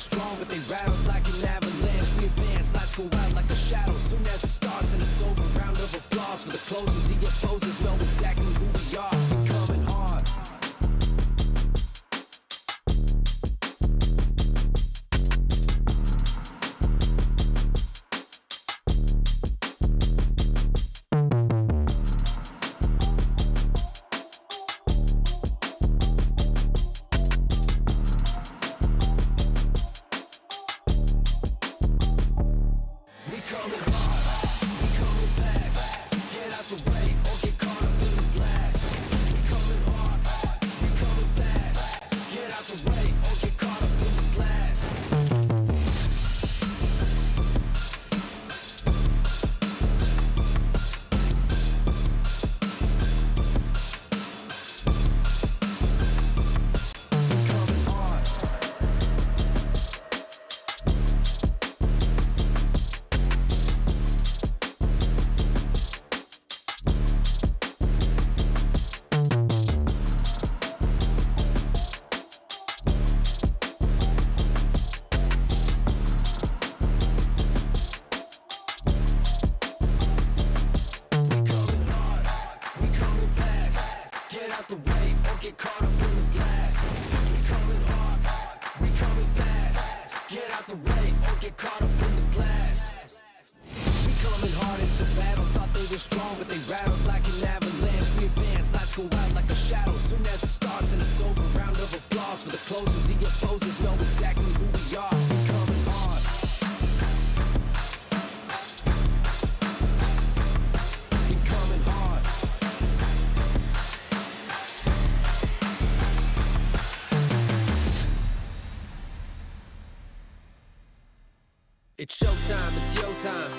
strong, but they rattle like an avalanche. We advance, lights go out like a shadow. Soon as it starts, then it's over. Round of applause for the closer. The opposers know exactly who we are. We coming hard. Strong, but they rattle like an avalanche. We advance, lights go out like a shadow. Soon as it starts, then it's over. Round of applause for the closer. The opposers know exactly who we are. We coming hard. We coming hard. It's showtime, it's your time.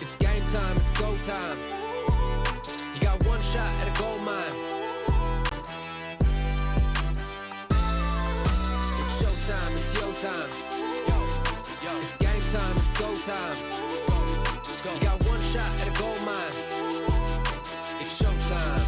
It's game time, it's go time. You got one shot at a gold mine. It's showtime, it's your time. It's game time, it's go time. You got one shot at a gold mine. It's showtime.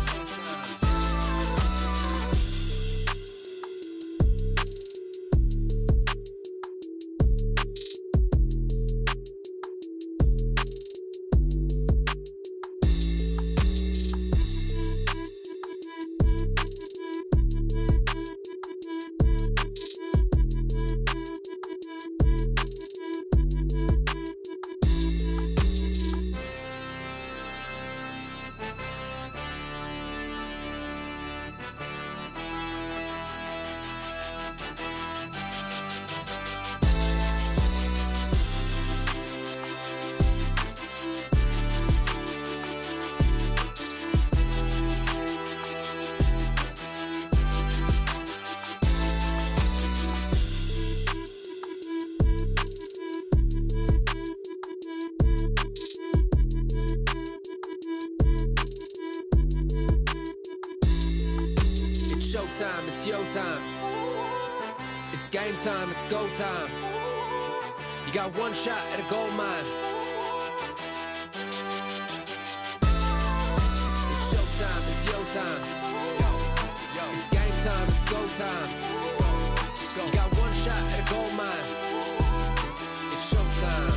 Showtime, it's your time. It's game time, it's go time. You got one shot at a gold mine. It's showtime, it's your time. It's game time, it's go time. You got one shot at a gold mine. It's showtime.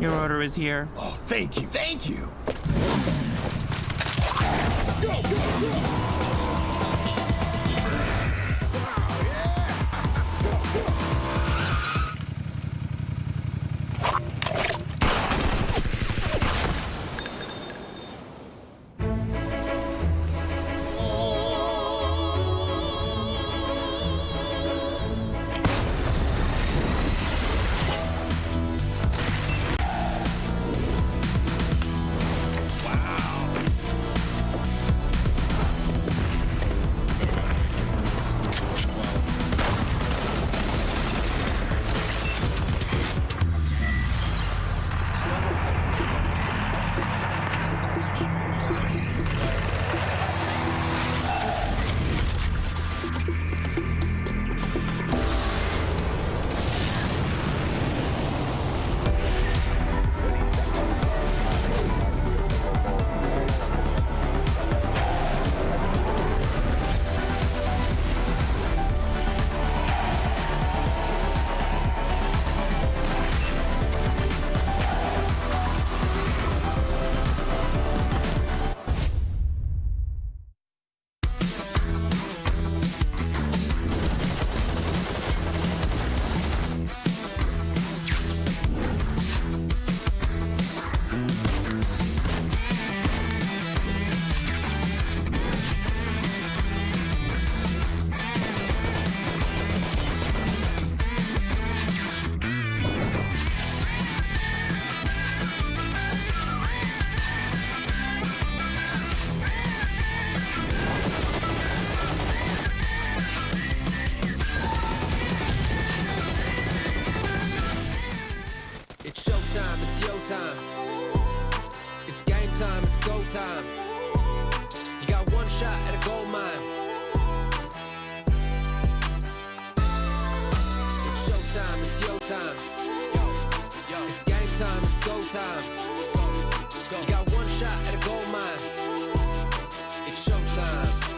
Your order is here. Oh, thank you, thank you. time. It's game time, it's go time. You got one shot at a gold mine. It's showtime, it's your time. It's game time, it's go time. You got one shot at a gold mine. It's showtime.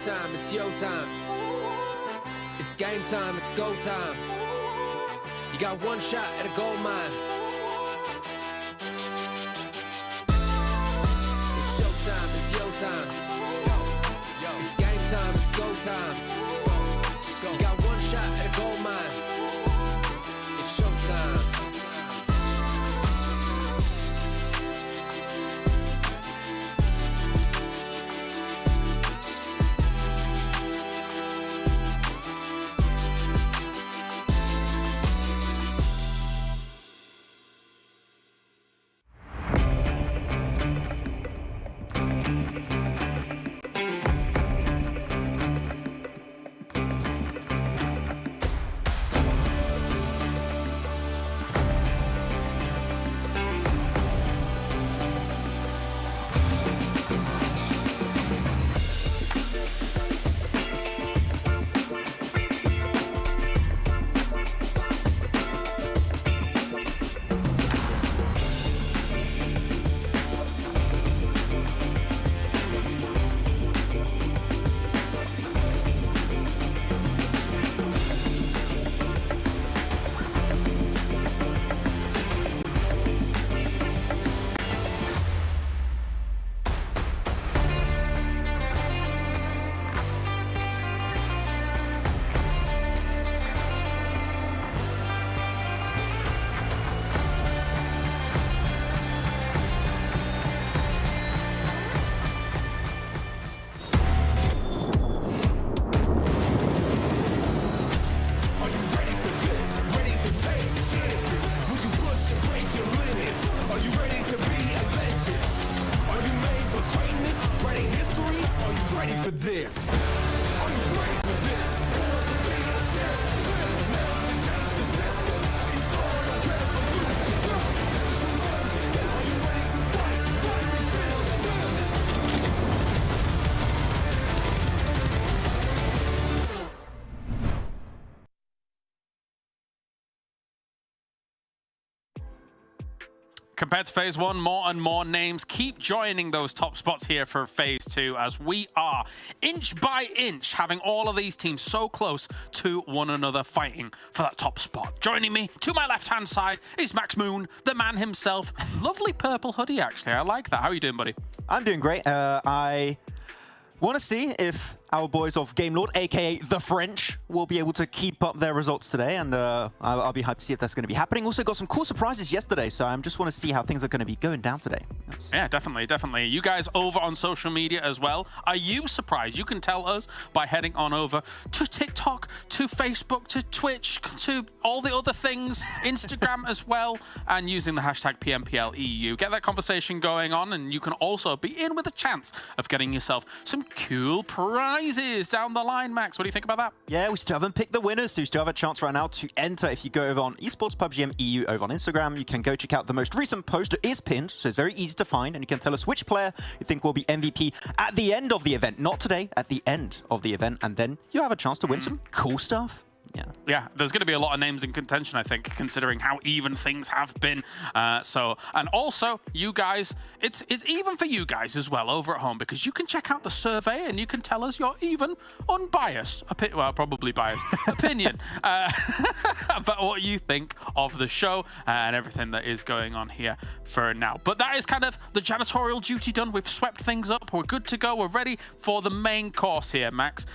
showtime, it's your time. It's game time, it's go time. You got one shot at a gold mine. It's showtime, it's your time. It's game time, it's go time. You got one shot at a gold mine. It's showtime. Compared to Phase 1, more and more names keep joining those top spots here for Phase 2 as we are, inch by inch, having all of these teams so close to one another fighting for that top spot. Joining me to my left-hand side is Max Moon, the man himself. Lovely purple hoodie, actually. I like that. How are you doing, buddy? I'm doing great. I want to see if our boys of Game Lord, aka the French, will be able to keep up their results today, and I'll be hyped to see if that's going to be happening. Also got some cool surprises yesterday, so I just want to see how things are going to be going down today. Yes. Yeah, definitely, definitely. You guys over on social media as well, are you surprised? You can tell us by heading on over to TikTok, to Facebook, to Twitch, to all the other things, Instagram as well, and using the hashtag PMPL EU. Get that conversation going on, and you can also be in with a chance of getting yourself some cool prizes down the line. Max, what do you think about that? Yeah, we still haven't picked the winners, so you still have a chance right now to enter. If you go over on Esports PUBGM EU over on Instagram, you can go check out the most recent post. It is pinned, so it's very easy to find, and you can tell us which player you think will be MVP at the end of the event. Not today, at the end of the event, and then you have a chance to win some cool stuff. Yeah, there's going to be a lot of names in contention, I think, considering how even things have been. And also, you guys, it's even for you guys as well over at home, because you can check out the survey and you can tell us your even unbiased, well, probably biased opinion about what you think of the show and everything that is going on here for now. But that is kind of the janitorial duty done. We've swept things up. We're good to go. We're ready for the main course here, Max,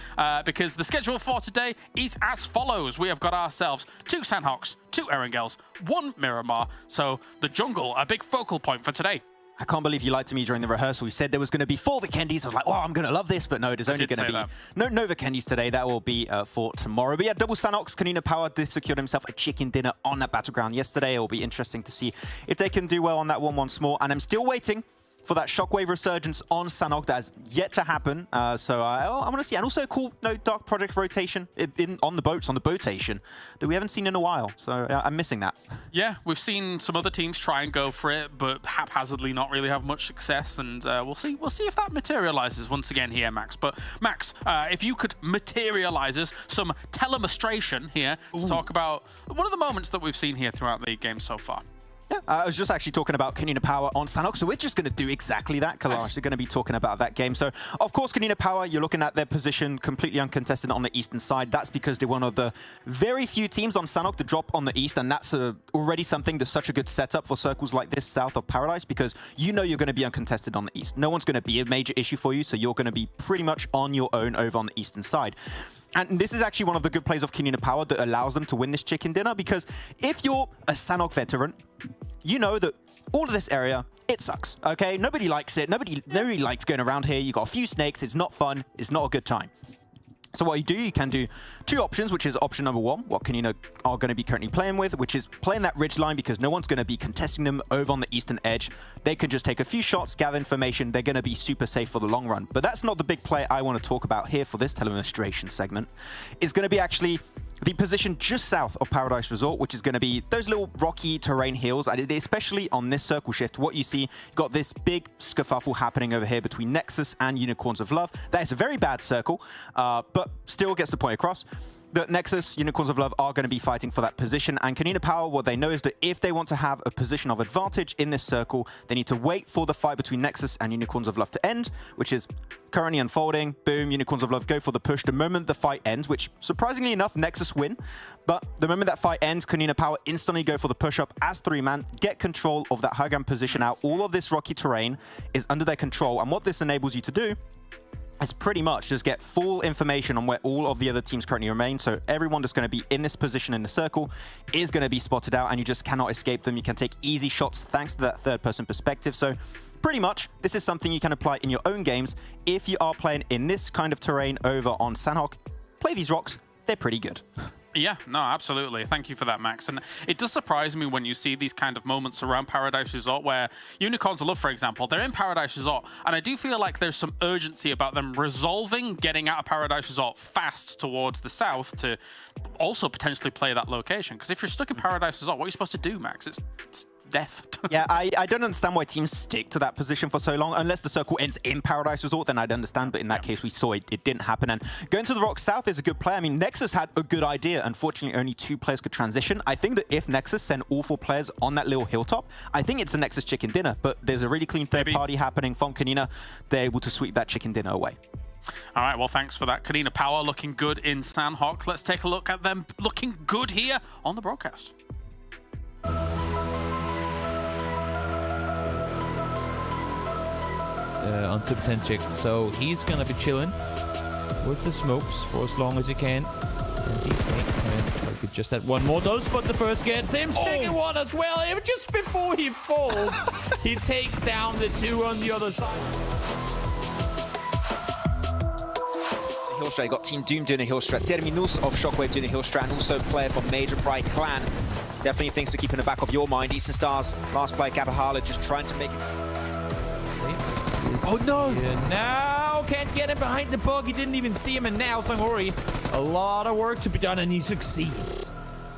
because the schedule for today is as follows. We have got ourselves 2 Sanhoks, 2 Erangels, 1 Miramar. So the jungle, a big focal point for today. I can't believe you lied to me during the rehearsal. You said there was going to be 4 Vikendis. I was like, oh, I'm going to love this. But no, there's only going to be no Vikendis today. That will be for tomorrow. But yeah, double Sanhoks. KONINA Power did secure himself a chicken dinner on that battleground yesterday. It will be interesting to see if they can do well on that one once more. And I'm still waiting for that Shockwave resurgence on Sanhok. That has yet to happen. So I want to see. And also a cool Dark Project rotation on the boats, on the boatation, that we haven't seen in a while. So I'm missing that. Yeah, we've seen some other teams try and go for it, but haphazardly not really have much success. And we'll see if that materializes once again here, Max. But Max, if you could materialize us some telemostration here to talk about one of the moments that we've seen here throughout the game so far. Yeah, I was just actually talking about KONINA Power on Sanhok, so we're just going to do exactly that, Kalash. Nice. We're going to be talking about that game. So, of course, KONINA Power, you're looking at their position completely uncontested on the eastern side. That's because they're one of the very few teams on Sanhok to drop on the east, and that's already something that's such a good setup for circles like this south of Paradise, because you know you're going to be uncontested on the east. No one's going to be a major issue for you, so you're going to be pretty much on your own over on the eastern side. And this is actually one of the good plays of KONINA Power that allows them to win this chicken dinner, because if you're a Sanhok veteran, you know that all of this area, it sucks, okay? Nobody likes it. Nobody likes going around here. You got a few snakes. It's not fun. It's not a good time. So what you can do two options, which is option number one, what KONINA are going to be currently playing with, which is playing that ridge line because no one's going to be contesting them over on the eastern edge. They can just take a few shots, gather information. They're going to be super safe for the long run. But that's not the big play I want to talk about here for this telemonstration segment. It's going to be actually the position just south of Paradise Resort, which is going to be those little rocky terrain hills, and especially on this circle shift, what you see, you've got this big scuffle happening over here between Nexus and Unicorns of Love. That is a very bad circle, but still gets the point across. That Nexus, Unicorns of Love are going to be fighting for that position, and KONINA Power, what they know is that if they want to have a position of advantage in this circle, they need to wait for the fight between Nexus and Unicorns of Love to end, which is currently unfolding. Boom, Unicorns of Love go for the push. The moment the fight ends, which surprisingly enough, Nexus win, but the moment that fight ends, KONINA Power instantly go for the push-up as 3-man, get control of that high ground position out. All of this rocky terrain is under their control, and what this enables you to do is pretty much just get full information on where all of the other teams currently remain. So everyone that's going to be in this position in the circle is going to be spotted out, and you just cannot escape them. You can take easy shots thanks to that third-person perspective. So pretty much, this is something you can apply in your own games. If you are playing in this kind of terrain over on Sanhok, play these rocks. They're pretty good. Yeah, no, absolutely. Thank you for that, Max. And it does surprise me when you see these kind of moments around Paradise Resort where Unicorns of Love, for example, they're in Paradise Resort, and I do feel like there's some urgency about them resolving getting out of Paradise Resort fast towards the south to also potentially play that location. Because if you're stuck in Paradise Resort, what are you supposed to do, Max? It's death. Yeah, I don't understand why teams stick to that position for so long. Unless the circle ends in Paradise Resort, then I'd understand. But in that case, we saw it didn't happen. And going to the rock south is a good play. I mean, Nexus had a good idea. Unfortunately, only 2 players could transition. I think that if Nexus send all 4 players on that little hilltop, I think it's a Nexus chicken dinner. But there's a really clean third party happening from KONINA. They're able to sweep that chicken dinner away. All right, well, thanks for that. KONINA Power looking good in Sanhok. Let's take a look at them looking good here on the broadcast. On tip 10 check, so he's gonna be chilling with the smokes for as long as he can. And these snakes come in. Like just had one more dose, but the first gets him. Second one as well. Just before he falls, he takes down the 2 on the other side. Hillstra, you got Team Doom doing a Hillstra, Terminus of Shockwave doing a Hillstra, and also a player from Major Bright Clan. Definitely things to keep in the back of your mind. Eastern Stars, last player Gabahala, just trying to make it. Oh no! Now can't get him behind the bug. He didn't even see him, and now Sanghori, a lot of work to be done, and he succeeds.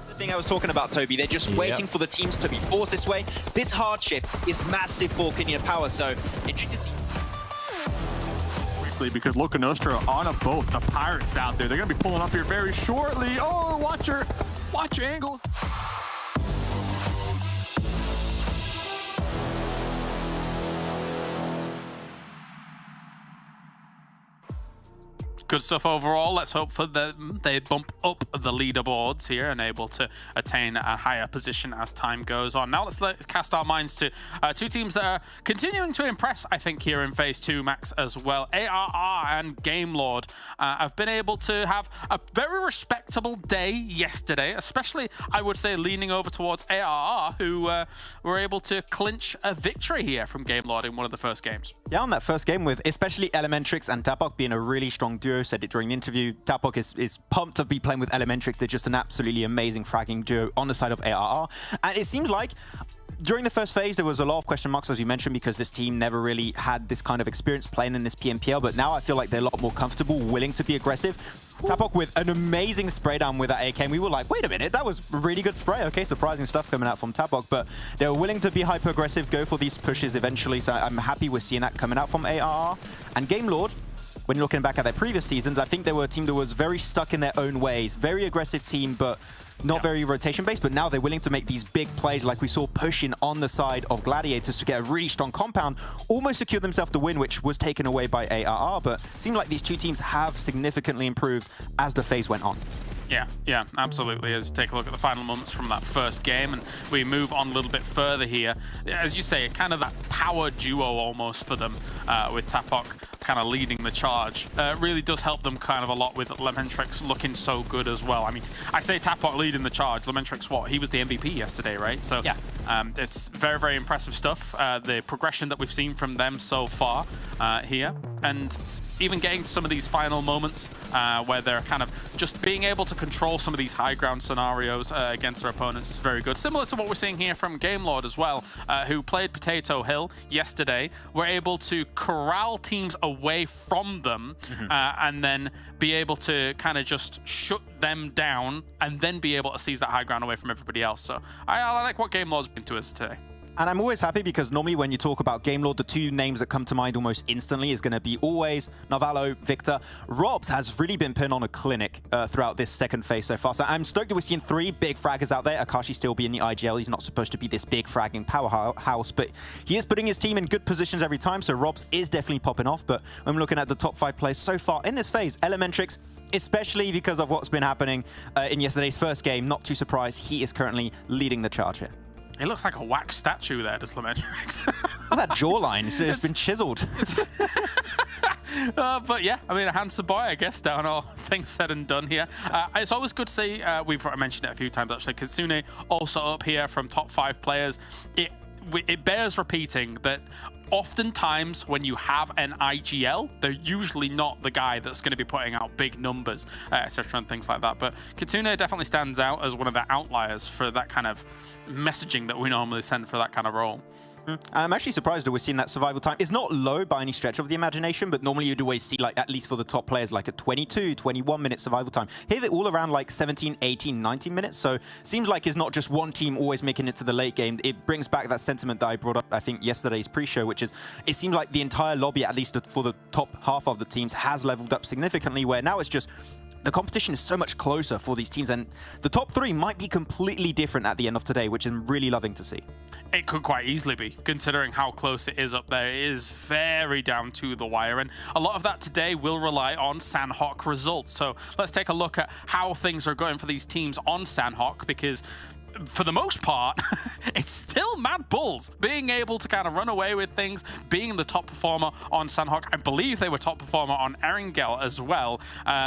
The thing I was talking about, Toby, they're just waiting for the teams to be forced this way. This hardship is massive for KONINA Power, so intrigued to see. Because look, Nostra on a boat. The pirates out there. They're going to be pulling up here very shortly. Oh, watch your angles. Good stuff overall. Let's hope for them they bump up the leaderboards here and able to attain a higher position as time goes on. Now let's cast our minds to 2 teams that are continuing to impress, I think, here in Phase 2, Max, as well. ARR and GameLord have been able to have a very respectable day yesterday, especially, I would say, leaning over towards ARR, who were able to clinch a victory here from GameLord in one of the first games. Yeah, on that first game with especially Elementrix and Tapok being a really strong duo. Said it during the interview. Tapok is pumped to be playing with Elementrix. They're just an absolutely amazing fragging duo on the side of ARR. And it seems like during the first phase, there was a lot of question marks, as you mentioned, because this team never really had this kind of experience playing in this PMPL. But now I feel like they're a lot more comfortable, willing to be aggressive. Tapok with an amazing spray down with that AK. And we were like, wait a minute, that was really good spray. Okay, surprising stuff coming out from Tapok. But they were willing to be hyper-aggressive, go for these pushes eventually. So I'm happy we're seeing that coming out from ARR. And GameLord, when you're looking back at their previous seasons, I think they were a team that was very stuck in their own ways. Very aggressive team, but not very rotation-based, but now they're willing to make these big plays like we saw pushing on the side of Gladiators to get a really strong compound, almost secured themselves the win, which was taken away by ARR, but it seemed like these two teams have significantly improved as the phase went on. Yeah, absolutely. As you take a look at the final moments from that first game, and we move on a little bit further here, as you say, kind of that power duo almost for them, with Tapok kind of leading the charge. Really does help them kind of a lot with Lementrix looking so good as well. I mean, I say Tapok leading the charge. Lementrix, what? He was the MVP yesterday, right? So yeah, it's very, very impressive stuff. The progression that we've seen from them so far here, and even getting to some of these final moments where they're kind of just being able to control some of these high ground scenarios against their opponents is very good. Similar to what we're seeing here from Gamelord as well, who played Potato Hill yesterday, were able to corral teams away from them and then be able to kind of just shut them down and then be able to seize that high ground away from everybody else. So I like what Gamelord's been to us today. And I'm always happy because normally when you talk about Gamelord, the two names that come to mind almost instantly is going to be always Navallo, Victor. Robs has really been putting on a clinic throughout this second phase so far. So I'm stoked that we're seeing three big fraggers out there. Akashi still being the IGL. He's not supposed to be this big fragging powerhouse, but he is putting his team in good positions every time. So Robs is definitely popping off. But when we're looking at the top 5 players so far in this phase, Elementrix, especially because of what's been happening in yesterday's first game, not too surprised, he is currently leading the charge here. It looks like a wax statue there, does Lementrix. Well, that jawline, it's been chiseled. But yeah, I mean, a handsome boy, I guess, down all things said and done here. It's always good to see, we've mentioned it a few times actually, Kitsune also up here from top 5 players. It bears repeating that oftentimes when you have an IGL, they're usually not the guy that's going to be putting out big numbers, etc. and things like that. But Kitsune definitely stands out as one of the outliers for that kind of messaging that we normally send for that kind of role. I'm actually surprised that we're seeing that survival time. It's not low by any stretch of the imagination, but normally you'd always see, like, at least for the top players, like a 22, 21 minute survival time. Here they're all around like 17, 18, 19 minutes. So seems like it's not just one team always making it to the late game. It brings back that sentiment that I brought up, I think, yesterday's pre-show, which is it seems like the entire lobby, at least for the top half of the teams, has leveled up significantly, where now it's just the competition is so much closer for these teams, and the top 3 might be completely different at the end of today, which I'm really loving to see. It could quite easily be, considering how close it is up there. It is very down to the wire, and a lot of that today will rely on Sanhok results. So let's take a look at how things are going for these teams on Sanhok, because for the most part, it's still MADBULLS being able to kind of run away with things, being the top performer on Sanhok. I believe they were top performer on Erangel as well.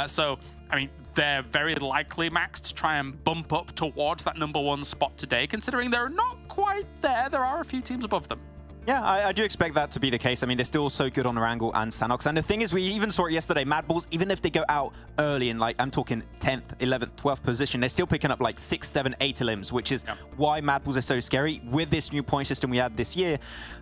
So, I mean, they're very likely, Max, to try and bump up towards that #1 spot today, considering they're not quite there. There are a few teams above them. Yeah, I do expect that to be the case. I mean, they're still so good on Erangel and Sanhok. And the thing is, we even saw it yesterday, MADBULLS, even if they go out early in, like, I'm talking 10th, 11th, 12th position, they're still picking up like 6, 7, 8 elims, which is why MADBULLS are so scary. With this new point system we had this year,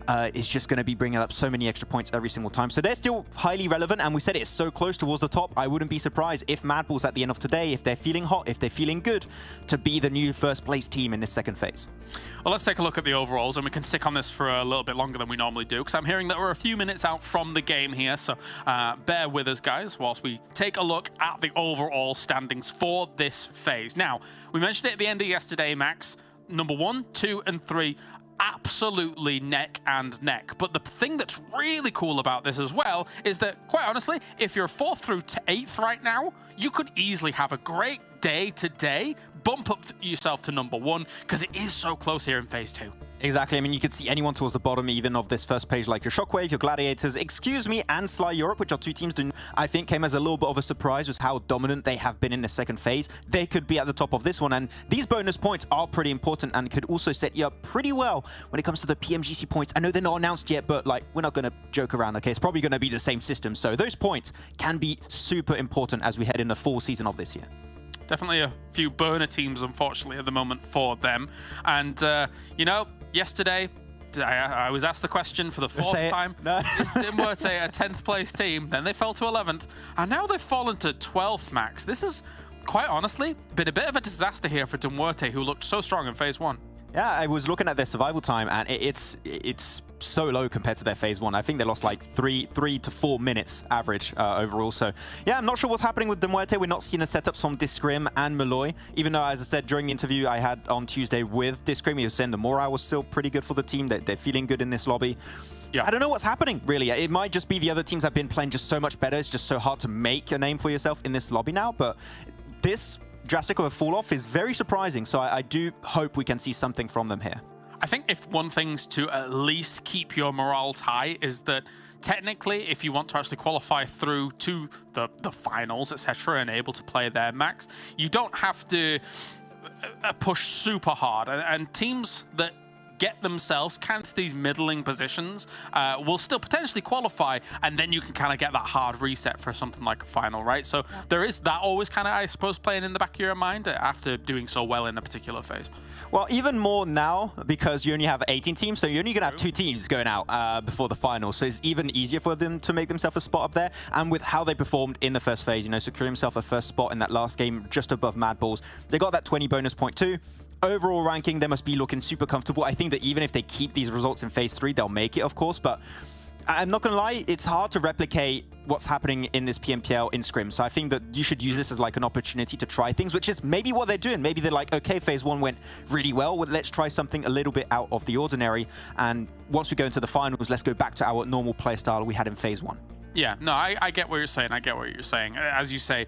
it's just going to be bringing up so many extra points every single time. So they're still highly relevant, and we said it's so close towards the top. I wouldn't be surprised if MADBULLS at the end of today, if they're feeling hot, if they're feeling good, to be the new first place team in this second phase. Well, let's take a look at the overalls, and we can stick on this for a little bit longer than we normally do, because I'm hearing that we're a few minutes out from the game here, so bear with us, guys, whilst we take a look at the overall standings for this phase. Now, we mentioned it at the end of yesterday, Max. #1, 2, and 3, absolutely neck and neck. But the thing that's really cool about this as well is that, quite honestly, if you're 4th through to 8th right now, you could easily have a great day today, bump up yourself to #1, because it is so close here in phase 2. Exactly. I mean, you could see anyone towards the bottom even of this first page, like your Shockwave, your Gladiators, Excuse Me, and Sly Europe, which are 2 teams that I think came as a little bit of a surprise, was how dominant they have been in the second phase. They could be at the top of this one, and these bonus points are pretty important and could also set you up pretty well when it comes to the PMGC points. I know they're not announced yet, but like, we're not going to joke around, okay? It's probably going to be the same system, so those points can be super important as we head in the full season of this year. Definitely a few burner teams, unfortunately, at the moment for them. And, you know, yesterday, I was asked the question for the 4th time. No. Is MUERTE a 10th place team? Then they fell to 11th. And now they've fallen to 12th, Max. This is, quite honestly, been a bit of a disaster here for MUERTE, who looked so strong in phase 1. Yeah, I was looking at their survival time, and it's so low compared to their phase 1. I think they lost like 3 to 4 minutes average overall. So yeah, I'm not sure what's happening with the MUERTE. We're not seeing the setups from Discrim and Malloy, even though, as I said during the interview I had on Tuesday with Discrim, he was saying the morale was still pretty good for the team. They're feeling good in this lobby. Yeah. I don't know what's happening, really. It might just be the other teams have been playing just so much better. It's just so hard to make a name for yourself in this lobby now. But this drastic of a fall-off is very surprising. So I do hope we can see something from them here. I think if one thing's to at least keep your morals high is that technically, if you want to actually qualify through to the finals, etc., and able to play their max, you don't have to push super hard. And teams that get themselves kind of these middling positions will still potentially qualify, and then you can kind of get that hard reset for something like a final, right? So there is that always kind of, I suppose, playing in the back of your mind after doing so well in a particular phase. Well, even more now, because you only have 18 teams, so you're only going to have 2 teams going out before the final. So it's even easier for them to make themselves a spot up there. And with how they performed in the first phase, you know, securing himself a first spot in that last game just above MADBULLS. They got that 20 bonus point too. Overall ranking, they must be looking super comfortable. I think that even if they keep these results in phase 3, they'll make it, of course. But I'm not going to lie, it's hard to replicate what's happening in this PMPL in Scrim. So I think that you should use this as like an opportunity to try things, which is maybe what they're doing. Maybe they're like, okay, phase 1 went really well. Let's try something a little bit out of the ordinary. And once we go into the finals, let's go back to our normal play style we had in phase 1. Yeah, no, I get what you're saying. I get what you're saying. As you say,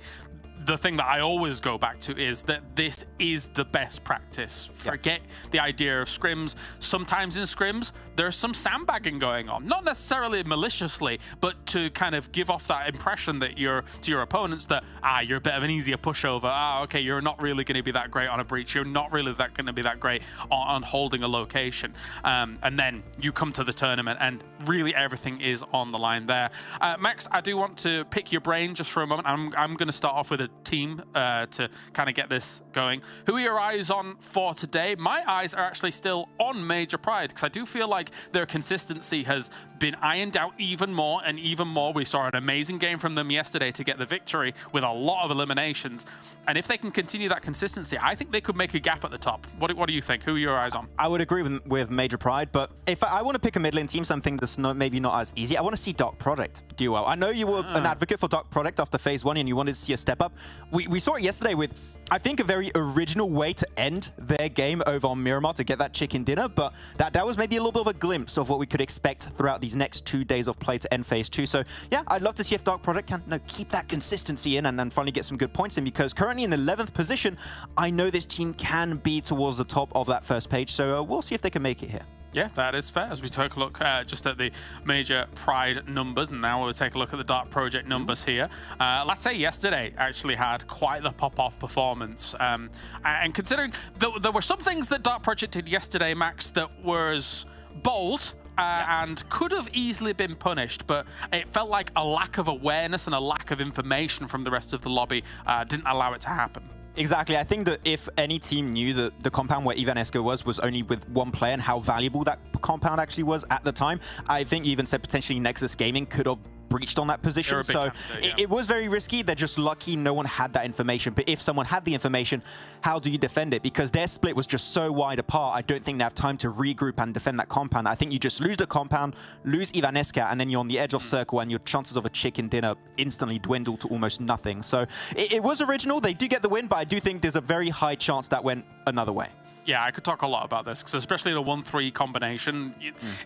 the thing that I always go back to is that this is the best practice. Forget the idea of scrims. Sometimes in scrims, there's some sandbagging going on. Not necessarily maliciously, but to kind of give off that impression that to your opponents that, you're a bit of an easier pushover. Okay, you're not really going to be that great on a breach. You're not really going to be that great on holding a location. And then you come to the tournament and really everything is on the line there. Max, I do want to pick your brain just for a moment. I'm going to start off with a team to kind of get this going. Who are your eyes on for today? My eyes are actually still on Major Pride, because I do feel like their consistency has been ironed out even more and even more. We saw an amazing game from them yesterday to get the victory with a lot of eliminations. And if they can continue that consistency, I think they could make a gap at the top. What do you think? Who are your eyes on? I would agree with Major Pride, but if I want to pick a mid lane team, something that's maybe not as easy, I want to see Dark Project do well. I know you were an advocate for Dark Project after phase 1 and you wanted to see a step up. We saw it yesterday with, I think, a very original way to end their game over on Miramar to get that chicken dinner, but that was maybe a little bit of a glimpse of what we could expect throughout these next 2 days of play to end phase 2. So yeah, I'd love to see if Dark Project can keep that consistency in and then finally get some good points in, because currently in the 11th position, I know this team can be towards the top of that first page, so we'll see if they can make it here. Yeah, that is fair. As we take a look just at the Major Pride numbers, and now we'll take a look at the Dark Project numbers here. Let's say yesterday actually had quite the pop-off performance. And considering there were some things that Dark Project did yesterday, Max, that was bold, and could have easily been punished, but it felt like a lack of awareness and a lack of information from the rest of the lobby didn't allow it to happen. Exactly. I think that if any team knew that the compound where Ivanesco was only with 1 player and how valuable that compound actually was at the time, I think you even said potentially Nexus Gaming could have breached on that position. So it was very risky. They're just lucky no one had that information. But if someone had the information, how do you defend it? Because their split was just so wide apart, I don't think they have time to regroup and defend that compound. I think you just lose the compound, lose Ivanesca, and then you're on the edge of circle, and your chances of a chicken dinner instantly dwindle to almost nothing. So it was original. They do get the win, but I do think there's a very high chance that went another way. Yeah, I could talk a lot about this, because especially in a 1-3 combination,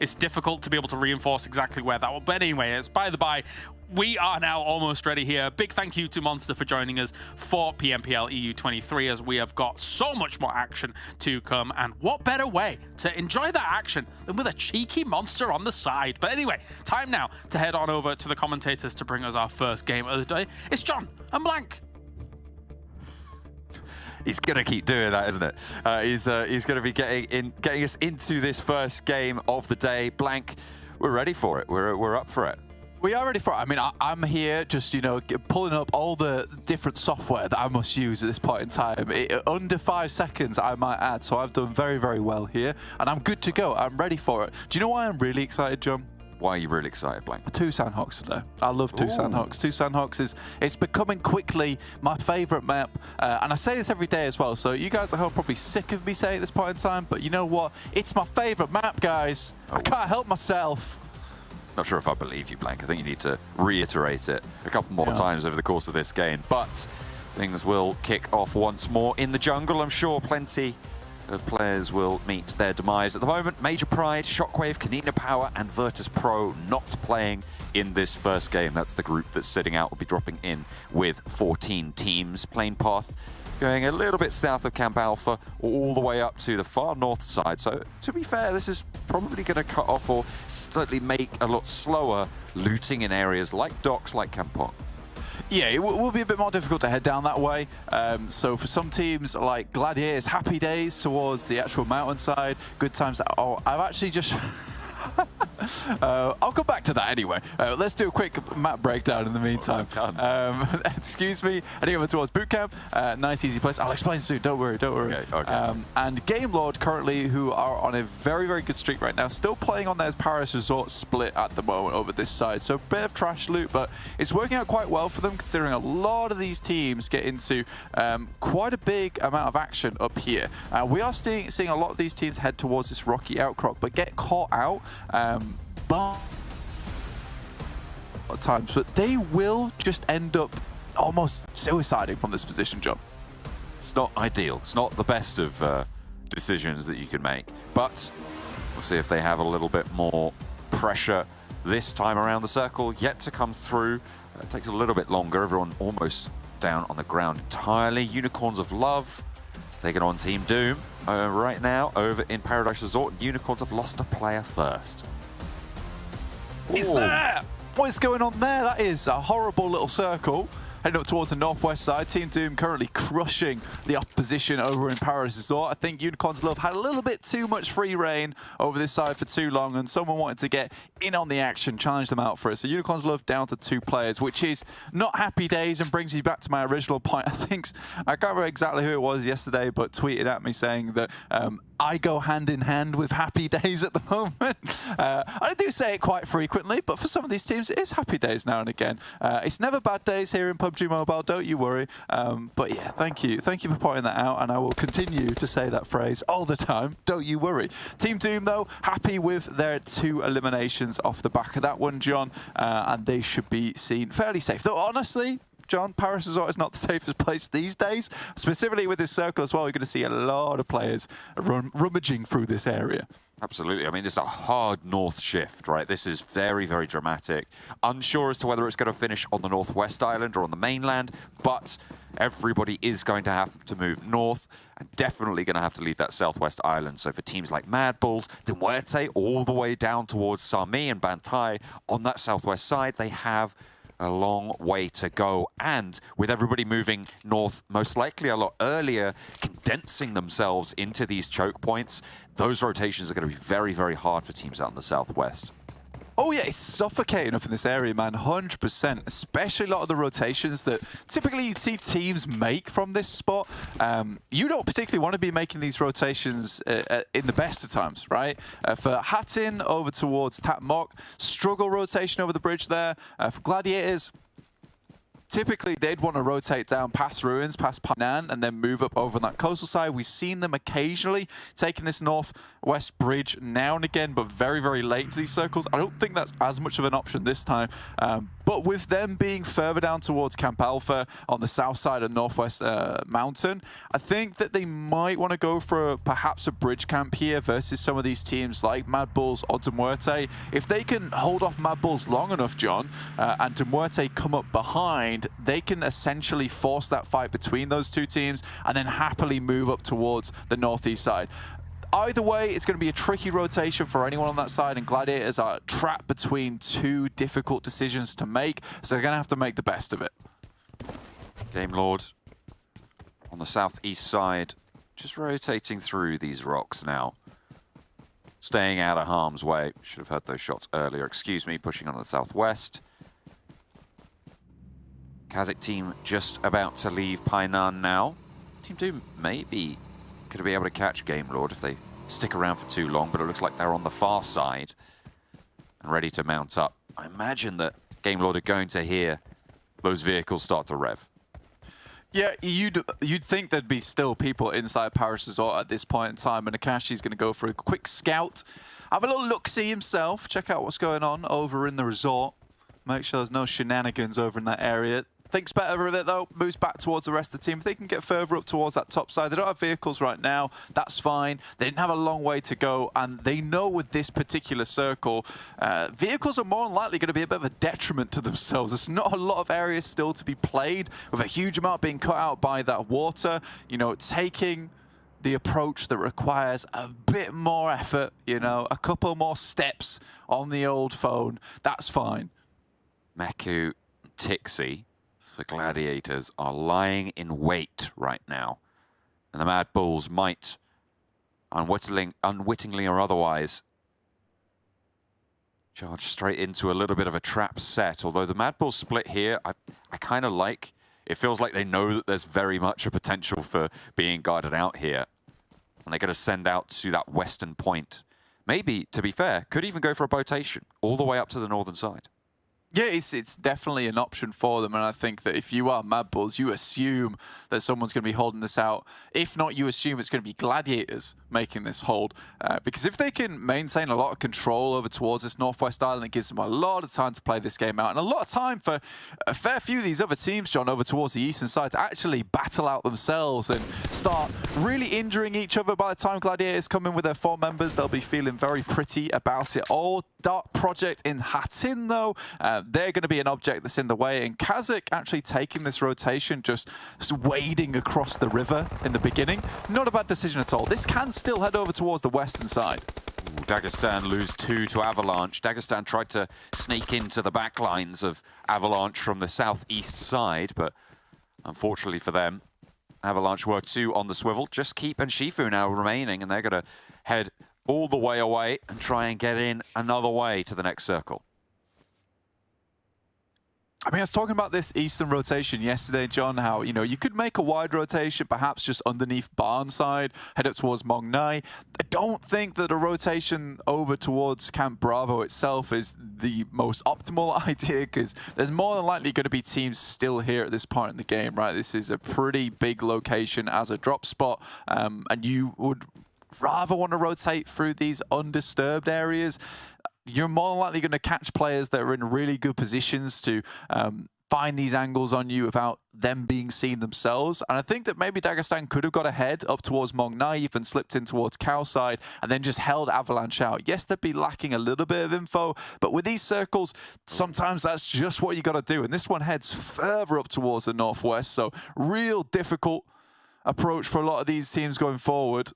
it's difficult to be able to reinforce exactly where that will. But anyway, it's by the by, we are now almost ready here. Big thank you to Monster for joining us for PMPL EU 23, as we have got so much more action to come. And what better way to enjoy that action than with a cheeky Monster on the side? But anyway, time now to head on over to the commentators to bring us our first game of the day. It's John and Blank. He's going to keep doing that, isn't it? He's going to be getting us into this first game of the day. Blank, we're ready for it. We're up for it. We are ready for it. I mean, I'm here just, pulling up all the different software that I must use at this point in time. Under 5 seconds, I might add. So I've done very, very well here. And I'm good to go. I'm ready for it. Do you know why I'm really excited, John? Why are you really excited, Blank? 2 Sanhoks today. I love 2 Sanhoks. 2 Sanhoks it's becoming quickly my favorite map. And I say this every day as well, so you guys at home are probably sick of me saying at this point in time, but you know what? It's my favorite map, guys. I can't help myself. Not sure if I believe you, Blank. I think you need to reiterate it a couple more times over the course of this game. But things will kick off once more in the jungle. I'm sure plenty of players will meet their demise at the moment. Major Pride, Shockwave, KONINA Power, and VIRTUS.PRO not playing in this first game. That's the group that's sitting out. Will be dropping in with 14 teams. Plane path going a little bit south of Camp Alpha, all the way up to the far north side. So, to be fair, this is probably going to cut off or slightly make a lot slower looting in areas like docks, like Camp Pong. Yeah, it will be a bit more difficult to head down that way. So for some teams like Gladiators, happy days towards the actual mountainside, good times. Oh, I've actually just... I'll come back to that anyway. Let's do a quick map breakdown in the meantime. Excuse me. Heading over towards bootcamp. Nice, easy place. I'll explain soon. Don't worry. Don't worry. Okay. And Game Lord currently, who are on a very, very good streak right now, still playing on their Paris Resort split at the moment over this side. So a bit of trash loot, but it's working out quite well for them, considering a lot of these teams get into quite a big amount of action up here. We are seeing a lot of these teams head towards this rocky outcrop, but get caught out. But at times, but they will just end up almost suiciding from this position, John. It's not ideal. It's not the best of decisions that you can make, but we'll see if they have a little bit more pressure this time around. The circle yet to come through. It takes a little bit longer. Everyone almost down on the ground entirely. Unicorns of Love taking on Team Doom right now over in Paradise Resort. Unicorns have lost a player first. Is there? What is going on there? That is a horrible little circle. Heading up towards the northwest side. Team Doom currently crushing the opposition over in Paradise Resort. I think Unicorns Love had a little bit too much free reign over this side for too long, and someone wanted to get in on the action, challenge them out for it. So Unicorns Love down to 2 players, which is not happy days and brings me back to my original point. I can't remember exactly who it was yesterday, but tweeted at me saying that I go hand in hand with happy days at the moment. I do say it quite frequently, but for some of these teams, it is happy days now and again. It's never bad days here in PUBG Mobile, don't you worry. But yeah, thank you for pointing that out, and I will continue to say that phrase all the time, don't you worry. Team Doom, though, happy with their 2 eliminations off the back of that one, John, and they should be seen fairly safe. Though, honestly, John, Paris Resort is not the safest place these days. Specifically with this circle as well, you're going to see a lot of players rummaging through this area. Absolutely. I mean, it's a hard north shift, right? This is very, very dramatic. Unsure as to whether it's going to finish on the northwest island or on the mainland, but everybody is going to have to move north and definitely going to have to leave that southwest island. So for teams like MADBULLS, MUERTE, all the way down towards Sami and Bantai on that southwest side, they have a long way to go, and with everybody moving north most likely a lot earlier, condensing themselves into these choke points, those rotations are going to be very, very hard for teams out in the southwest. Oh yeah, it's suffocating up in this area, man, 100%. Especially a lot of the rotations that typically you'd see teams make from this spot. You don't particularly want to be making these rotations in the best of times, right? For Hattin over towards Tatmok, struggle rotation over the bridge there. For Gladiators, typically, they'd want to rotate down past Ruins, past Painan, and then move up over on that coastal side. We've seen them occasionally taking this northwest bridge now and again, but very, very late to these circles. I don't think that's as much of an option this time. But with them being further down towards Camp Alpha on the south side of Northwest Mountain, I think that they might want to go for perhaps a bridge camp here versus some of these teams like MADBULLS or MUERTE. If they can hold off MADBULLS long enough, John, and MUERTE come up behind, they can essentially force that fight between those 2 teams and then happily move up towards the northeast side. Either way, it's going to be a tricky rotation for anyone on that side, and Gladiators are trapped between 2 difficult decisions to make, so they're going to have to make the best of it. Game Lord on the southeast side, just rotating through these rocks now. Staying out of harm's way. Should have heard those shots earlier. Excuse me, pushing on the southwest. KASIK team just about to leave Painan now. Team Doom maybe going to be able to catch Game Lord if they stick around for too long, but it looks like they're on the far side. and ready to mount up. I imagine that Game Lord are going to hear those vehicles start to rev. Yeah, you'd think there'd be still people inside Paris Resort at this point in time, and Akashi's going to go for a quick scout, have a little look-see himself, check out what's going on over in the resort, make sure there's no shenanigans over in that area. Thinks better of it though, moves back towards the rest of the team. If they can get further up towards that top side, they don't have vehicles right now, that's fine. They didn't have a long way to go, and they know with this particular circle, vehicles are more than likely going to be a bit of a detriment to themselves. There's not a lot of areas still to be played, with a huge amount being cut out by that water. You know, taking the approach that requires a bit more effort, you know, a couple more steps on the old phone, that's fine. Meku, Tixi, the Gladiators are lying in wait right now. And the MADBULLS might, unwittingly or otherwise, charge straight into a little bit of a trap set. Although the MADBULLS split here, I kind of like. It feels like they know that there's very much a potential for being guarded out here. And they're going to send out to that western point. Maybe, to be fair, could even go for a rotation all the way up to the northern side. Yeah, it's definitely an option for them, and I think that if you are MADBULLS, you assume that someone's going to be holding this out. If not, you assume it's going to be Gladiators making this hold, because if they can maintain a lot of control over towards this Northwest Island, it gives them a lot of time to play this game out, and a lot of time for a fair few of these other teams, John, over towards the eastern side to actually battle out themselves and start really injuring each other. By the time Gladiators come in with their 4 members, they'll be feeling very pretty about it all. Dark Project in Hattin, though, they're going to be an object that's in the way, and KASIK actually taking this rotation, just wading across the river in the beginning. Not a bad decision at all. This can still head over towards the western side. Ooh, Dagestan lose 2 to Avalanche. Dagestan tried to sneak into the back lines of Avalanche from the southeast side, but unfortunately for them, Avalanche were 2 on the swivel. Just Keep and Shifu now remaining, and they're going to head all the way away and try and get in another way to the next circle. I mean, I was talking about this eastern rotation yesterday, John, how, you know, you could make a wide rotation, perhaps just underneath Barnside, head up towards Mong Nai. I don't think that a rotation over towards Camp Bravo itself is the most optimal idea, because there's more than likely going to be teams still here at this point in the game, right? This is a pretty big location as a drop spot, and you would rather want to rotate through these undisturbed areas. You're more than likely going to catch players that are in really good positions to find these angles on you without them being seen themselves. And I think that maybe Dagestan could have got ahead up towards Mong Nai and slipped in towards Cow side and then just held Avalanche out. Yes, they'd be lacking a little bit of info, but with these circles, sometimes that's just what you got to do. And this one heads further up towards the northwest, so real difficult approach for a lot of these teams going forward.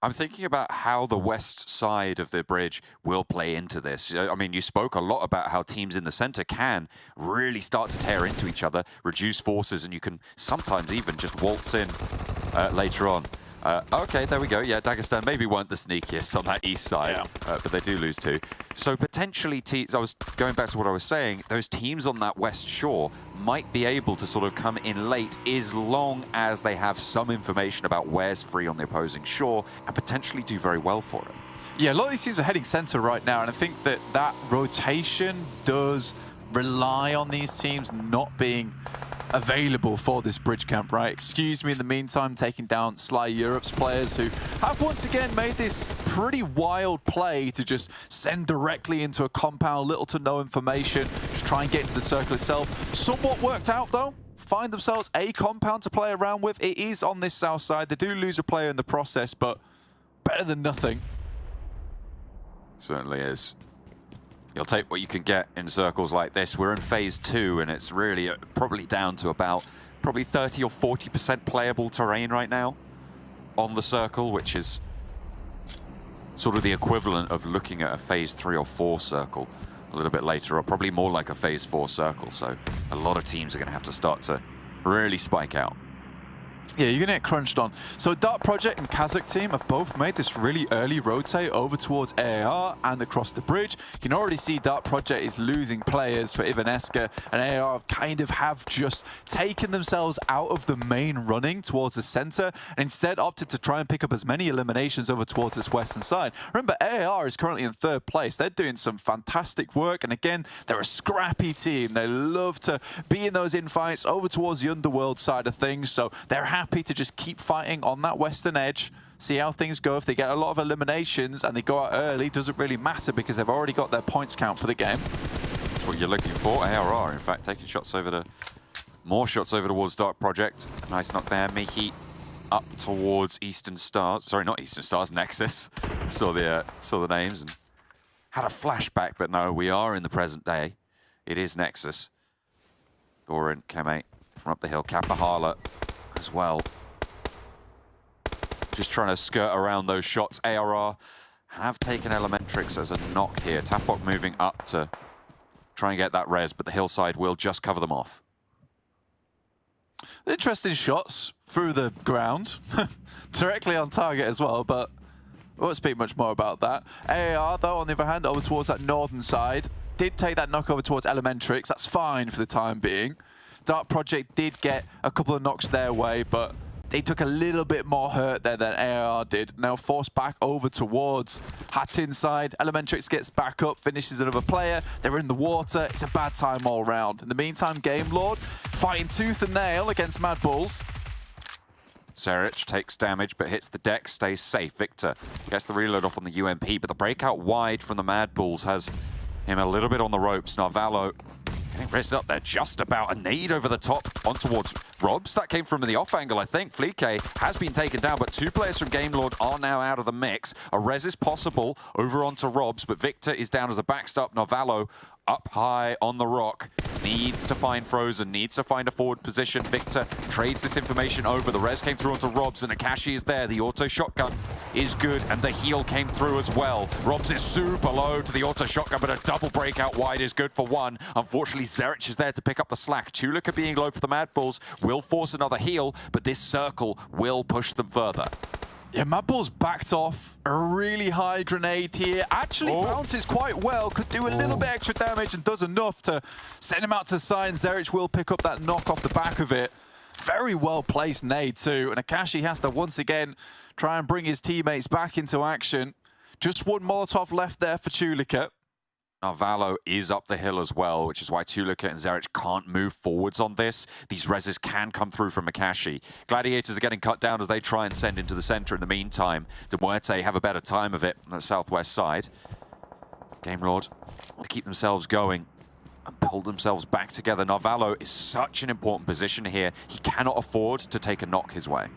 I'm thinking about how the west side of the bridge will play into this. I mean, you spoke a lot about how teams in the center can really start to tear into each other, reduce forces, and you can sometimes even just waltz in later on. Okay, there we go. Yeah, Dagestan maybe weren't the sneakiest on that east side, but they do lose 2. So potentially, I was going back to what I was saying, those teams on that west shore might be able to sort of come in late as long as they have some information about where's free on the opposing shore and potentially do very well for it. Yeah, a lot of these teams are heading center right now, and I think that that rotation does rely on these teams not being available for this bridge camp, right? Excuse me in the meantime, taking down Sly Europe's players who have once again made this pretty wild play to just send directly into a compound, little to no information, just try and get into the circle itself. Somewhat worked out though. Find themselves a compound to play around with. It is on this south side. They do lose a player in the process, but better than nothing. Certainly is. You'll take what you can get in circles like this. We're in phase 2, and it's really probably down to about 30 or 40% playable terrain right now on the circle, which is sort of the equivalent of looking at a phase 3 or 4 circle a little bit later, or probably more like a phase 4 circle. So a lot of teams are going to have to start to really spike out. Yeah, you're going to get crunched on. So Dark Project and KASIK team have both made this really early rotate over towards AAR and across the bridge. You can already see Dark Project is losing players for Ivaneska, and AAR kind of have just taken themselves out of the main running towards the center and instead opted to try and pick up as many eliminations over towards this western side. Remember, AAR is currently in 3rd place. They're doing some fantastic work, and again, they're a scrappy team. They love to be in those infights over towards the underworld side of things, so they're happy to just keep fighting on that western edge, see how things go. If they get a lot of eliminations and they go out early, doesn't really matter because they've already got their points count for the game. That's what you're looking for. ARR, in fact, taking shots over to... More shots over towards Dark Project. Nice knock there. Mihi up towards Eastern Stars. Sorry, not Eastern Stars, Nexus. Saw the names and had a flashback, but no, we are in the present day. It is Nexus. Doran, Keme from up the hill. Kapahala as well. Just trying to skirt around those shots. ARR have taken Elementrix as a knock here. Tapok moving up to try and get that res, but the hillside will just cover them off. Interesting shots through the ground. Directly on target as well, but we won't speak much more about that. AAR, though, on the other hand, over towards that northern side, did take that knock over towards Elementrix. That's fine for the time being. Dark Project did get a couple of knocks their way, but they took a little bit more hurt there than AR did. Now forced back over towards Hatin side. Elementrix gets back up, finishes another player. They're in the water. It's a bad time all round. In the meantime, Game Lord fighting tooth and nail against MADBULLS. Zerich takes damage but hits the deck, stays safe. Victor gets the reload off on the UMP, but the breakout wide from the MADBULLS has him a little bit on the ropes. Narvalo getting raised up there just about. A nade over the top on towards Robs. That came from the off angle, I think. Fleeke has been taken down, but 2 players from Game Lord are now out of the mix. A res is possible over onto Robs, but Victor is down as a backstop. Narvalo up high on the rock. Needs to find Frozen, needs to find a forward position. Victor trades this information over. The res came through onto Robs, and Akashi is there. The auto shotgun is good, and the heal came through as well. Robs is super low to the auto shotgun, but a double breakout wide is good for 1. Unfortunately, Zerich is there to pick up the slack. Chulika being low for the MADBULLS will force another heal, but this circle will push them further. Yeah, MADBULLS backed off a really high grenade here. Actually bounces quite well, could do a little bit extra damage and does enough to send him out to the side. Zerich will pick up that knock off the back of it. Very well placed nade too, and Akashi has to once again try and bring his teammates back into action. Just 1 Molotov left there for Chulika. Narvalo is up the hill as well, which is why Chulika and Zerich can't move forwards on this. These reses can come through from Akashi. Gladiators are getting cut down as they try and send into the center. In the meantime, MUERTE have a better time of it on the southwest side. Game Lord want to keep themselves going and pull themselves back together. Narvalo is such an important position here. He cannot afford to take a knock his way.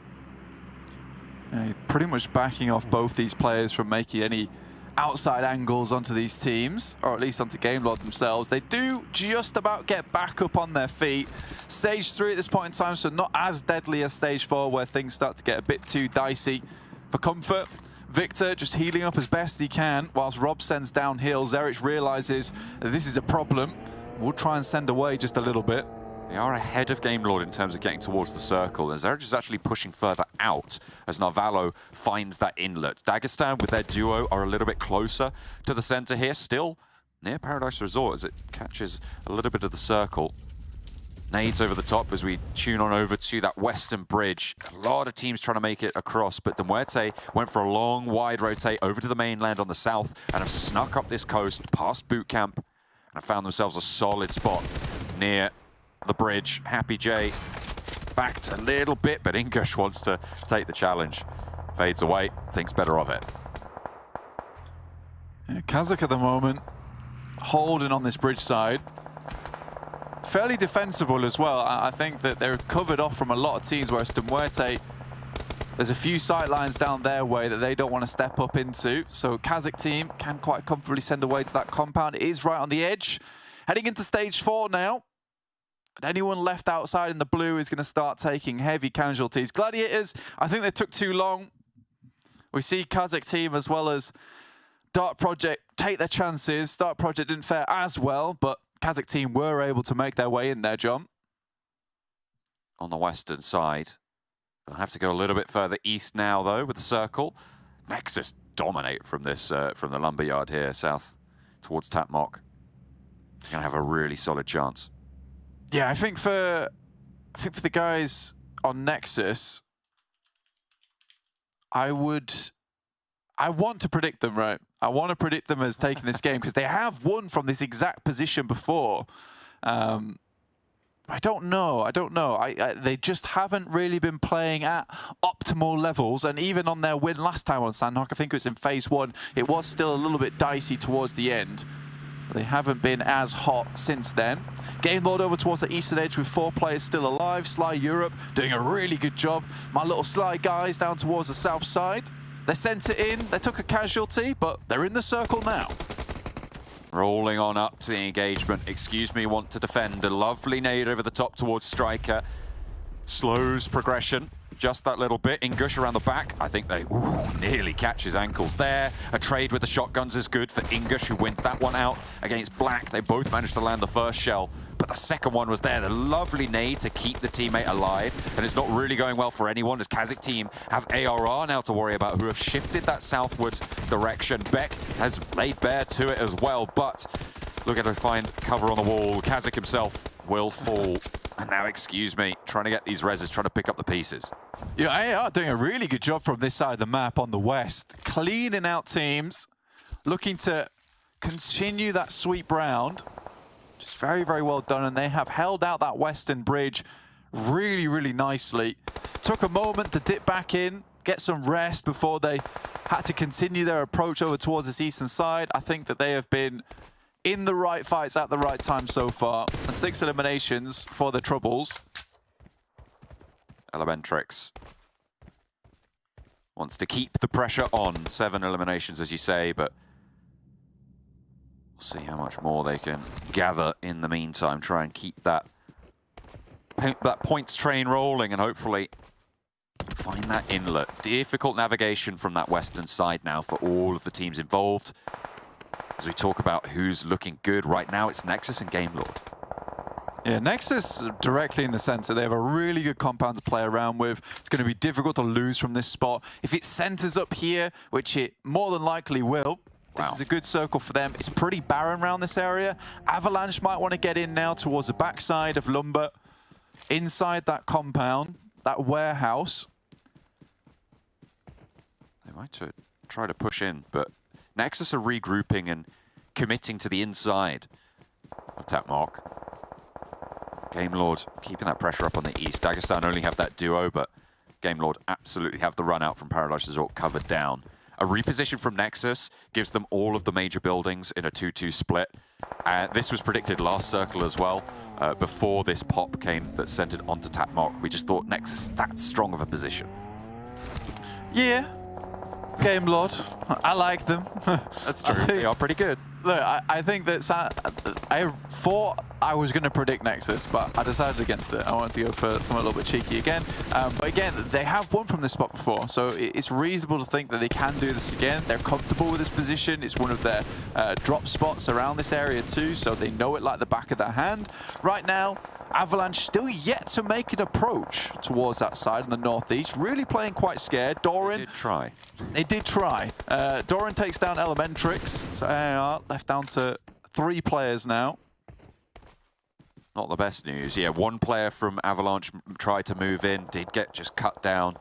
Yeah, pretty much backing off both these players from making any outside angles onto these teams, or at least onto Game Lord themselves. They do just about get back up on their feet. Stage 3 at this point in time, so not as deadly as Stage 4, where things start to get a bit too dicey. For comfort, Victor just healing up as best he can, whilst Rob sends downhill. Zerich realizes that this is a problem. We'll try and send away just a little bit. They are ahead of Game Lord in terms of getting towards the circle, and Zerich is actually pushing further out as Narvalo finds that inlet. Dagestan with their duo are a little bit closer to the center here, still near Paradise Resort as it catches a little bit of the circle. Nades over the top as we tune on over to that western bridge. A lot of teams trying to make it across, but MUERTE went for a long, wide rotate over to the mainland on the south and have snuck up this coast past boot camp and have found themselves a solid spot near the bridge. Happy J backed a little bit, but Ingush wants to take the challenge. Fades away, thinks better of it. Yeah, KASIK at the moment, holding on this bridge side. Fairly defensible as well. I think that they're covered off from a lot of teams, whereas MUERTE, there's a few sight lines down their way that they don't want to step up into. So KASIK team can quite comfortably send away to that compound. It is right on the edge. Heading into Stage 4 now. And anyone left outside in the blue is going to start taking heavy casualties. Gladiators, I think they took too long. We see KASIK team as well as Dark Project take their chances. Dark Project didn't fare as well, but KASIK team were able to make their way in there, John. On the western side, They'll have to go a little bit further east now, though, with the circle. Nexus dominate from this from the lumberyard here, south towards Tapmok. They're gonna have a really solid chance. Yeah, I think for the guys on Nexus, I want to predict them, right? I want to predict them as taking this game because they have won from this exact position before. I don't know. They just haven't really been playing at optimal levels. And even on their win last time on Sanhok, I think it was in phase 1, it was still a little bit dicey towards the end. But they haven't been as hot since then. Game Lord over towards the eastern edge with 4 players still alive. Sly Europe doing a really good job. My little Sly guys down towards the south side. They sent it in. They took a casualty, but they're in the circle now. Rolling on up to the engagement. Excuse me, want to defend. A lovely nade over the top towards Striker. Slows progression just that little bit. Ingush around the back. I think they nearly catch his ankles there. A trade with the shotguns is good for Ingush, who wins that one out against Black. They both managed to land the first shell, but the second one was there. The lovely nade to keep the teammate alive, and it's not really going well for anyone as KASIK team have ARR now to worry about, who have shifted that southwards direction. Beck has laid bare to it as well, but look at her find cover on the wall. KASIK himself will fall. And now, excuse me, trying to get these reses, trying to pick up the pieces. Yeah, AR doing a really good job from this side of the map on the west. Cleaning out teams, looking to continue that sweep round. Just very, very well done. And they have held out that western bridge really, really nicely. Took a moment to dip back in, get some rest before they had to continue their approach over towards this eastern side. I think that they have been in the right fights at the right time so far. And 6 eliminations for the Troubles. Elementrix wants to keep the pressure on. 7 eliminations, as you say, but we'll see how much more they can gather in the meantime. Try and keep that points train rolling and hopefully find that inlet. Difficult navigation from that western side now for all of the teams involved. As we talk about who's looking good right now, it's Nexus and Game Lord. Yeah, Nexus directly in the center. They have a really good compound to play around with. It's going to be difficult to lose from this spot. If it centers up here, which it more than likely will, this is a good circle for them. It's pretty barren around this area. Avalanche might want to get in now towards the backside of Lumber, inside that compound, that warehouse. They might try to push in, but Nexus are regrouping and committing to the inside of Tapmok. Game Lord keeping that pressure up on the east. Dagestan only have that duo, but Game Lord absolutely have the run out from Paradise Resort covered down. A reposition from Nexus gives them all of the major buildings in a 2-2 split. This was predicted last circle as well, before this pop came that sent it onto Tapmok. We just thought Nexus that strong of a position. Yeah. Game Lord, I like them. That's true. They are pretty good. Look, I think that I thought I was going to predict Nexus, but I decided against it. I wanted to go for something a little bit cheeky again. But again, they have won from this spot before, so it's reasonable to think that they can do this again. They're comfortable with this position. It's one of their drop spots around this area too, so they know it like the back of their hand. Right now, Avalanche still yet to make an approach towards that side in the northeast. Really playing quite scared. Doran. They did try. They did try. Doran takes down Elementrix. So AR left down to 3 players now. Not the best news. Yeah, 1 player from Avalanche tried to move in, did get just cut down.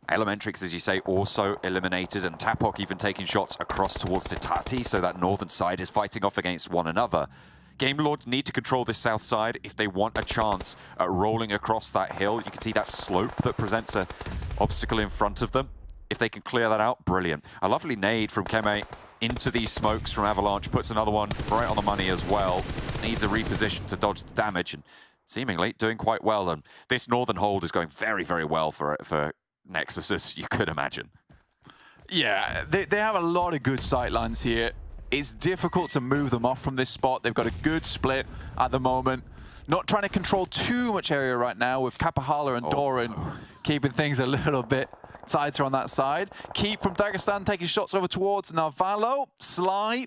Elementrix, as you say, also eliminated, and Tapok even taking shots across towards Titati, so that northern side is fighting off against one another. Game Lords need to control this south side if they want a chance at rolling across that hill. You can see that slope that presents an obstacle in front of them. If they can clear that out, brilliant. A lovely nade from Keme into these smokes from Avalanche, puts another one right on the money as well. Needs a reposition to dodge the damage, and seemingly doing quite well. And this northern hold is going very, very well for Nexus, as you could imagine. Yeah, they have a lot of good sightlines here. It's difficult to move them off from this spot. They've got a good split at the moment. Not trying to control too much area right now with Kapahala and Doran keeping things a little bit tighter on that side. Keep from Dagestan taking shots over towards Narvalo. Sly.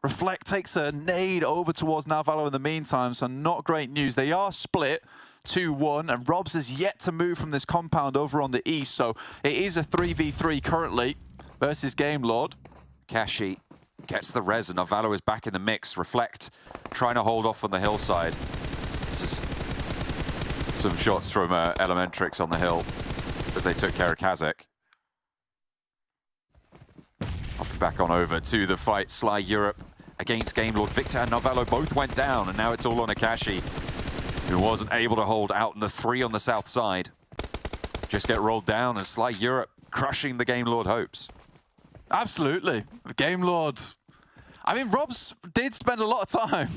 Reflect takes a nade over towards Narvalo in the meantime, so not great news. They are split, 2-1, and Robs has yet to move from this compound over on the east, so it is a 3v3 currently versus Game Lord. KASIK gets the res, and Avalo is back in the mix. Reflect trying to hold off on the hillside. This is some shots from Elementrix on the hill as they took care of KASIK. Hopping back on over to the fight. Sly Europe against Game Lord. Victor and Avalo both went down, and now it's all on KASIK, who wasn't able to hold out in the 3 on the south side. Just get rolled down, and Sly Europe crushing the Game Lord hopes. Absolutely. The Game Lord. I mean, Robs did spend a lot of time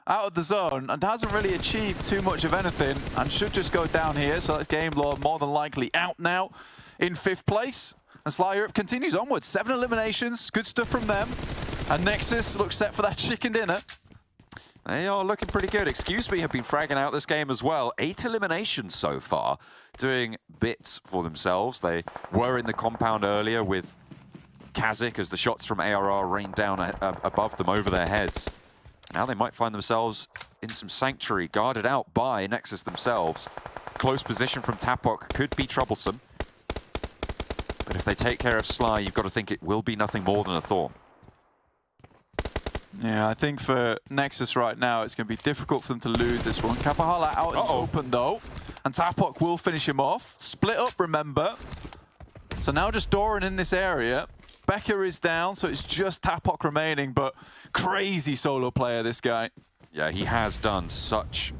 out of the zone and hasn't really achieved too much of anything and should just go down here. So that's Game Lord more than likely out now in 5th place. And Sly Europe continues onwards. 7 eliminations. Good stuff from them. And Nexus looks set for that chicken dinner. They are looking pretty good. Excuse Me have been fragging out this game as well. 8 eliminations so far, doing bits for themselves. They were in the compound earlier with KASIK as the shots from ARR rained down above them over their heads. Now they might find themselves in some sanctuary, guarded out by Nexus themselves. Close position from Tapok could be troublesome. But if they take care of Sly, you've got to think it will be nothing more than a Thorn. Yeah, I think for Nexus right now, it's going to be difficult for them to lose this one. Kapahala out in the open, though. And Tapok will finish him off. Split up, remember. So now just Doran in this area. Becca is down, so it's just Tapok remaining, but crazy solo player, this guy. Yeah, he has done such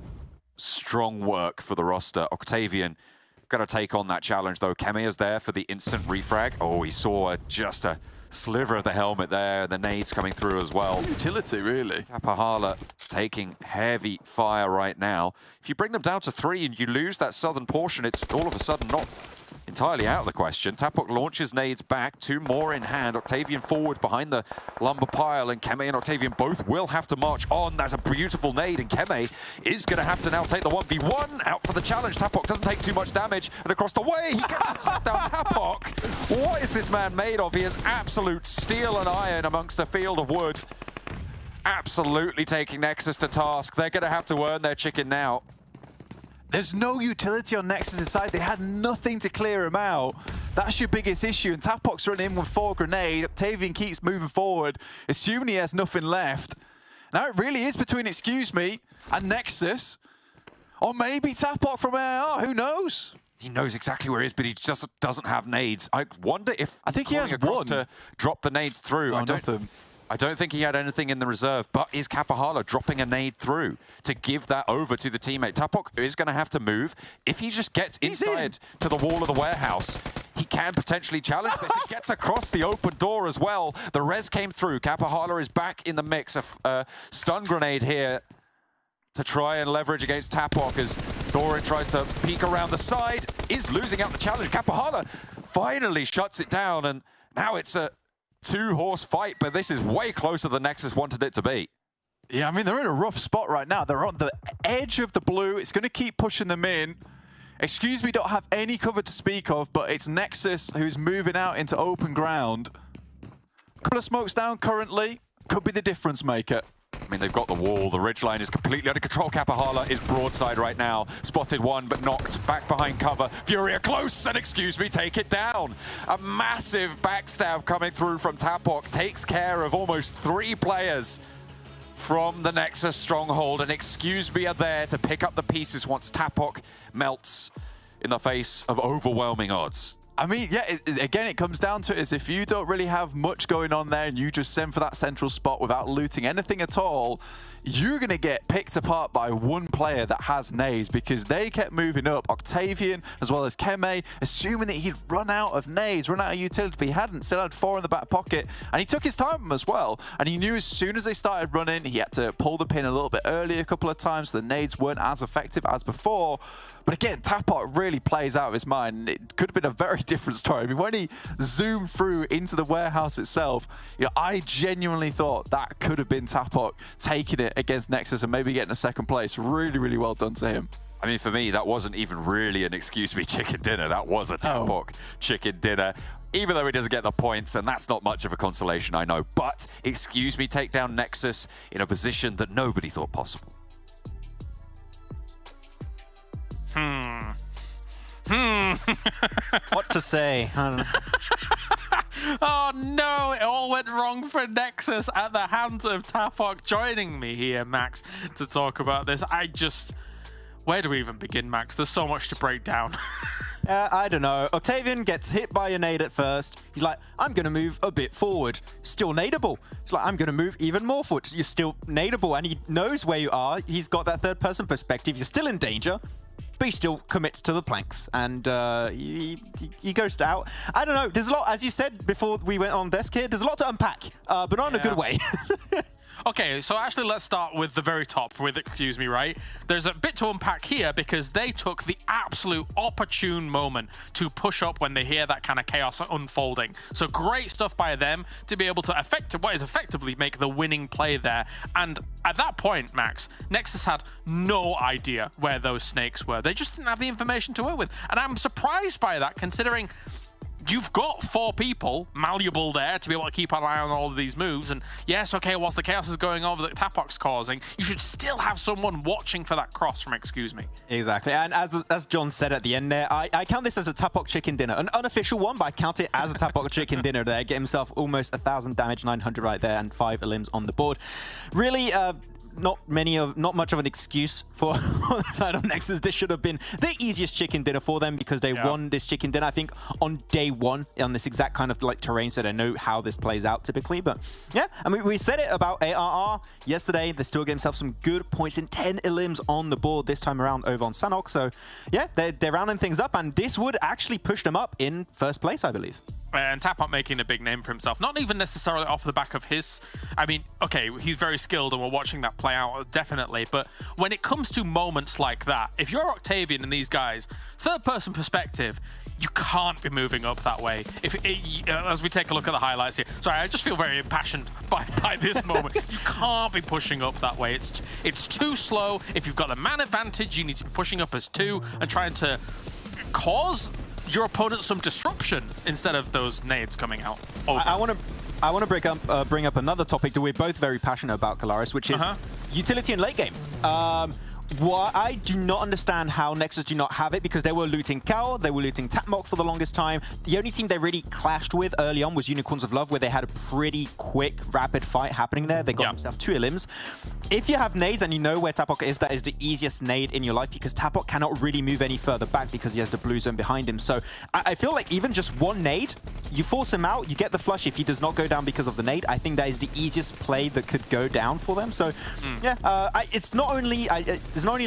strong work for the roster. Octavian got to take on that challenge, though. Kemi is there for the instant refrag. Oh, he saw just a sliver of the helmet there. The nades coming through as well. Utility, really. Kapahala taking heavy fire right now. If you bring them down to 3 and you lose that southern portion, it's all of a sudden not entirely out of the question. Tapok launches nades back, 2 more in hand. Octavian forward behind the lumber pile, and Keme and Octavian both will have to march on. That's a beautiful nade, and Keme is going to have to now take the 1v1 out for the challenge. Tapok doesn't take too much damage, and across the way, he gets down Tapok. What is this man made of? He is absolute steel and iron amongst a field of wood. Absolutely taking Nexus to task. They're going to have to earn their chicken now. There's no utility on Nexus' side. They had nothing to clear him out. That's your biggest issue. And Tapok's running in with 4 grenade. Octavian keeps moving forward, assuming he has nothing left. Now it really is between Excuse Me and Nexus. Or maybe Tapok from AR, who knows? He knows exactly where he is, but he just doesn't have nades. I wonder if I think he has one to drop the nades through. I don't think he had anything in the reserve, but is Kapahala dropping a nade through to give that over to the teammate? Tapok is going to have to move. If he just gets inside to the wall of the warehouse, he can potentially challenge this. He gets across the open door as well. The res came through. Kapahala is back in the mix. A stun grenade here to try and leverage against Tapok as Doran tries to peek around the side, is losing out the challenge. Kapahala finally shuts it down, and now it's a 2-horse fight, but this is way closer than Nexus wanted it to be. Yeah, I mean, they're in a rough spot right now. They're on the edge of the blue. It's going to keep pushing them in. Excuse Me don't have any cover to speak of, but it's Nexus who's moving out into open ground. Couple of smokes down currently. Could be the difference maker. I mean, they've got the wall. The ridgeline is completely under control. Kapahala is broadside right now. Spotted one, but knocked back behind cover. Furia close, and Excuse Me take it down. A massive backstab coming through from Tapok takes care of almost 3 players from the Nexus stronghold, and Excuse Me are there to pick up the pieces once Tapok melts in the face of overwhelming odds. I mean, yeah, again, it comes down to it is if you don't really have much going on there and you just send for that central spot without looting anything at all, you're going to get picked apart by one player that has nades because they kept moving up. Octavian, as well as Keme, assuming that he'd run out of nades, run out of utility, but he hadn't. Still had 4 in the back pocket, and he took his time as well. And he knew as soon as they started running, he had to pull the pin a little bit earlier a couple of times, so the nades weren't as effective as before. But again, Tapok really plays out of his mind. It could have been a very different story. I mean, when he zoomed through into the warehouse itself, you know, I genuinely thought that could have been Tapok taking it against Nexus and maybe getting a 2nd place. Really, really well done to him. I mean, for me, that wasn't even really an Excuse Me chicken dinner. That was a Tapok chicken dinner. Even though he doesn't get the points, and that's not much of a consolation, I know. But Excuse Me, take down Nexus in a position that nobody thought possible. What to say? I don't know. Oh no, it all went wrong for Nexus at the hands of Tapok. Joining me here, Max, to talk about this. Where do we even begin, Max? There's so much to break down. I don't know. Octavian gets hit by a nade at first. He's like, I'm going to move a bit forward. Still nadeable. He's like, I'm going to move even more forward. You're still nadeable, and he knows where you are. He's got that third-person perspective. You're still in danger, but he still commits to the planks, and he goes out. I don't know. There's a lot, as you said before we went on desk here, there's a lot to unpack, but not in a good way. Okay, so actually let's start with the very top with Excuse Me, right? There's a bit to unpack here because they took the absolute opportune moment to push up when they hear that kind of chaos unfolding. So great stuff by them to be able to effectively make the winning play there. And at that point, Max, Nexus had no idea where those snakes were. They just didn't have the information to work with. And I'm surprised by that, considering you've got 4 people malleable there to be able to keep an eye on all of these moves. And yes, okay, whilst the chaos is going over that Tapok's causing, you should still have someone watching for that cross from Excuse Me. Exactly. And as John said at the end there, I count this as a Tapok chicken dinner. An unofficial one, but I count it as a Tapok chicken dinner there. Get himself almost 1,000 damage, 900 right there, and 5 elims on the board. Really, not much of an excuse for on the side of Nexus. This should have been the easiest chicken dinner for them because they won this chicken dinner, I think, on day 1 on this exact kind of like terrain, so they know how this plays out typically. But yeah, I mean, we said it about ARR yesterday. They still get themselves some good points in 10 elims on the board this time around over on Sanhok. So yeah, they're rounding things up, and this would actually push them up in first place, I believe. And Tapok making a big name for himself, not even necessarily off the back of his, I mean, okay, he's very skilled and we're watching that play out, definitely, but when it comes to moments like that, if you're Octavian and these guys, third-person perspective, you can't be moving up that way. As we take a look at the highlights here, sorry, I just feel very impassioned by this moment. You can't be pushing up that way. It's too slow. If you've got the man advantage, you need to be pushing up as 2 and trying to cause your opponent some disruption instead of those nades coming out. I want to bring up another topic that we're both very passionate about, Kalaris, which is utility in late game. I do not understand how Nexus do not have it, because they were looting Cal, they were looting Tapok for the longest time. The only team they really clashed with early on was Unicorns of Love, where they had a pretty quick, rapid fight happening there. They got themselves 2 elims. If you have nades and you know where Tapok is, that is the easiest nade in your life, because Tapok cannot really move any further back because he has the blue zone behind him. So I feel like even just 1 nade, you force him out, you get the flush if he does not go down because of the nade. I think that is the easiest play that could go down for them. So yeah, it's not only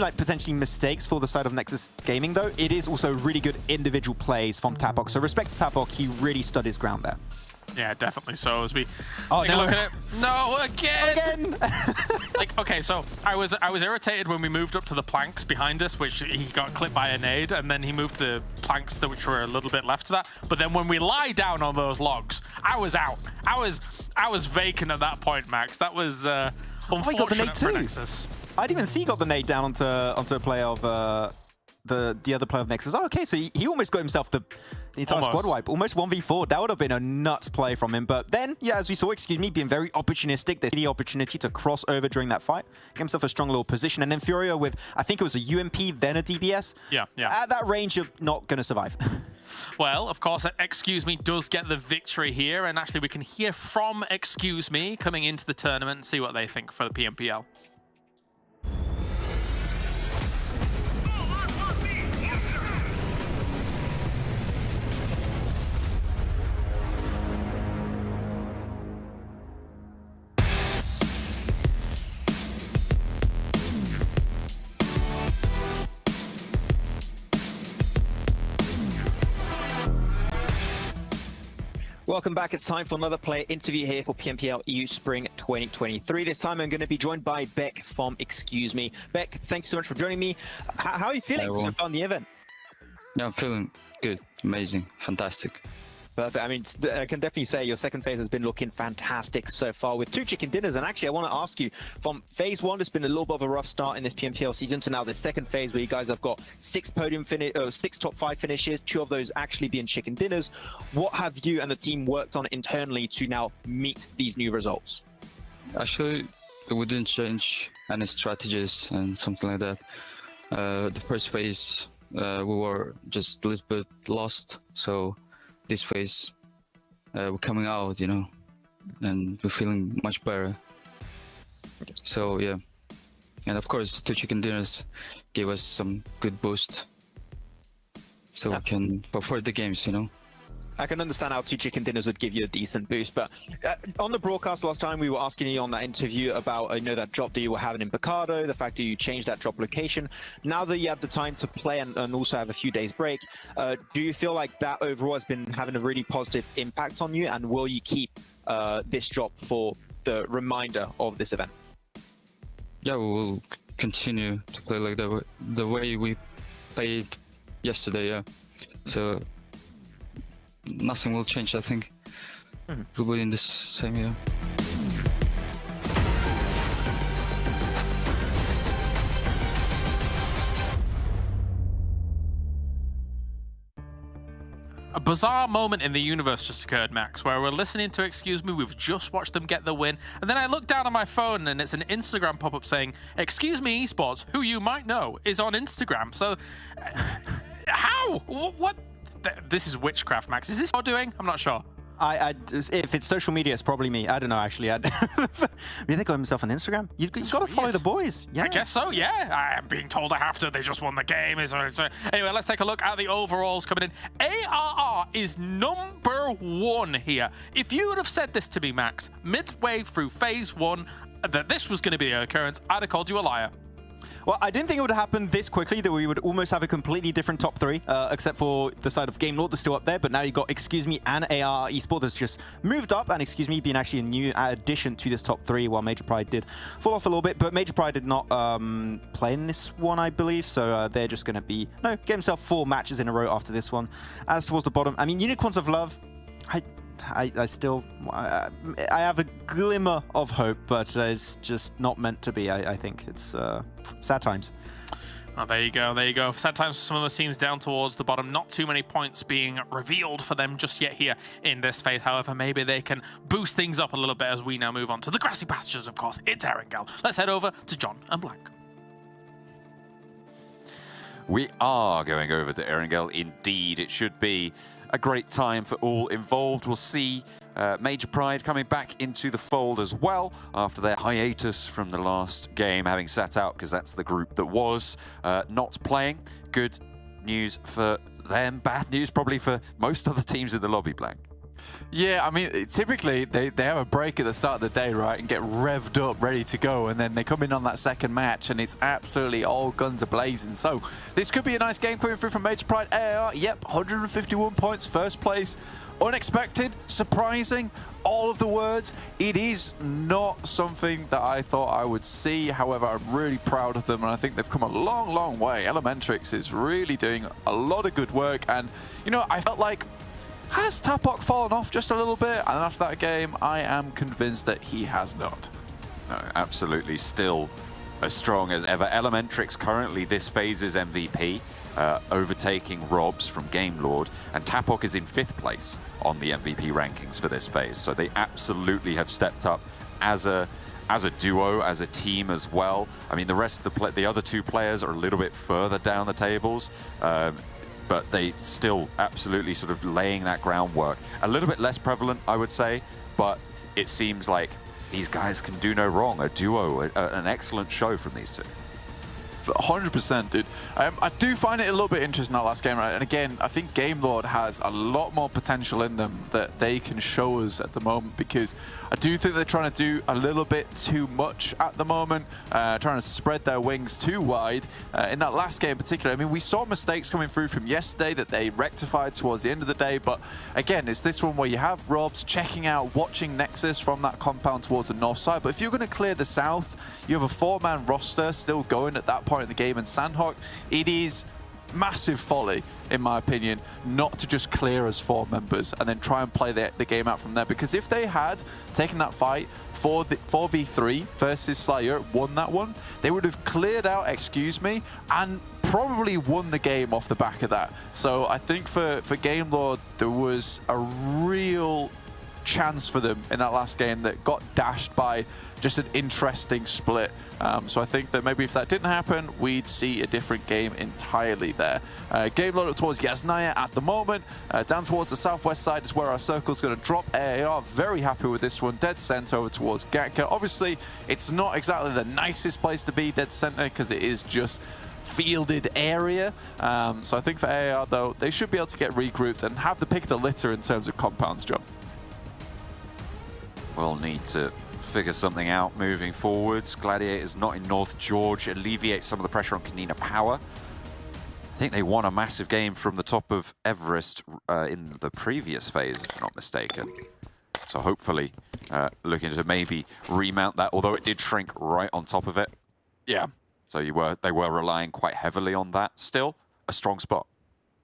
like potentially mistakes for the side of Nexus Gaming though, it is also really good individual plays from Tapok. So respect to Tapok, he really stood his ground there. Yeah, definitely. So as we take a look at it, no, again. Like, okay, so I was irritated when we moved up to the planks behind us, which he got clipped by a nade, and then he moved to the planks which were a little bit left to that. But then when we lie down on those logs, I was out. I was vacant at that point, Max. That was unfortunate for Nexus. I didn't even see he got the nade down onto a player of the other player of Nexus. Oh, okay, so he almost got himself the entire squad wipe. Almost 1v4. That would have been a nuts play from him. But then, yeah, as we saw, Excuse Me, being very opportunistic. They see the opportunity to cross over during that fight. Get himself a strong little position. And then Furio with, I think it was a UMP, then a DBS. Yeah. At that range, you're not going to survive. Well, of course, Excuse Me does get the victory here. And actually, we can hear from Excuse Me coming into the tournament and see what they think for the PMPL. Welcome back. It's time for another player interview here for PMPL EU Spring 2023. This time I'm going to be joined by Beck from Excuse Me. Beck, thanks so much for joining me. How are you feeling so far in the event? Yeah, I'm feeling good, amazing, fantastic. Perfect. I mean, I can definitely say your second phase has been looking fantastic so far with 2 chicken dinners. And actually, I want to ask you, from phase 1, it's been a little bit of a rough start in this PMPL season, to now the second phase where you guys have got 6 top 5 finishes, 2 of those actually being chicken dinners. What have you and the team worked on internally to now meet these new results? Actually, we didn't change any strategies and something like that. The first phase we were just a little bit lost. So this phase, we're coming out, you know, and we're feeling much better. So yeah, and of course, 2 chicken dinners gave us some good boost, so we can for further games, you know. I can understand how 2 chicken dinners would give you a decent boost, but on the broadcast last time, we were asking you on that interview about, you know, that drop that you were having in Picado, the fact that you changed that drop location. Now that you have the time to play and also have a few days break, do you feel like that overall has been having a really positive impact on you, and will you keep this drop for the remainder of this event? Yeah, we will continue to play like the way we played yesterday. Yeah, so nothing will change. I think we'll be in the same year. A bizarre moment in the universe just occurred, Max, where we're listening to Excuse Me, we've just watched them get the win, and then I look down on my phone and it's an Instagram pop-up saying, Excuse Me Esports, who you might know, is on Instagram. So, how? What? This is witchcraft, Max. Is this what you're doing? I'm not sure. If it's social media, it's probably me. I don't know, actually. You think got himself on Instagram? You've got to follow the boys. Yeah. I guess so, yeah. I'm being told I have to. They just won the game. Anyway, let's take a look at the overalls coming in. ARR is #1 here. If you would have said this to me, Max, midway through phase 1, that this was going to be the occurrence, I'd have called you a liar. Well, I didn't think it would happen this quickly, that we would almost have a completely different top 3, except for the side of Game Lord that's still up there. But now you've got Excuse Me and AR Esports that's just moved up, and Excuse Me being actually a new addition to this top 3, while Major Pride did fall off a little bit. But Major Pride did not play in this one, I believe, so they're just going to be, get himself 4 matches in a row after this one. As towards the bottom, I mean, Unicorns of Love, I still have a glimmer of hope, but it's just not meant to be. I think it's sad times. Oh, there you go. Sad times for some of those teams down towards the bottom. Not too many points being revealed for them just yet here in this phase. However, maybe they can boost things up a little bit as we now move on to the grassy pastures, of course. It's Erangel. Let's head over to John and Blank. We are going over to Erangel. Indeed, it should be a great time for all involved. We'll see Major Pride coming back into the fold as well after their hiatus from the last game, having sat out because that's the group that was not playing. Good news for them, bad news probably for most other teams in the lobby, Blank. Yeah, I mean, typically they have a break at the start of the day, right, and get revved up, ready to go, and then they come in on that second match, and it's absolutely all guns a-blazing. So this could be a nice game coming through from Major Pride. AR, yep, 151 points, first place. Unexpected, surprising, all of the words. It is not something that I thought I would see. However, I'm really proud of them, and I think they've come a long, long way. Elementrix is really doing a lot of good work, and, you know, I felt like, has Tapok fallen off just a little bit? And after that game, I am convinced that he has not. No, absolutely, still as strong as ever. Elementrix currently this phase's MVP, overtaking Robs from Game Lord, and Tapok is in 5th place on the MVP rankings for this phase. So they absolutely have stepped up as a duo, as a team as well. I mean, the rest of the other 2 players are a little bit further down the tables. But they still absolutely sort of laying that groundwork. A little bit less prevalent, I would say, but it seems like these guys can do no wrong. A duo, an excellent show from these 2. 100%, dude. I do find it a little bit interesting, that last game, right? And again, I think Game Lord has a lot more potential in them that they can show us at the moment, because I do think they're trying to do a little bit too much at the moment, trying to spread their wings too wide. In that last game in particular, I mean, we saw mistakes coming through from yesterday that they rectified towards the end of the day, but again, it's this one where you have Robs checking out, watching Nexus from that compound towards the north side, but if you're going to clear the south, you have a 4-man roster still going at that point of the game, and Sanhok, it is massive folly, in my opinion, not to just clear as 4 members and then try and play the game out from there. Because if they had taken that fight for the 4v3 versus Slayer, won that one, they would have cleared out Excuse Me and probably won the game off the back of that. So I think for Game Lord, there was a real chance for them in that last game that got dashed by just an interesting split. So I think that maybe if that didn't happen, we'd see a different game entirely there. Game load up towards Yasnaya at the moment. Down towards the southwest side is where our circle's going to drop. AAR very happy with this one. Dead center over towards Gatka. Obviously, it's not exactly the nicest place to be, dead center, because it is just fielded area. So I think for AAR, though, they should be able to get regrouped and have the pick of the litter in terms of compounds, John. We'll need to figure something out moving forwards. Gladiators not in North George, alleviate some of the pressure on KONINA Power. I think they won a massive game from the top of Everest in the previous phase, if I'm not mistaken. So hopefully looking to maybe remount that, although it did shrink right on top of it. Yeah. So they were relying quite heavily on that. Still, a strong spot.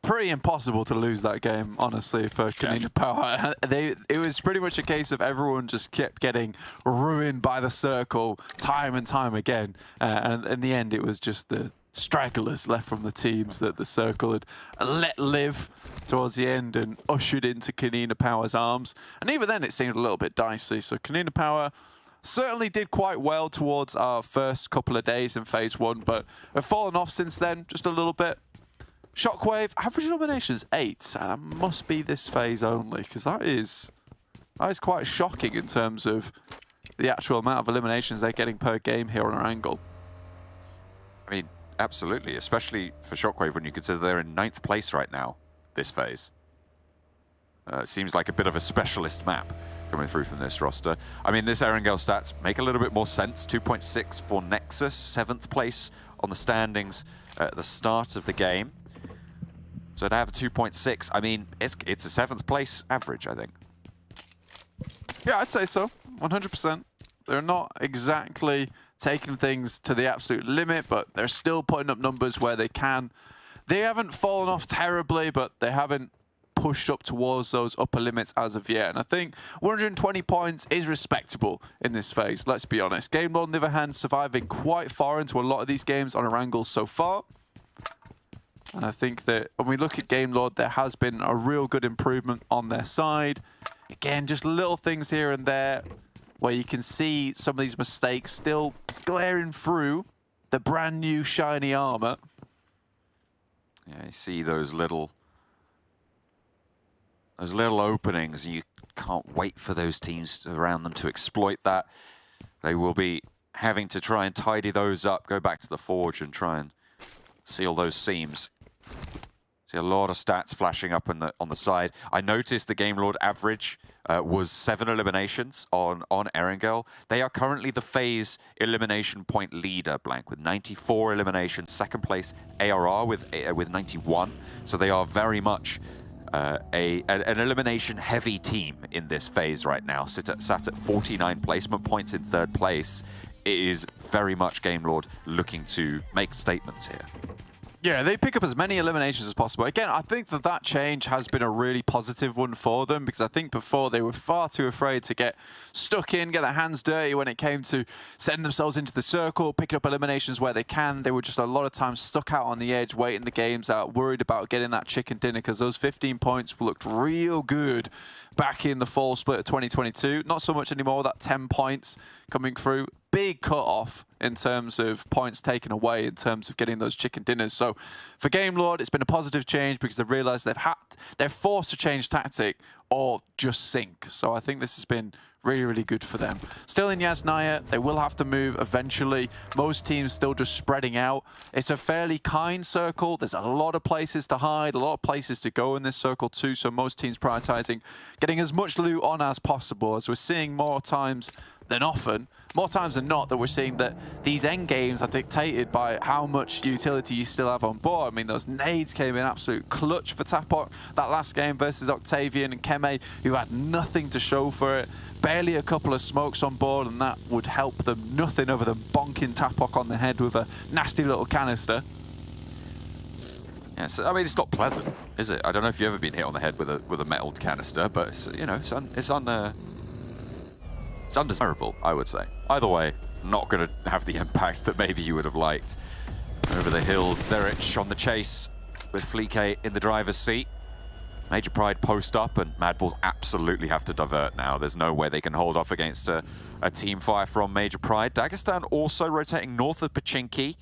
Pretty impossible to lose that game, honestly, for KONINA Power. It was pretty much a case of everyone just kept getting ruined by the circle time and time again. And in the end, it was just the stragglers left from the teams that the circle had let live towards the end and ushered into KONINA Power's arms. And even then, it seemed a little bit dicey. So KONINA Power certainly did quite well towards our first couple of days in Phase 1, but have fallen off since then, just a little bit. SHOCKWAVE, average eliminations 8. That must be this phase only, because that is quite shocking in terms of the actual amount of eliminations they're getting per game here on Erangel. I mean, absolutely, especially for SHOCKWAVE when you consider they're in 9th place right now, this phase. It seems like a bit of a specialist map coming through from this roster. I mean, this Erangel stats make a little bit more sense. 2.6 for NEXUS, 7th place on the standings at the start of the game. So to have a 2.6, I mean, it's a 7th place average, I think. Yeah, I'd say so, 100%. They're not exactly taking things to the absolute limit, but they're still putting up numbers where they can. They haven't fallen off terribly, but they haven't pushed up towards those upper limits as of yet. And I think 120 points is respectable in this phase, let's be honest. Game Lord, on the other hand, surviving quite far into a lot of these games on Erangel so far. And I think that when we look at Game Lord, there has been a real good improvement on their side. Again, just little things here and there where you can see some of these mistakes still glaring through the brand new shiny armor. Yeah, you see those little openings, and you can't wait for those teams around them to exploit that. They will be having to try and tidy those up, go back to the forge and try and seal those seams. See a lot of stats flashing up on the side. I noticed the Game Lord average was 7 eliminations on Erangel. They are currently the phase elimination point leader, Blank, with 94 eliminations. 2nd place ARR with 91. So they are very much an elimination-heavy team in this phase right now. Sat at 49 placement points in 3rd place. It is very much Game Lord looking to make statements here. Yeah, they pick up as many eliminations as possible. Again, I think that change has been a really positive one for them, because I think before they were far too afraid to get stuck in, get their hands dirty when it came to setting themselves into the circle, picking up eliminations where they can. They were just a lot of times stuck out on the edge, waiting the games out, worried about getting that chicken dinner, because those 15 points looked real good back in the fall split of 2022. Not so much anymore, that 10 points coming through. Big cut-off in terms of points taken away in terms of getting those chicken dinners. So for Game Lord, it's been a positive change because they've realized they're forced to change tactic or just sink. So I think this has been really, really good for them. Still in Yasnaya, they will have to move eventually. Most teams still just spreading out. It's a fairly kind circle. There's a lot of places to hide, a lot of places to go in this circle too. So most teams prioritizing getting as much loot on as possible, as we're seeing more times than not, that we're seeing that these end games are dictated by how much utility you still have on board. I mean, those nades came in absolute clutch for Tapok that last game versus Octavian and Keme, who had nothing to show for it. Barely a couple of smokes on board, and that would help them nothing other than bonking Tapok on the head with a nasty little canister. Yes, I mean, it's not pleasant, is it? I don't know if you've ever been hit on the head with a metal canister, but it's, you know, it's undesirable, I would say. Either way, not going to have the impact that maybe you would have liked. Over the hills, Zerich on the chase with Fleek in the driver's seat. Major Pride post up, and MADBULLS absolutely have to divert now. There's no way they can hold off against a team fire from Major Pride. Dagestan also rotating north of Pachinki,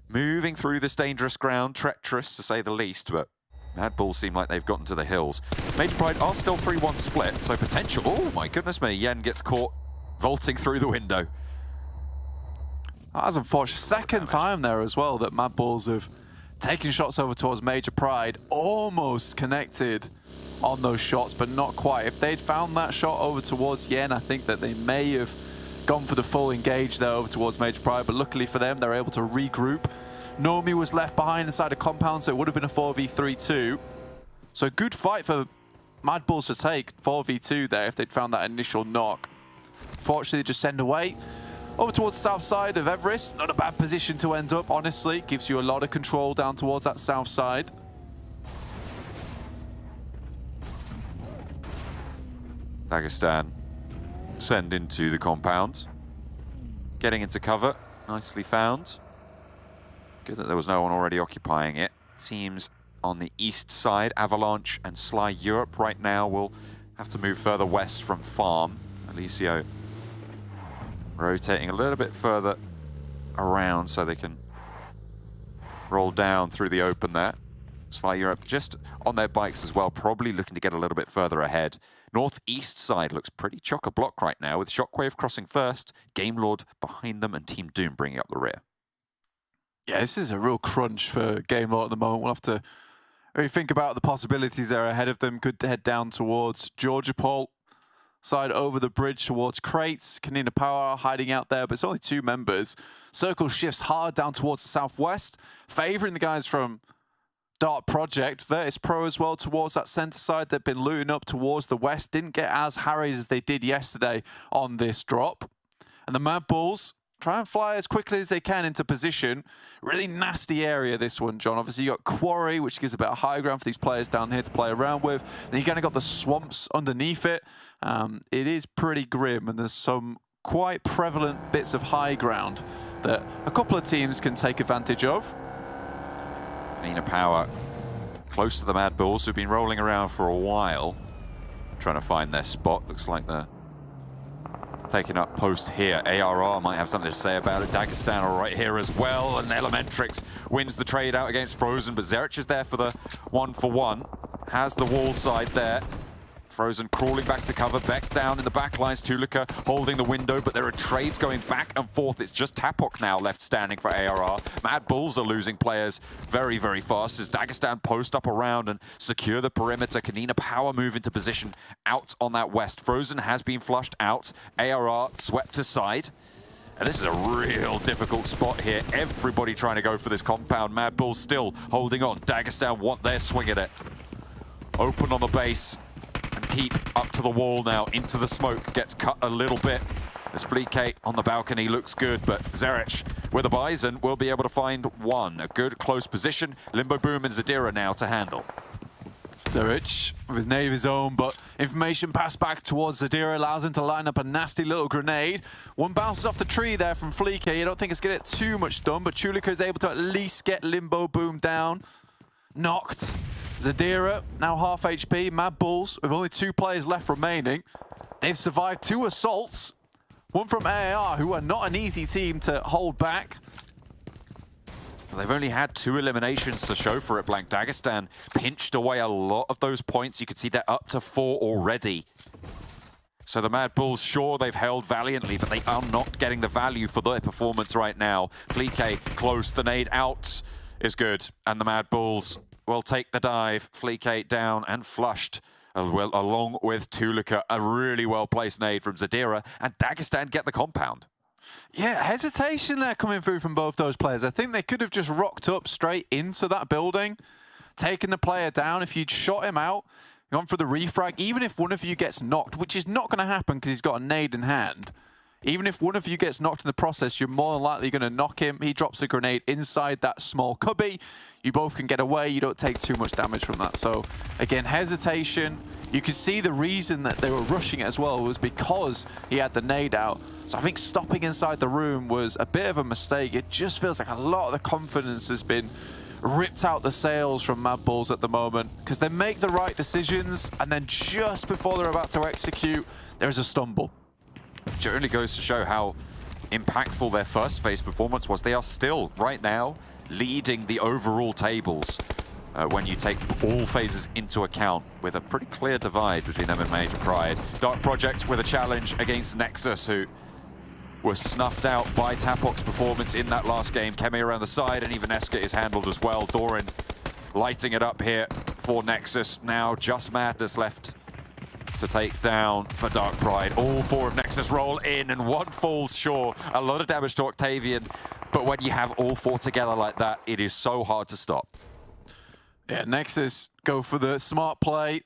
moving through this dangerous ground, treacherous to say the least, but MADBULLS seem like they've gotten to the hills. Major Pride are still 3-1 split, so potential. Oh my goodness me, Yen gets caught vaulting through the window. That's unfortunate. Second time there as well that MADBULLS have taken shots over towards Major Pride, almost connected on those shots, but not quite. If they'd found that shot over towards Yen, I think that they may have gone for the full engage there over towards Major Pride, but luckily for them, they're able to regroup. Nomi was left behind inside a compound, so it would have been a 4v3-2. So a good fight for MADBULLS to take, 4v2 there, if they'd found that initial knock. Fortunately, they just send away. Over towards the south side of Everest. Not a bad position to end up, honestly. Gives you a lot of control down towards that south side. Dagestan send into the compound. Getting into cover. Nicely found. Good that there was no one already occupying it. Teams on the east side, Avalanche and Sly Europe right now will have to move further west from Farm. Alicio rotating a little bit further around so they can roll down through the open there. Sly Europe just on their bikes as well, probably looking to get a little bit further ahead. Northeast side looks pretty chock-a-block right now, with Shockwave crossing first, Game Lord behind them, and Team Doom bringing up the rear. Yeah, this is a real crunch for Game Lord at the moment. We'll have to really think about the possibilities there ahead of them. Could head down towards Georgia Pole. Side over the bridge towards Crates. KONINA Power hiding out there, but it's only 2 members. Circle shifts hard down towards the southwest, favouring the guys from Dark Project. VIRTUS.PRO as well towards that centre side. They've been looting up towards the west. Didn't get as harried as they did yesterday on this drop. And the MADBULLS try and fly as quickly as they can into position. Really nasty area, this one, John. Obviously, you got Quarry, which gives a bit of high ground for these players down here to play around with. Then you kind of got the swamps underneath it. It is pretty grim, and there's some quite prevalent bits of high ground that a couple of teams can take advantage of. KONINA Power close to the MADBULLS, who've been rolling around for a while, trying to find their spot. Looks like they're taking up post here. ARR might have something to say about it. Dagestan are right here as well, and Elementrix wins the trade out against Frozen, but Zerich is there for the 1-for-1. Has the wall side there. Frozen crawling back to cover, Beck down in the back lines, Tulika holding the window, but there are trades going back and forth. It's just Tapok now left standing for ARR. MADBULLS are losing players very, very fast as Dagestan post up around and secure the perimeter. KONINA Power move into position out on that west. Frozen has been flushed out. ARR swept aside. And this is a real difficult spot here. Everybody trying to go for this compound. MADBULLS still holding on. Dagestan want their swing at it. Open on the base. And keep up to the wall now, into the smoke, gets cut a little bit. As Fleekate on the balcony looks good, but Zerich with a Bison will be able to find one. A good close position. Limbo Boom and Zadira now to handle. Zerich with his nade of his own, but information passed back towards Zadira allows him to line up a nasty little grenade. One bounces off the tree there from Fleekate. You don't think it's going to get too much done, but Chulika is able to at least get Limbo Boom down. Knocked. Zadira, now half HP. MADBULLS, with only 2 players left remaining. They've survived 2 assaults. One from AAR, who are not an easy team to hold back. They've only had 2 eliminations to show for it. Blank Dagestan pinched away a lot of those points. You can see they're up to 4 already. So the MADBULLS, sure, they've held valiantly, but they are not getting the value for their performance right now. Fleekate close, the nade out is good, and the MADBULLS will take the dive. Fleekate down and flushed, well, along with Tulika. A really well-placed nade from Zadira, and Dagestan get the compound. Yeah, hesitation there coming through from both those players. I think they could have just rocked up straight into that building, taken the player down. If you'd shot him out, gone for the refrag, even if one of you gets knocked, which is not going to happen because he's got a nade in hand, even if one of you gets knocked in the process, you're more than likely going to knock him. He drops a grenade inside that small cubby. You both can get away. You don't take too much damage from that. So, again, hesitation. You can see the reason that they were rushing it as well was because he had the nade out. So I think stopping inside the room was a bit of a mistake. It just feels like a lot of the confidence has been ripped out the sails from MADBULLS at the moment because they make the right decisions and then just before they're about to execute, there's a stumble. It only goes to show how impactful their first phase performance was. They are still, right now, leading the overall tables when you take all phases into account, with a pretty clear divide between them and Major Pride. Dark Project with a challenge against NEXUS, who was snuffed out by Tapok's performance in that last game. Kemi around the side, and even Eska is handled as well. Doran lighting it up here for NEXUS. Now just Madness left to take down for Dark Pride. All four of NEXUS roll in, and one falls short. A lot of damage to Octavian, but when you have all four together like that, it is so hard to stop. Yeah, NEXUS go for the smart play.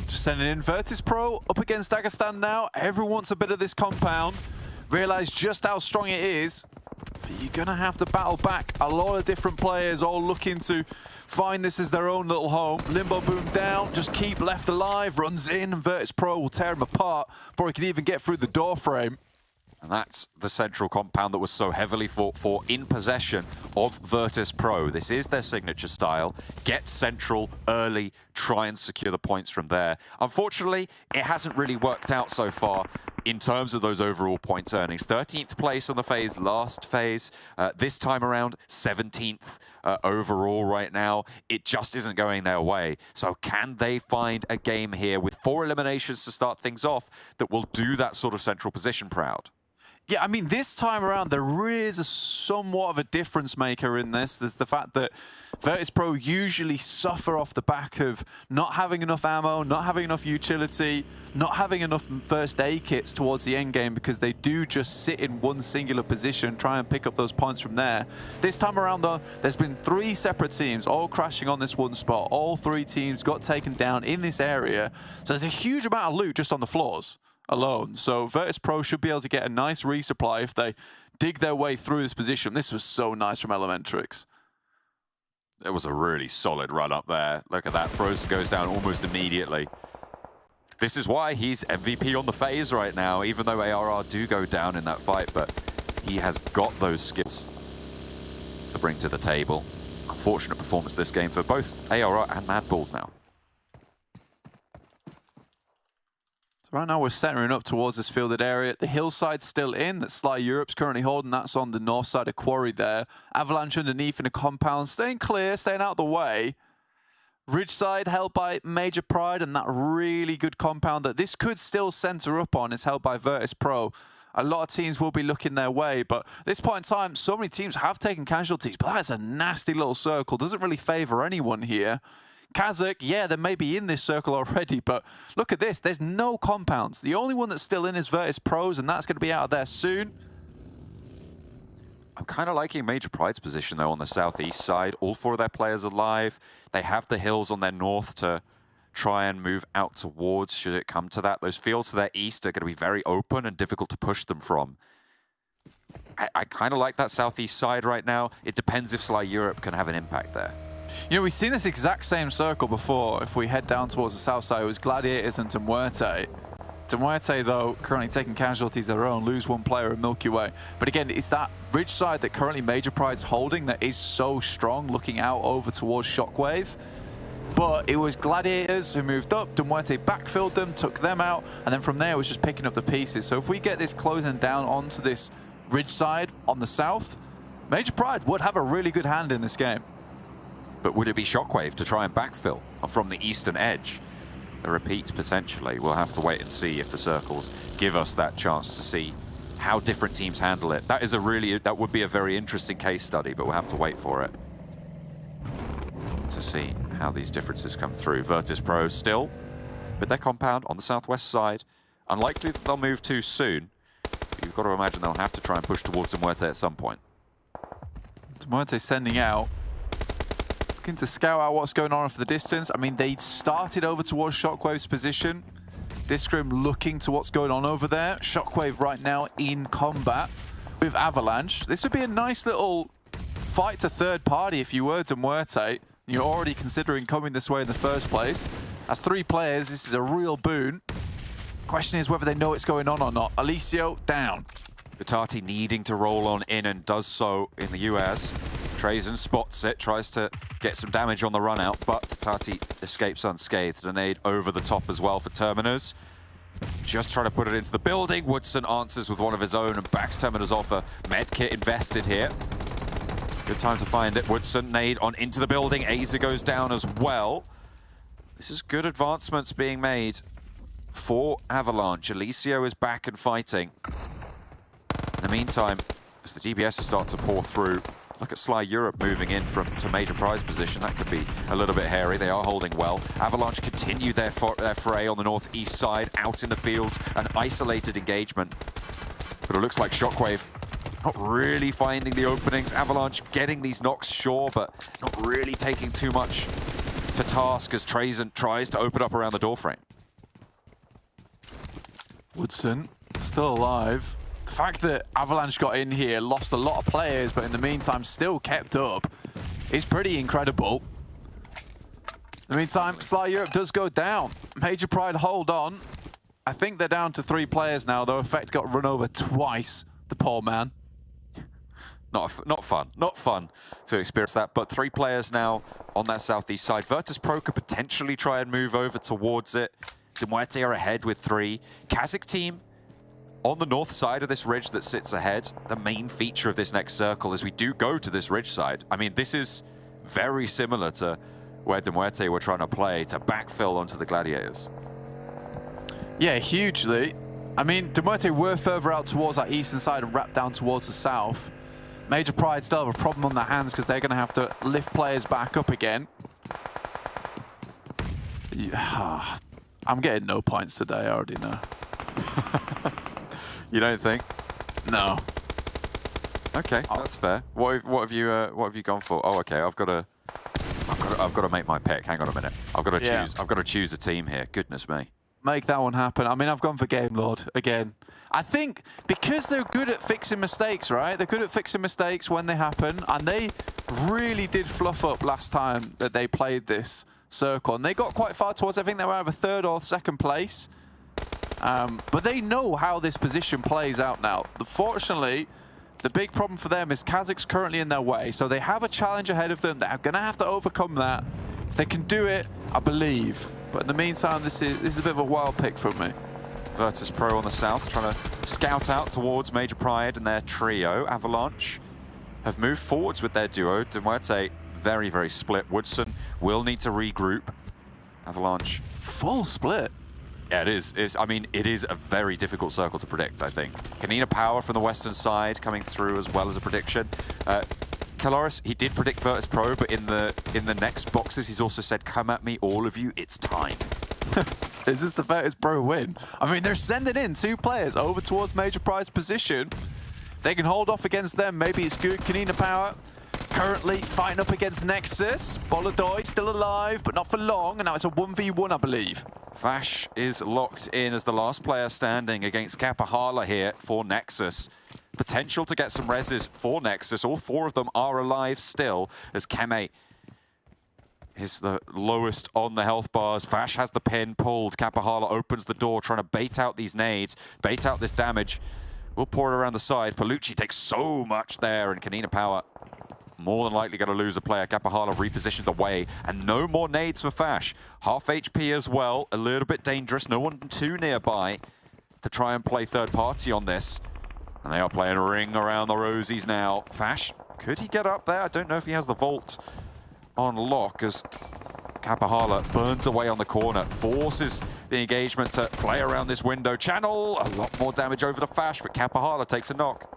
Just sending in VIRTUS.PRO up against Dagestan now. Everyone wants a bit of this compound. Realize just how strong it is. But you're going to have to battle back. A lot of different players all looking to find this as their own little home. Limbo Boom down, just keep left alive, runs in, and VIRTUS.PRO will tear him apart before he can even get through the door frame. And that's the central compound that was so heavily fought for, in possession of VIRTUS.PRO. This is their signature style. Get central early, try and secure the points from there. Unfortunately, it hasn't really worked out so far in terms of those overall points earnings. 13th place on the phase, last phase. This time around, 17th overall right now. It just isn't going their way. So can they find a game here with 4 eliminations to start things off that will do that sort of central position proud? Yeah, I mean, this time around, there is a somewhat of a difference maker in this. There's the fact that VIRTUS.PRO usually suffer off the back of not having enough ammo, not having enough utility, not having enough first aid kits towards the end game, because they do just sit in one singular position, try and pick up those points from there. This time around, though, there's been 3 separate teams all crashing on this one spot. All 3 teams got taken down in this area. So there's a huge amount of loot just on the floors alone. So VIRTUS.PRO should be able to get a nice resupply if they dig their way through this position. This was so nice from Elementrix. It was a really solid run up there. Look at that. Frozen goes down almost immediately. This is why he's MVP on the phase right now, even though ARR do go down in that fight, but he has got those skills to bring to the table. Unfortunate performance this game for both ARR and MADBULLS now. So right now we're centering up towards this fielded area. The hillside's still in, that Sly Europe's currently holding. That's on the north side of Quarry there. Avalanche underneath in a compound, staying clear, staying out of the way. Ridgeside held by Major Pride, and that really good compound that this could still center up on is held by VIRTUS.PRO. A lot of teams will be looking their way, but at this point in time, so many teams have taken casualties, but that's a nasty little circle. Doesn't really favor anyone here. KASIK, yeah, they may be in this circle already, but look at this. There's no compounds. The only one that's still in is VIRTUS.PRO's, and that's going to be out of there soon. I'm kind of liking Major Pride's position, though, on the southeast side. All 4 of their players alive. They have the hills on their north to try and move out towards, should it come to that. Those fields to their east are going to be very open and difficult to push them from. I kind of like that southeast side right now. It depends if Sly Europe can have an impact there. You know, we've seen this exact same circle before. If we head down towards the south side, it was Gladiators and MUERTE. MUERTE, though, currently taking casualties of their own, lose 1 player in Milky Way. But again, it's that ridge side that currently Major Pride's holding that is so strong, looking out over towards Shockwave. But it was Gladiators who moved up, MUERTE backfilled them, took them out, and then from there it was just picking up the pieces. So if we get this closing down onto this ridge side on the south, Major Pride would have a really good hand in this game. But would it be Shockwave to try and backfill from the eastern edge? A repeat, potentially. We'll have to wait and see if the circles give us that chance to see how different teams handle it. That would be a very interesting case study, but we'll have to wait for it to see how these differences come through. VIRTUS.PRO still with their compound on the southwest side. Unlikely that they'll move too soon. You've got to imagine they'll have to try and push towards MUERTE at some point. MUERTE sending out, looking to scout out what's going on off the distance. I mean, they started over towards Shockwave's position. Discrim looking to what's going on over there. Shockwave right now in combat with Avalanche. This would be a nice little fight to third party if you were to MUERTE. You're already considering coming this way in the first place. As 3 players, this is a real boon. Question is whether they know what's going on or not. Alicio down. Vitati needing to roll on in and does so in the US. Trazen spots it, tries to get some damage on the run out, but Tati escapes unscathed. A nade over the top as well for Terminus. Just trying to put it into the building. Woodson answers with one of his own and backs Terminus off a medkit invested here. Good time to find it. Woodson nade on into the building. Aza goes down as well. This is good advancements being made for Avalanche. Alicio is back and fighting. In the meantime, as the GBS start to pour through, look at Sly Europe moving in to major prize position. That could be a little bit hairy. They are holding well. Avalanche continue their fray on the northeast side, out in the fields, an isolated engagement. But it looks like Shockwave not really finding the openings. Avalanche getting these knocks, sure, but not really taking too much to task as Trazen tries to open up around the doorframe. Woodson still alive. The fact that Avalanche got in here, lost a lot of players, but in the meantime still kept up, is pretty incredible. In the meantime, Sly Europe does go down. Major Pride hold on. I think they're down to 3 players now, though Effect got run over twice, the poor man. Not fun to experience that, but 3 players now on that southeast side. VIRTUS.PRO could potentially try and move over towards it. MUERTE are ahead with 3. KASIK team on the north side of this ridge that sits ahead. The main feature of this next circle is we do go to this ridge side. I mean, this is very similar to where MUERTE were trying to play to backfill onto the Gladiators. Yeah, hugely. I mean, MUERTE were further out towards that eastern side and wrapped down towards the south. Major Pride still have a problem on their hands because they're going to have to lift players back up again. Yeah, I'm getting no points today, I already know. You don't think? No. Okay, that's fair. What have you gone for? Oh, okay. I've got to make my pick. Hang on a minute. I've got to choose. I've got to choose a team here. Goodness me. Make that one happen. I mean, I've gone for Game Lord again. I think because they're good at fixing mistakes, right? They're good at fixing mistakes when they happen, and they really did fluff up last time that they played this circle, and they got quite far towards, I think they were either 3rd or 2nd place. But they know how this position plays out now. Fortunately, the big problem for them is KASIK's currently in their way, so they have a challenge ahead of them. They're going to have to overcome that. If they can do it, I believe. But in the meantime, this is a bit of a wild pick from me. VIRTUS.PRO on the south, trying to scout out towards Major Pride and their trio. Avalanche have moved forwards with their duo. MUERTE very, very split. Woodson will need to regroup. Avalanche. Full split. Yeah, it is. I mean, it is a very difficult circle to predict, I think. KONINA Power from the western side coming through as well as a prediction. Caloris, he did predict VIRTUS.PRO, but in the next boxes, he's also said, come at me, all of you, it's time. Is this the VIRTUS.PRO win? I mean, they're sending in 2 players over towards Major Pride's position. They can hold off against them. Maybe it's good. KONINA Power currently fighting up against NEXUS. Boladoy still alive, but not for long. And now it's a 1v1, I believe. Vash is locked in as the last player standing against Kapahala here for NEXUS. Potential to get some reses for NEXUS. All 4 of them are alive still, as Keme is the lowest on the health bars. Vash has the pin pulled. Kapahala opens the door, trying to bait out these nades, bait out this damage. We'll pour it around the side. Palucci takes so much there, and KONINA Power more than likely going to lose a player. Kapahala repositions away, and no more nades for Vash. Half HP as well, a little bit dangerous. No one too nearby to try and play third party on this. And they are playing a ring around the rosies now. Vash, could he get up there? I don't know if he has the vault on lock, as Kapahala burns away on the corner, forces the engagement to play around this window channel. A lot more damage over to Vash, but Kapahala takes a knock.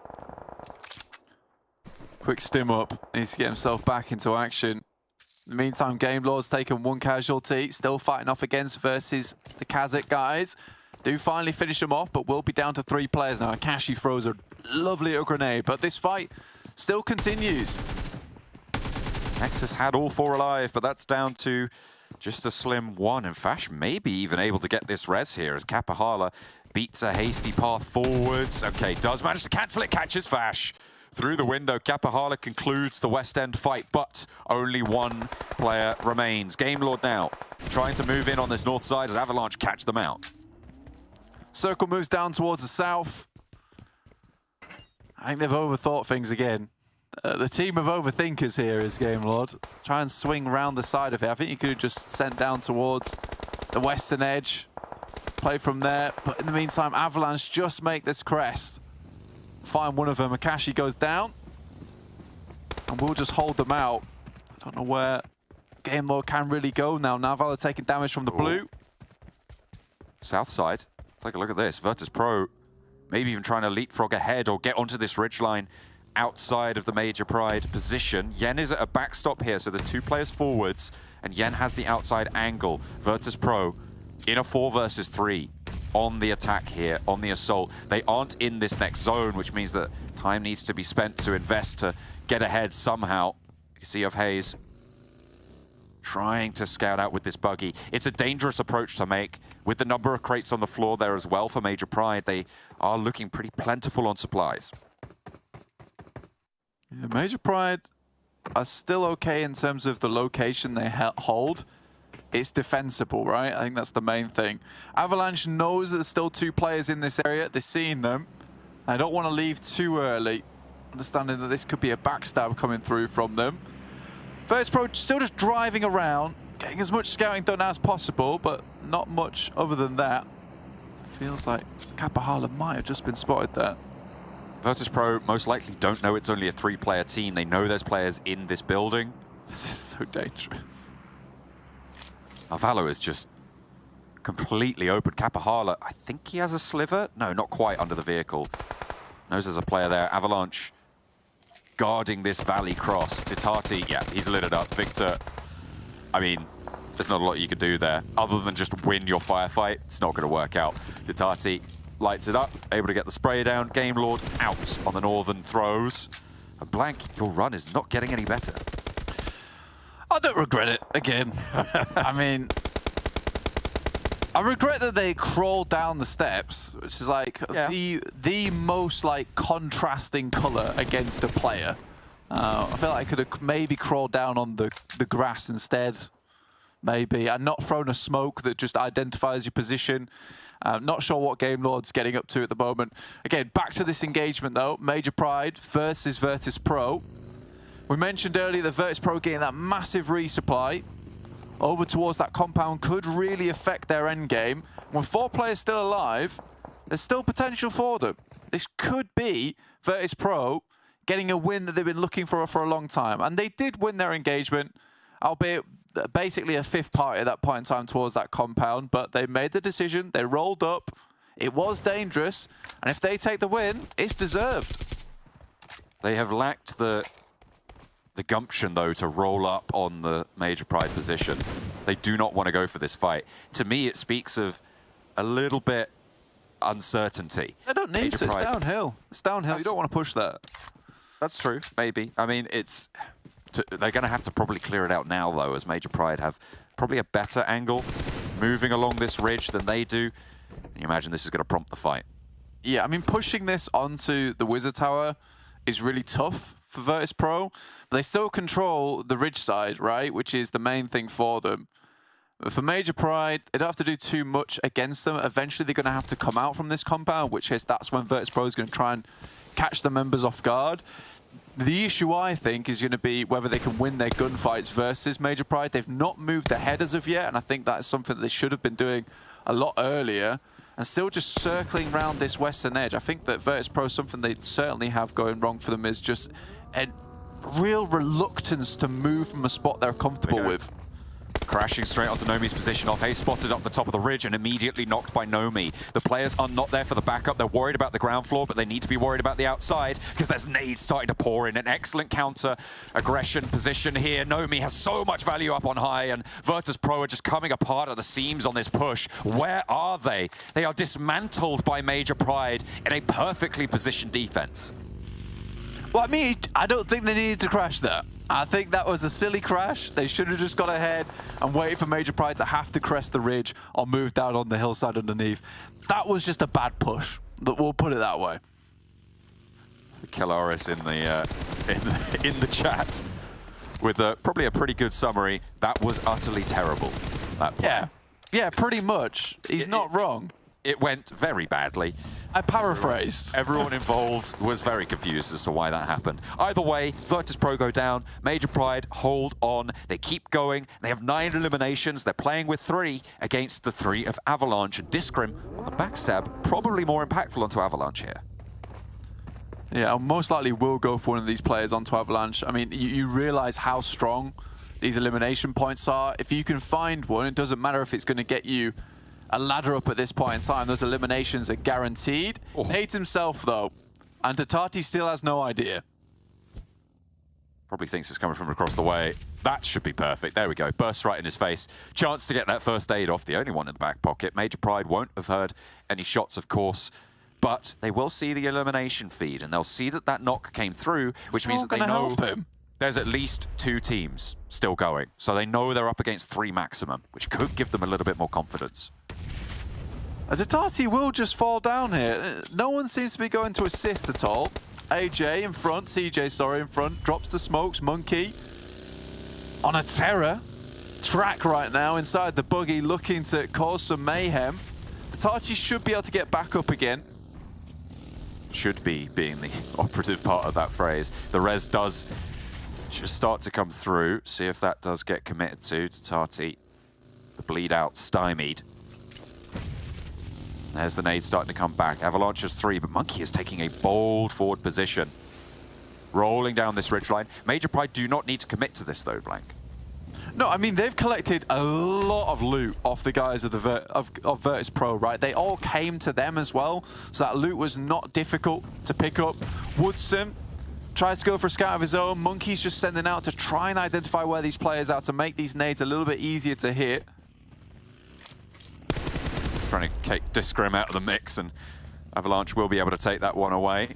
Quick stim up, needs to get himself back into action. In the meantime, Game Lord's taken 1 casualty, still fighting off against versus the KASIK guys. Do finally finish them off, but will be down to 3 players now. Akashi throws a lovely little grenade, but this fight still continues. NEXUS had all 4 alive, but that's down to just a slim 1. And Vash may be even able to get this res here as Kapahala beats a hasty path forwards. Okay, does manage to cancel it, catches Vash through the window. Kapahala concludes the West End fight, but only 1 player remains. Game Lord now trying to move in on this north side as Avalanche catch them out. Circle moves down towards the south. I think they've overthought things again. The team of overthinkers here is Game Lord. Try and swing round the side of it. I think he could have just sent down towards the western edge. Play from there. But in the meantime, Avalanche just make this crest. Find one of them. Akashi goes down. And we'll just hold them out. I don't know where Game Lord can really go now. Naval are taking damage from the blue. South side. Take a look at this. VIRTUS.PRO maybe even trying to leapfrog ahead or get onto this ridgeline outside of the Major Pride position. Yen is at a backstop here, so there's 2 players forwards, and Yen has the outside angle. VIRTUS.PRO in a 4 versus 3 on the attack here, on the assault. They aren't in this next zone, which means that time needs to be spent to invest to get ahead somehow. You see of Hayes trying to scout out with this buggy. It's a dangerous approach to make. With the number of crates on the floor there as well for Major Pride, they are looking pretty plentiful on supplies. Yeah, Major Pride are still okay in terms of the location they hold. It's defensible, right? I think that's the main thing. Avalanche knows that there's still 2 players in this area. They're seeing them. I don't want to leave too early, understanding that this could be a backstab coming through from them. VIRTUS.PRO still just driving around, getting as much scouting done as possible, but not much other than that. Feels like Kapahala might have just been spotted there. VIRTUS.PRO most likely don't know it's only a 3-player team. They know there's players in this building. This is so dangerous. Avalo is just completely open. Kapahala, I think he has a sliver. No, not quite under the vehicle. Knows there's a player there. Avalanche guarding this valley cross. Ditati, yeah, he's lit it up. Victor, I mean, there's not a lot you can do there. Other than just win your firefight, it's not going to work out. Ditati lights it up, able to get the spray down. Game Lord out on the northern throws. And Blank, your run is not getting any better. I don't regret it, again. I mean, I regret that they crawled down the steps, which is like the most like contrasting color against a player. I feel like I could have maybe crawled down on the grass instead, maybe, and not thrown a smoke that just identifies your position. Not sure what Game Lord's getting up to at the moment. Again, back to this engagement though. Major Pride versus VIRTUS.PRO. We mentioned earlier that VIRTUS.PRO getting that massive resupply over towards that compound could really affect their end game. With 4 players still alive, there's still potential for them. This could be VIRTUS.PRO getting a win that they've been looking for a long time. And they did win their engagement, albeit basically a 5th party at that point in time towards that compound, but they made the decision, they rolled up, it was dangerous, and if they take the win, it's deserved. They have lacked the gumption, though, to roll up on the Major Pride position. They do not want to go for this fight. To me, it speaks of a little bit uncertainty. They don't need to. It's downhill. It's downhill. You don't want to push that. That's true, maybe. I mean, they're going to have to probably clear it out now, though, as Major Pride have probably a better angle moving along this ridge than they do. Can you imagine this is going to prompt the fight? Yeah, I mean, pushing this onto the Wizard Tower is really tough for VIRTUS.PRO, but they still control the ridge side, right? Which is the main thing for them. But for Major Pride, they don't have to do too much against them. Eventually, they're going to have to come out from this compound, which is that's when VIRTUS.PRO is going to try and catch the members off guard. The issue, I think, is going to be whether they can win their gunfights versus Major Pride. They've not moved ahead as of yet, and I think that is something that they should have been doing a lot earlier. And still just circling around this western edge. I think that VIRTUS.PRO, something they certainly have going wrong for them is just a real reluctance to move from a spot they're comfortable with. Crashing straight onto Nomi's position off. Hayes spotted up the top of the ridge and immediately knocked by Nomi. The players are not there for the backup. They're worried about the ground floor, but they need to be worried about the outside because there's nades starting to pour in. An excellent counter aggression position here. Nomi has so much value up on high, and VIRTUS.PRO are just coming apart at the seams on this push. Where are they? They are dismantled by Major Pride in a perfectly positioned defense. Well, I mean, I don't think they needed to crash that. I think that was a silly crash. They should have just got ahead and waited for Major Pride to have to crest the ridge or move down on the hillside underneath. That was just a bad push. We'll put it that way. Kelaris in the chat with probably a pretty good summary. That was utterly terrible. That play. Yeah, pretty much. He's not wrong. it went very badly. I paraphrased. Everyone involved was very confused as to why that happened. Either way, VIRTUS.PRO go down. Major Pride hold on. They keep going. They have 9 eliminations. They're playing with 3 against the 3 of Avalanche. And Discrim on the backstab, probably more impactful onto Avalanche here. Yeah, most likely will go for one of these players onto Avalanche. I mean, you realize how strong these elimination points are. If you can find one, it doesn't matter if it's going to get you a ladder up at this point in time. Those eliminations are guaranteed. Oh. Hates himself, though. And Tatati still has no idea. Probably thinks it's coming from across the way. That should be perfect. There we go. Bursts right in his face. Chance to get that first aid off. The only one in the back pocket. Major Pride won't have heard any shots, of course. But they will see the elimination feed, and they'll see that that knock came through, which means that they know there's at least 2 teams still going. So they know they're up against 3 maximum, which could give them a little bit more confidence. Tatati will just fall down here. No one seems to be going to assist at all. AJ in front, CJ, sorry, in front, drops the smokes. Monkey on a terror track right now inside the buggy, looking to cause some mayhem. Tatati should be able to get back up again. Should be being the operative part of that phrase. The res does just start to come through. See if that does get committed to. Tatati, the bleed out stymied. There's the nade starting to come back. Avalanche is 3, but Monkey is taking a bold forward position. Rolling down this ridgeline. Major Pride do not need to commit to this though, Blank. No, I mean, they've collected a lot of loot off the guys of VIRTUS.PRO, right? They all came to them as well, so that loot was not difficult to pick up. Woodson tries to go for a scout of his own. Monkey's just sending out to try and identify where these players are to make these nades a little bit easier to hit. Trying to take Discrim out of the mix, and Avalanche will be able to take that one away.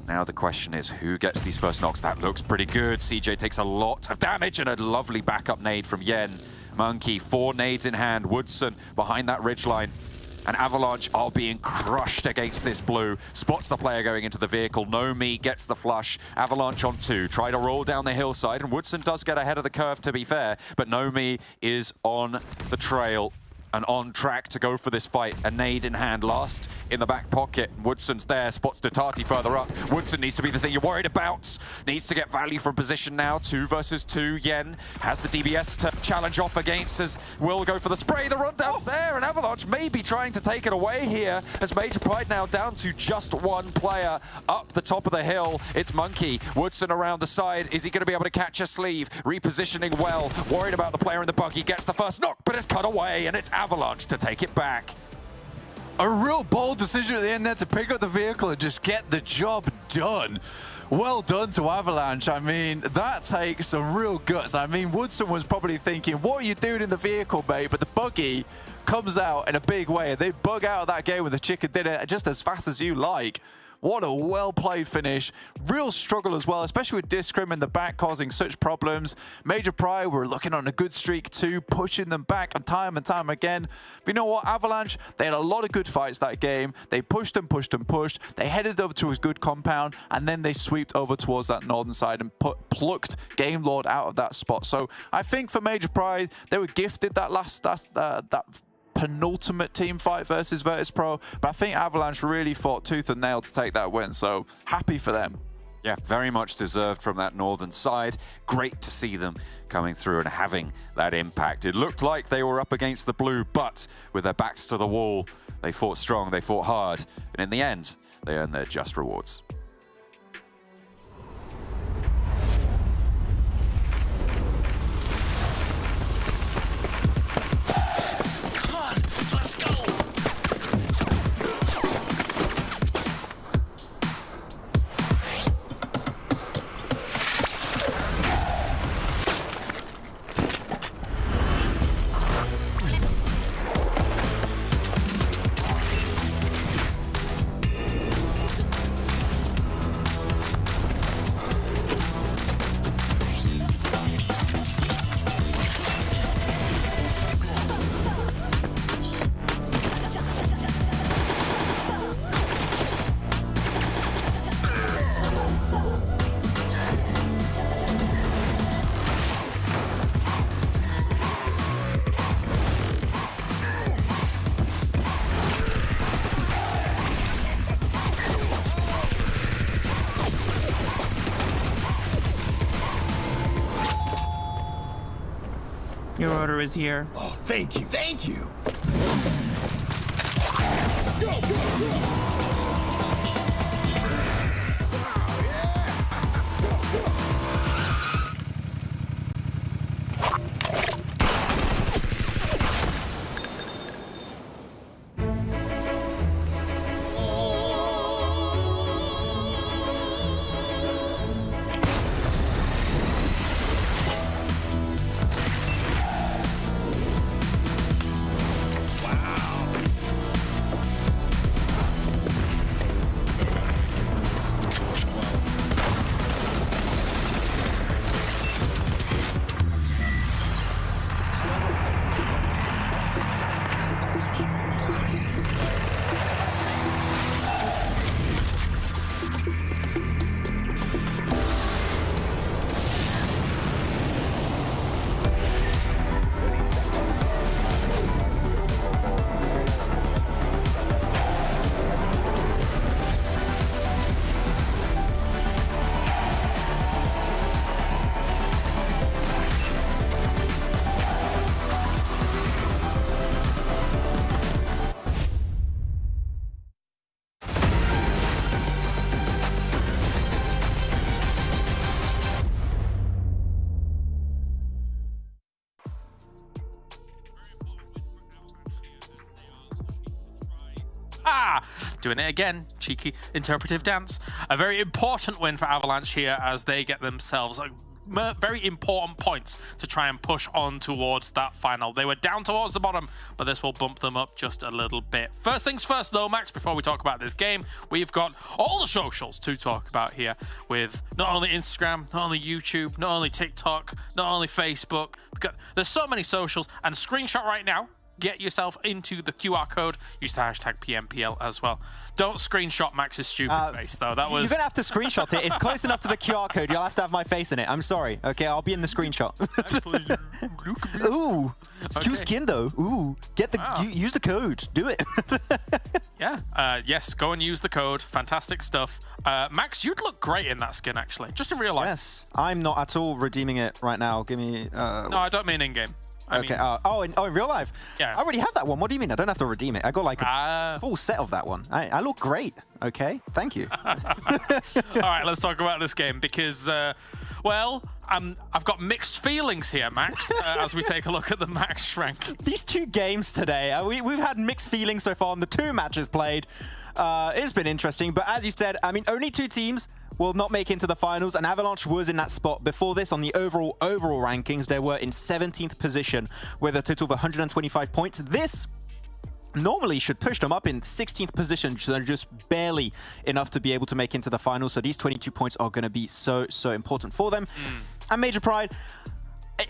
Now the question is, who gets these first knocks? That looks pretty good. CJ takes a lot of damage and a lovely backup nade from Yen. Monkey, 4 nades in hand. Woodson behind that ridgeline. And Avalanche are being crushed against this blue. Spots the player going into the vehicle. Nomi gets the flush. Avalanche on 2. Try to roll down the hillside, and Woodson does get ahead of the curve, to be fair. But Nomi is on the trail and on track to go for this fight. A nade in hand, last in the back pocket. Woodson's there, spots Tatati further up. Woodson needs to be the thing you're worried about. Needs to get value from position now. 2 versus 2. Yen has the DBS to challenge off against, as will go for the spray. The rundown's there, and Avalanche may be trying to take it away here, as Major Pride now down to just 1 player up the top of the hill. It's Monkey. Woodson around the side. Is he going to be able to catch a sleeve? Repositioning well. Worried about the player in the buggy. Gets the first knock, but it's cut away, and it's Avalanche to take it back. A real bold decision at the end there to pick up the vehicle and just get the job done. Well done to Avalanche. I mean, that takes some real guts. I mean, Woodson was probably thinking, what are you doing in the vehicle, mate? But the buggy comes out in a big way. They bug out of that game with the chicken dinner just as fast as you like. What a well-played finish. Real struggle as well, especially with Discrim in the back causing such problems. Major Pride were looking on a good streak too, pushing them back and time again. But you know what? Avalanche, they had a lot of good fights that game. They pushed and pushed and pushed. They headed over to his good compound, and then they sweeped over towards that northern side and plucked Game Lord out of that spot. So I think for Major Pride, they were gifted that that penultimate team fight versus VIRTUS.PRO, but I think Avalanche really fought tooth and nail to take that win, so happy for them. Yeah, very much deserved from that northern side. Great to see them coming through and having that impact. It looked like they were up against the blue, but with their backs to the wall, they fought strong, they fought hard, and in the end, they earned their just rewards. Your order is here. Oh, thank you. Thank you. Doing it again, cheeky interpretive dance. A very important win for Avalanche here as they get themselves very important points to try and push on towards that final. They were down towards the bottom, but this will bump them up just a little bit. First things first though, Max, before we talk about this game, we've got all the socials to talk about here with not only Instagram, not only YouTube, not only TikTok, not only Facebook. There's so many socials, and screenshot right now. Get yourself into the QR code. Use the hashtag PMPL as well. Don't screenshot Max's stupid face, though. That was... You're going to have to screenshot it. It's close enough to the QR code. You'll have to have my face in it. I'm sorry. Okay, I'll be in the screenshot. Ooh. It's cute skin, though. Ooh. Get the... Use the code. Do it. Yeah. Yes, go and use the code. Fantastic stuff. Max, you'd look great in that skin, actually. Just in real life. Yes. I'm not at all redeeming it right now. Give me... No, I don't mean in-game. Okay. In real life? Yeah. I already have that one. What do you mean? I don't have to redeem it. I got like a full set of that one. I look great. Okay. Thank you. All right, let's talk about this game because, well, I've got mixed feelings here, Max, as we take a look at the match rank. These two games today, we've had mixed feelings so far on the two matches played. It's been interesting, but as you said, I mean, only two teams will not make into the finals, and Avalanche was in that spot before this on the overall rankings. They were in 17th position with a total of 125 points. This normally should push them up in 16th position, so they're just barely enough to be able to make into the finals. So these 22 points are going to be so important for them. And Major Pride,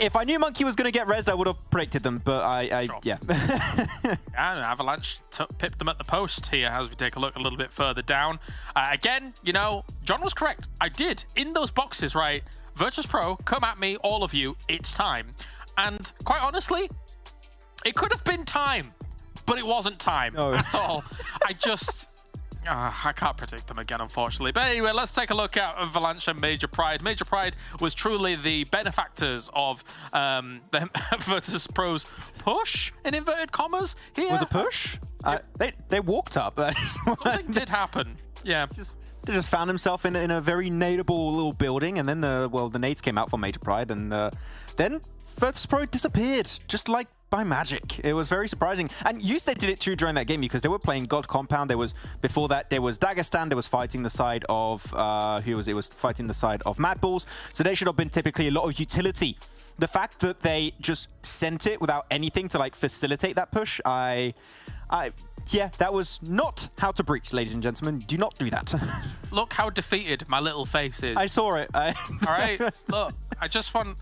if I knew Monkey was going to get rezzed, I would have predicted them, but yeah. And Avalanche pipped them at the post here as we take a look a little bit further down. Again, you know, John was correct. I did, in those boxes, right? VIRTUS.PRO, come at me, all of you, it's time. And quite honestly, it could have been time, but it wasn't time at all. I can't predict them again, unfortunately. But anyway, let's take a look at Avalanche and Major Pride. Major Pride was truly the benefactors of the Virtus.Pro's push, in inverted commas, here. Was it push? They walked up. Something did happen. Yeah. They just found himself in a very nadeable little building, and then the nades came out for Major Pride, and then Virtus.Pro disappeared, just like by magic. It was very surprising. And Uste did it too during that game because they were playing God Compound. Before that, there was Dagestan. They was fighting the side of, it was fighting the side of MADBULLS. So there should have been typically a lot of utility. The fact that they just sent it without anything to like facilitate that push, yeah, that was not how to breach, ladies and gentlemen. Do not do that. Look how defeated my little face is. I saw it. All right, look, I just want...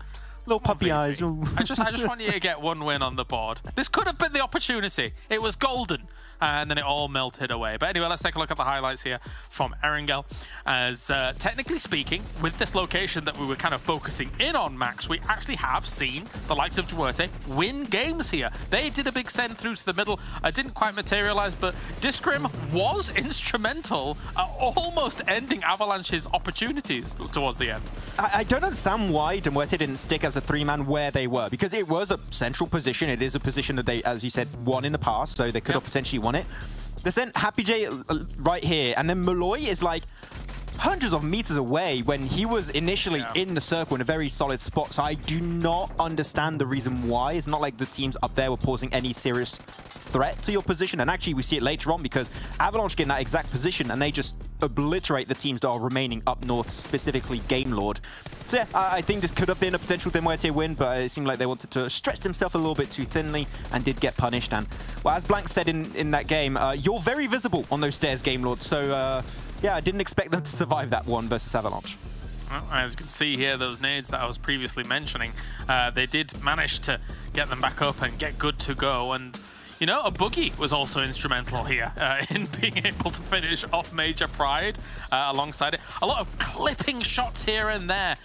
Little puppy eyes. I just want you to get one win on the board. This could have been the opportunity. It was golden, and then it all melted away. But anyway, let's take a look at the highlights here from Erangel. As technically speaking, with this location that we were kind of focusing in on, Max, we actually have seen the likes of MUERTE win games here. They did a big send through to the middle. Didn't quite materialize, but Discrim was instrumental at almost ending Avalanche's opportunities towards the end. I don't understand why MUERTE didn't stick as as a 3-man where they were, because it was a central position. It is a position that they, as you said, won in the past, so they could have potentially won it. They sent Happy J right here, and then Malloy is like hundreds of meters away when he was initially in the circle in a very solid spot. So I do not understand the reason why. It's not like the teams up there were posing any serious threat to your position. And actually, we see it later on because Avalanche get in that exact position and they just obliterate the teams that are remaining up north, specifically Game Lord. So yeah, I think this could have been a potential MUERTE win, but it seemed like they wanted to stretch themselves a little bit too thinly and did get punished. And well, as Blank said in that game, you're very visible on those stairs, Game Lord. So yeah, I didn't expect them to survive that one versus Avalanche. Well, as you can see here, those nades that I was previously mentioning, they did manage to get them back up and get good to go. And you know, a boogie was also instrumental here in being able to finish off Major Pride alongside it. A lot of clipping shots here and there,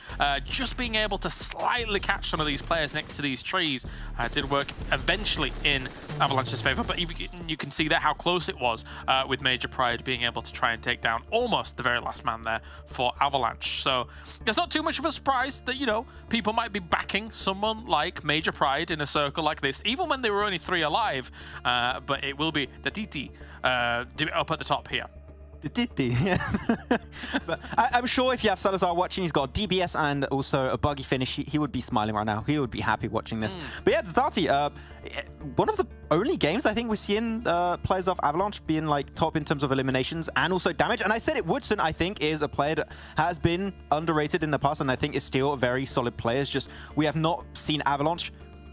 just being able to slightly catch some of these players next to these trees did work eventually in Avalanche's favor, but you can see there how close it was with Major Pride being able to try and take down almost the very last man there for Avalanche. So it's not too much of a surprise that, you know, people might be backing someone like Major Pride in a circle like this, even when they were only 3 alive. But it will be the DT up at the top here. The DT, but I'm sure if you have Salazar watching, he's got DBS and also a buggy finish. He would be smiling right now. He would be happy watching this. But yeah, Dati, one of the only games I think we're seeing players of Avalanche being like top in terms of eliminations and also damage. And I said it, Woodson, I think, is a player that has been underrated in the past and I think is still a very solid player. It's just we have not seen Avalanche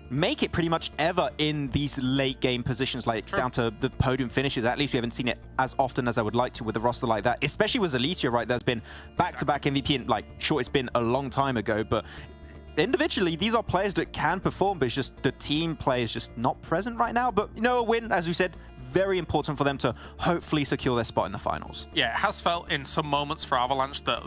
make it pretty much ever in these late game positions, like down to the podium finishes. At least we haven't seen it as often as I would like to with a roster like that, especially with Alicia, right? There's been back-to-back MVP, and like, sure, it's been a long time ago, but individually, these are players that can perform, but it's just the team play is just not present right now. But, you know, a win, as we said, very important for them to hopefully secure their spot in the finals. Yeah, it has felt in some moments for Avalanche that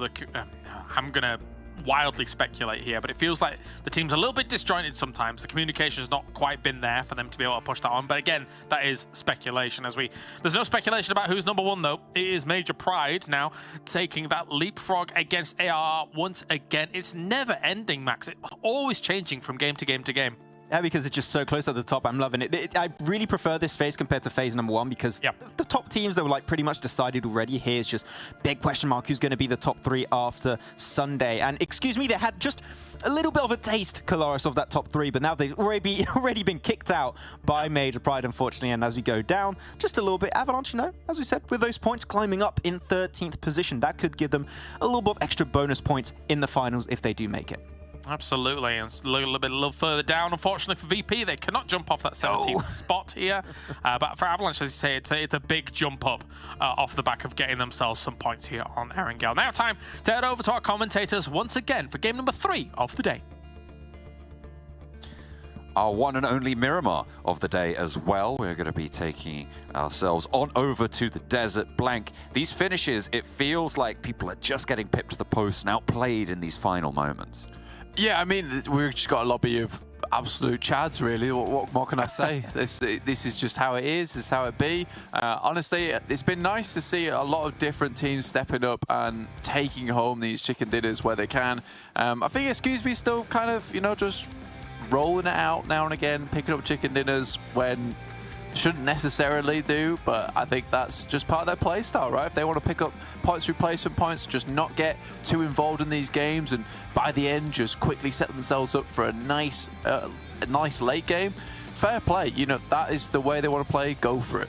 I'm going to wildly speculate here, but it feels like the team's a little bit disjointed sometimes. The communication has not quite been there for them to be able to push that on. But again, that is speculation. There's no speculation about who's #1 though. It is Major Pride now taking that leapfrog against AR once again. It's never ending, Max. It's always changing from game to game to game. Yeah, because it's just so close at the top. I'm loving it. I really prefer this phase compared to phase #1 because the top teams that were like pretty much decided already. Here's just big question mark who's going to be the top 3 after Sunday. And excuse me, they had just a little bit of a taste, Colaris, of that top 3, but now they've already been kicked out by Major Pride, unfortunately. And as we go down just a little bit, Avalanche, you know, as we said, with those points climbing up in 13th position, that could give them a little bit of extra bonus points in the finals if they do make it. Absolutely, and a little further down, unfortunately for VP, they cannot jump off that 17th spot here. But for Avalanche, as you say, it's a big jump up off the back of getting themselves some points here on Erangel. Now time to head over to our commentators once again for game number 3 of the day. Our one and only Miramar of the day as well. We're going to be taking ourselves on over to the desert. Blank, these finishes, it feels like people are just getting pipped to the post and outplayed in these final moments. Yeah, I mean, we've just got a lobby of absolute chads, really. What more can I say? This is just how it is. This is how it be. Honestly, it's been nice to see a lot of different teams stepping up and taking home these chicken dinners where they can. I think Excuse Me still kind of, you know, just rolling it out now and again, picking up chicken dinners when shouldn't necessarily do, but I think that's just part of their play style, right? If they want to pick up points replacement points, just not get too involved in these games, and by the end just quickly set themselves up for a nice late game. Fair play, you know, that is the way they want to play. Go for it.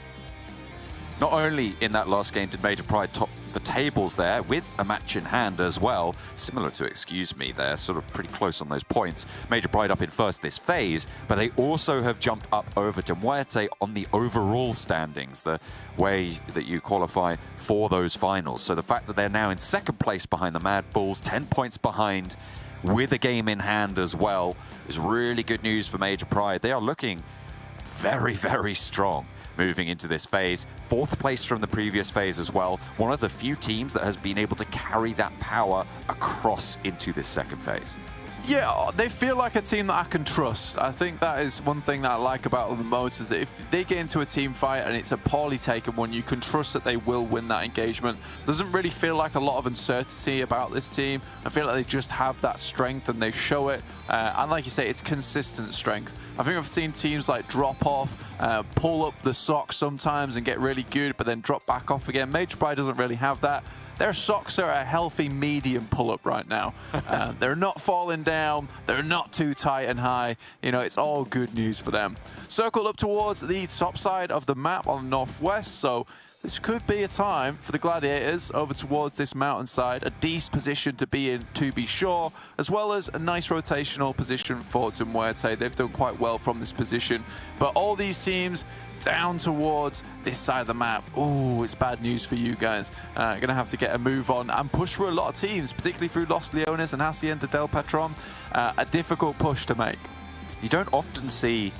Not only in that last game did Major Pride top the tables there with a match in hand as well, similar to Excuse Me, they're sort of pretty close on those points. Major Pride up in first this phase, but they also have jumped up over to MUERTE on the overall standings, the way that you qualify for those finals. So the fact that they're now in second place behind the MADBULLS, 10 points behind with a game in hand as well, is really good news for Major Pride. They are looking very, very strong moving into this phase. 4th place from the previous phase as well. One of the few teams that has been able to carry that power across into this second phase. Yeah, they feel like a team that I can trust. I think that is one thing that I like about them the most, is that if they get into a team fight and it's a poorly taken one, you can trust that they will win that engagement. Doesn't really feel like a lot of uncertainty about this team. I feel like they just have that strength and they show it. And like you say, it's consistent strength. I think I've seen teams like drop off, pull up the socks sometimes and get really good, but then drop back off again. Major Pride doesn't really have that. Their socks are a healthy medium pull-up right now. They're not falling down. They're not too tight and high. You know, it's all good news for them. Circle up towards the top side of the map on the northwest. So this could be a time for the Gladiators over towards this mountainside. A decent position to be in, to be sure, as well as a nice rotational position for MUERTE. They've done quite well from this position. But all these teams down towards this side of the map. Ooh, it's bad news for you guys. Gonna have to get a move on and push through a lot of teams, particularly through Los Leones and Hacienda del Patron. A difficult push to make. You don't often see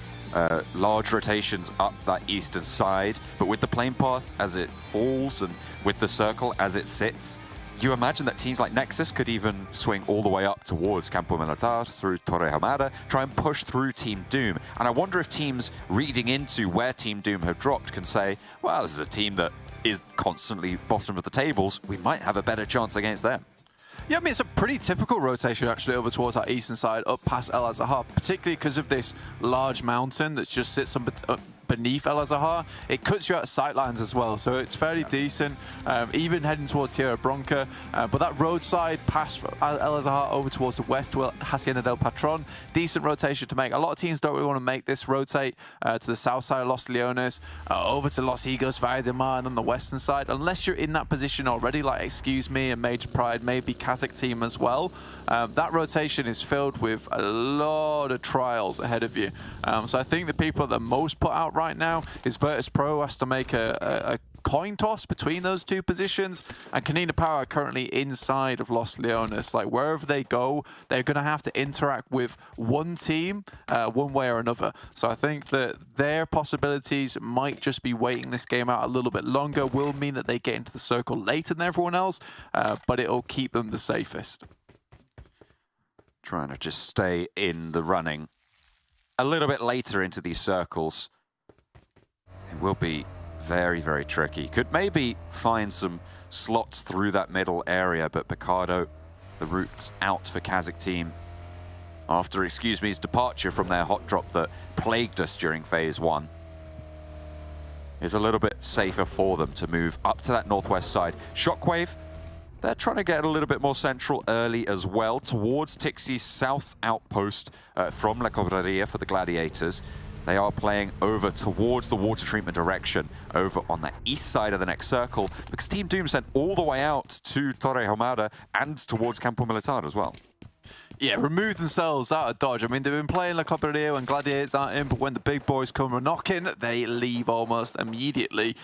large rotations up that eastern side, but with the plane path as it falls and with the circle as it sits, you imagine that teams like NEXUS could even swing all the way up towards Campo Militar through Torre Hamada, try and push through Team Doom. And I wonder if teams reading into where Team Doom have dropped can say, well, this is a team that is constantly bottom of the tables. We might have a better chance against them. Yeah, I mean, it's a pretty typical rotation actually over towards that eastern side, up past El Azahar, particularly because of this large mountain that just sits on beneath El Azahar. It cuts you out of sight lines as well, so it's fairly decent, even heading towards Tierra Bronca. But that roadside past El Azahar over towards the west, well, Hacienda del Patron, decent rotation to make. A lot of teams don't really want to make this rotate to the south side of Los Leones, over to Los Higos, Valle de Mar, and on the western side, unless you're in that position already, like Excuse Me and Major Pride, maybe KASIK team as well. That rotation is filled with a lot of trials ahead of you. So I think the people that are most put out right now is VIRTUS.PRO, has to make a coin toss between those two positions, and KONINA Power are currently inside of Los Leones. Like, wherever they go, they're going to have to interact with one team one way or another. So I think that their possibilities might just be waiting this game out a little bit longer. Will mean that they get into the circle later than everyone else, but it'll keep them the safest. Trying to just stay in the running a little bit later into these circles. It will be very, very tricky. Could maybe find some slots through that middle area, but Picardo, the route out for KASIK team after Excuse Me's departure from their hot drop that plagued us during phase 1, is a little bit safer for them to move up to that northwest side. SHOCKWAVE, they're trying to get a little bit more central early as well towards Tixie's south outpost from La Cobraria for the Gladiators. They are playing over towards the water treatment direction, over on the east side of the next circle, because Team Doom sent all the way out to Torre Hamada and towards Campo Militar as well. Yeah, remove themselves out of dodge. I mean, they've been playing La Cobraria when Gladiators aren't in, but when the big boys come knocking, they leave almost immediately.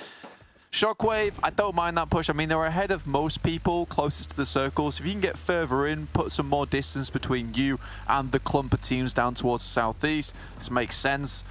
SHOCKWAVE, I don't mind that push. I mean, they're ahead of most people closest to the circles. If you can get further in, put some more distance between you and the clump of teams down towards the southeast, this makes sense.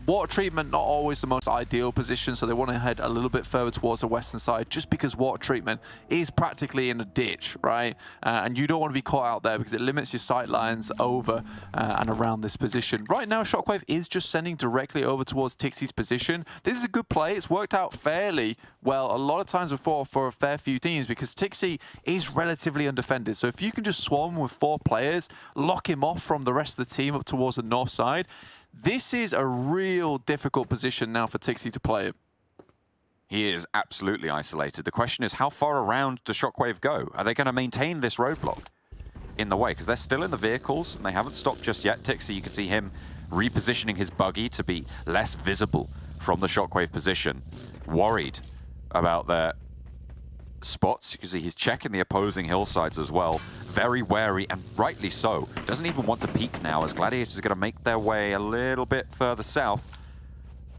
Water treatment, not always the most ideal position, so they want to head a little bit further towards the western side, just because water treatment is practically in a ditch, right? And you don't want to be caught out there because it limits your sight lines over and around this position. Right now, SHOCKWAVE is just sending directly over towards Tixie's position. This is a good play. It's worked out fairly well a lot of times before for a fair few teams, because Tixie is relatively undefended. So if you can just swarm with 4 players, lock him off from the rest of the team up towards the north side, this is a real difficult position now for Tixie to play it. He is absolutely isolated. The question is, how far around does SHOCKWAVE go? Are they going to maintain this roadblock in the way? Because they're still in the vehicles and they haven't stopped just yet. Tixie, you can see him repositioning his buggy to be less visible from the SHOCKWAVE position. Worried about their spots. You can see he's checking the opposing hillsides as well. Very wary, and rightly so. Doesn't even want to peek now, as Gladiators are going to make their way a little bit further south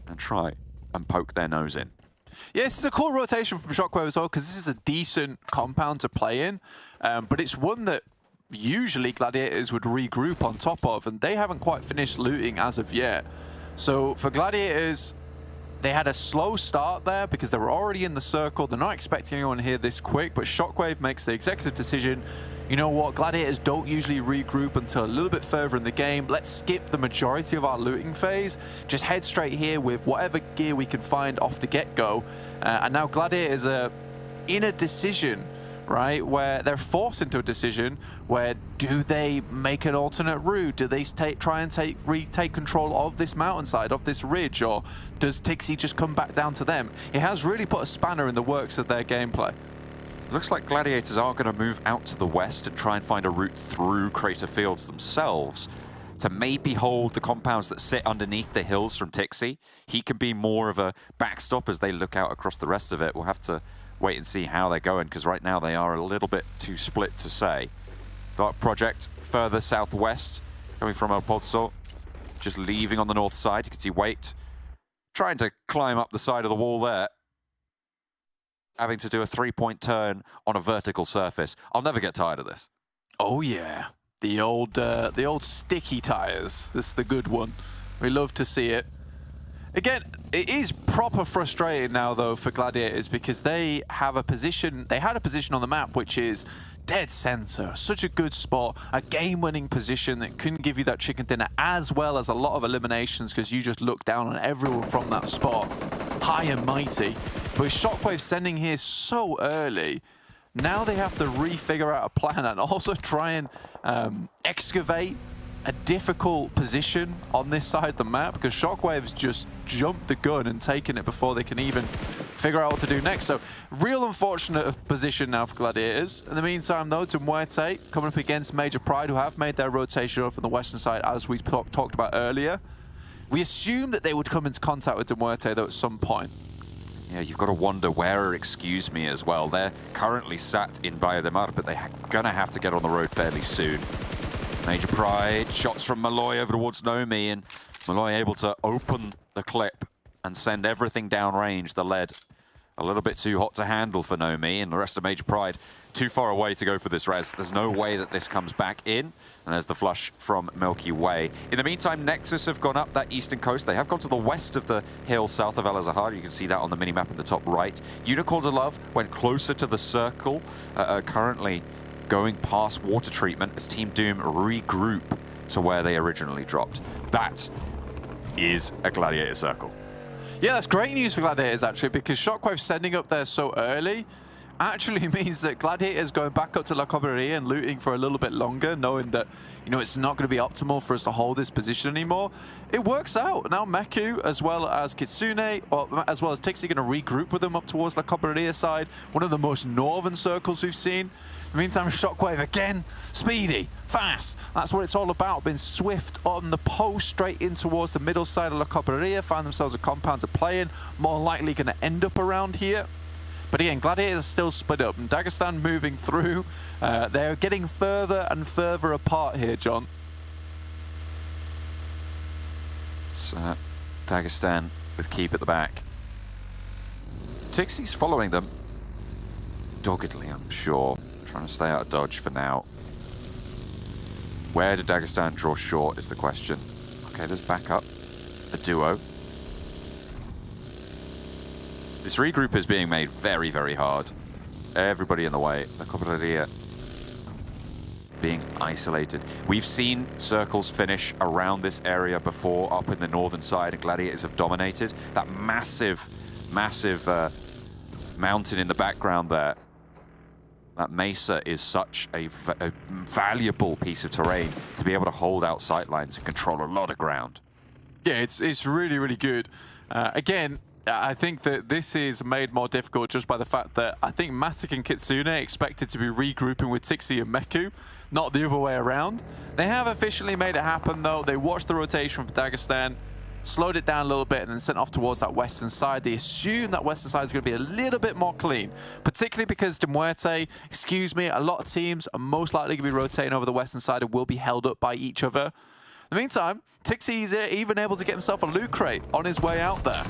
and try and poke their nose in. Yeah, this is a cool rotation from SHOCKWAVE as well, because this is a decent compound to play in, but it's one that usually Gladiators would regroup on top of, and they haven't quite finished looting as of yet. So for Gladiators, they had a slow start there because they were already in the circle. They're not expecting anyone here this quick, but SHOCKWAVE makes the executive decision, you know what, Gladiators don't usually regroup until a little bit further in the game. Let's skip the majority of our looting phase. Just head straight here with whatever gear we can find off the get-go. And now Gladiators are in a decision, right, where they're forced into a decision where do they make an alternate route? Do they try and retake control of this mountainside, of this ridge, or does TixI just come back down to them? It has really put a spanner in the works of their gameplay. Looks like Gladiators are going to move out to the west and try and find a route through Crater Fields themselves to maybe hold the compounds that sit underneath the hills from TixI. He can be more of a backstop as they look out across the rest of it. We'll have to wait and see how they're going, because right now they are a little bit too split to say. Dark Project further southwest, coming from El Pozo, just leaving on the north side. You can see Wait trying to climb up the side of the wall there, having to do a 3-point turn on a vertical surface. I'll never get tired of this. Oh yeah, the old sticky tires. This is the good one. We love to see it. Again, it is proper frustrating now though for Gladiators, because they have a position. They had a position on the map which is dead center, such a good spot, a game-winning position that couldn't give you that chicken dinner, as well as a lot of eliminations because you just look down on everyone from that spot, high and mighty. But with SHOCKWAVE sending here so early, now they have to refigure out a plan and also try and excavate a difficult position on this side of the map, because SHOCKWAVE's just jumped the gun and taken it before they can even figure out what to do next. So real unfortunate position now for Gladiators. In the meantime though, MUERTE coming up against Major Pride, who have made their rotation over from the western side as we talked about earlier. We assumed that they would come into contact with MUERTE though at some point. Yeah, you've got to wonder where, excuse me, as well. They're currently sat in Valle de Mar, but they're going to have to get on the road fairly soon. Major Pride, shots from Malloy over towards Nomi, and Malloy able to open the clip and send everything downrange. The lead a little bit too hot to handle for Nomi, and the rest of Major Pride too far away to go for this res. There's no way that this comes back in, and there's the flush from Milky Way. In the meantime, Nexus have gone up that eastern coast. They have gone to the west of the hill south of El Azahar. You can see that on the minimap in the top right. Unicorns of Love went closer to the circle, currently going past water treatment as Team Doom regroup to where they originally dropped. That is a Gladiator circle. Yeah, that's great news for Gladiators actually, because SHOCKWAVE sending up there so early actually means that Gladiators going back up to La Cobraria and looting for a little bit longer, knowing that, you know, it's not going to be optimal for us to hold this position anymore. It works out. Now Meku, as well as Kitsune, or as well as TixI, going to regroup with them up towards La Cobraria side, one of the most northern circles we've seen. In the meantime, SHOCKWAVE again, speedy, fast. That's what it's all about. Been swift on the post, straight in towards the middle side of La Cobraria, find themselves a compound to play in, more likely going to end up around here. But again, Gladiators are still split up, and Dagestan moving through. They're getting further and further apart here, John. It's Dagestan with Keep at the back. TixI's following them doggedly, I'm sure. Trying to stay out of dodge for now. Where did Dagestan draw short is the question. Okay, there's backup. A duo. This regroup is being made very, very hard. Everybody in the way. La Cobraria being isolated. We've seen circles finish around this area before, up in the northern side, and Gladiators have dominated. That massive, massive mountain in the background there. That mesa is such a valuable piece of terrain to be able to hold out sightlines and control a lot of ground. Yeah, it's really, really good. Again, I think that this is made more difficult just by the fact that I think Matic and Kitsune expected to be regrouping with TixI and Meku, not the other way around. They have officially made it happen though. They watched the rotation from Dagestan, slowed it down a little bit, and then sent off towards that western side. They assume that western side is going to be a little bit more clean, particularly because MUERTE, excuse me, a lot of teams are most likely going to be rotating over the western side and will be held up by each other. In the meantime, TixI is even able to get himself a loot crate on his way out there.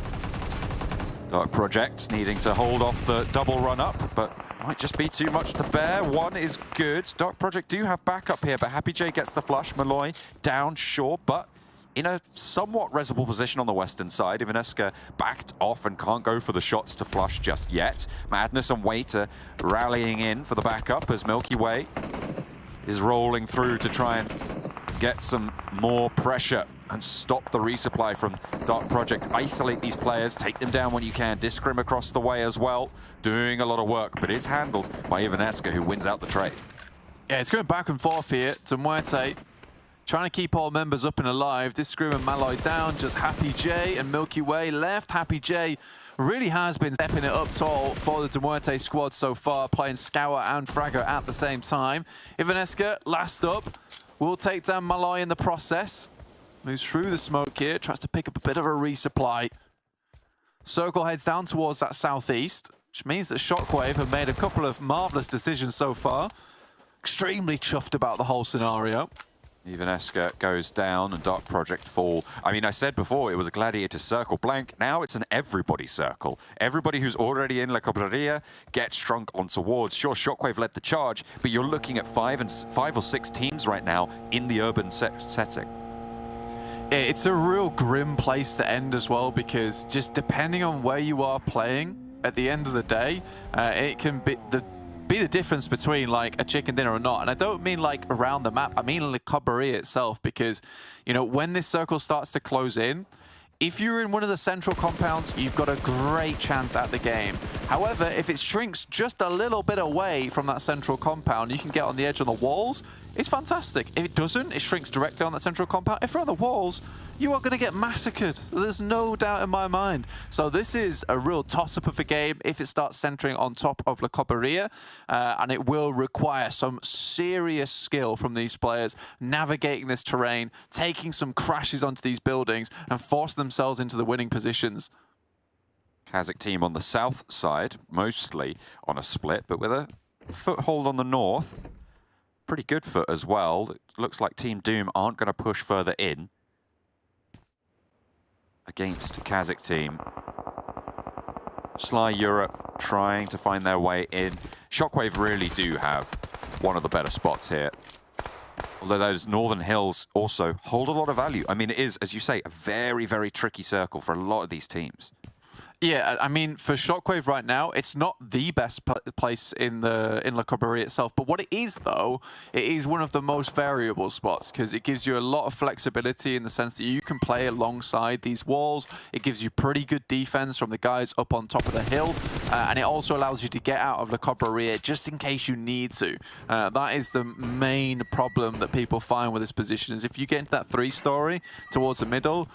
Dark Project needing to hold off the double run up, but might just be too much to bear. One is good. Dark Project do have backup here, but Happy J gets the flush. Malloy down, sure, but in a somewhat resible position on the western side. Ivaneska backed off and can't go for the shots to flush just yet. Madness and Wait are rallying in for the backup as Milky Way is rolling through to try and get some more pressure and stop the resupply from Dark Project. Isolate these players, take them down when you can. Discrim across the way as well, doing a lot of work, but is handled by Ivaneska, who wins out the trade. Yeah, it's going back and forth here to MUERTE, trying to keep all members up and alive. Discrim and Malloy down, just Happy J and Milky Way left. Happy J really has been stepping it up tall for the MUERTE squad so far, playing Scour and Fragger at the same time. Ivaneska, last up, will take down Malloy in the process. Moves through the smoke here, tries to pick up a bit of a resupply. Circle heads down towards that southeast, which means that Shockwave have made a couple of marvelous decisions so far. Extremely chuffed about the whole scenario. Ivaneska goes down and Dark Project fall. I mean, I said before it was a Gladiator circle blank. Now it's an everybody circle. Everybody who's already in La Cabrera gets shrunk onto wards. Sure, Shockwave led the charge, but you're looking at five or six teams right now in the urban setting. It's a real grim place to end as well, because just depending on where you are playing, at the end of the day, it can be the difference between like a chicken dinner or not. And I don't mean like around the map, I mean Le Cabrera itself, because, you know, when this circle starts to close in, if you're in one of the central compounds, you've got a great chance at the game. However, if it shrinks just a little bit away from that central compound, you can get on the edge of the walls. It's fantastic. If it doesn't, it shrinks directly on that central compound. If you're on the walls, you are going to get massacred. There's no doubt in my mind. So this is a real toss-up of a game if it starts centering on top of Le Cabrera, and it will require some serious skill from these players navigating this terrain, taking some crashes onto these buildings, and forcing themselves into the winning positions. KASIK team on the south side, mostly on a split, but with a foothold on the north. Pretty good foot as well. It looks like Team Doom aren't going to push further in against KASIK team. Sly Europe trying to find their way in. Shockwave really do have one of the better spots here. Although those northern hills also hold a lot of value. I mean, it is, as you say, a very, very tricky circle for a lot of these teams. Yeah, I mean, for Shockwave right now, it's not the best place in La Cabrera itself. But what it is, though, it is one of the most variable spots, because it gives you a lot of flexibility in the sense that you can play alongside these walls. It gives you pretty good defense from the guys up on top of the hill. And it also allows you to get out of La Cabrera just in case you need to. That is the main problem that people find with this position, is if you get into that three-story towards the middle,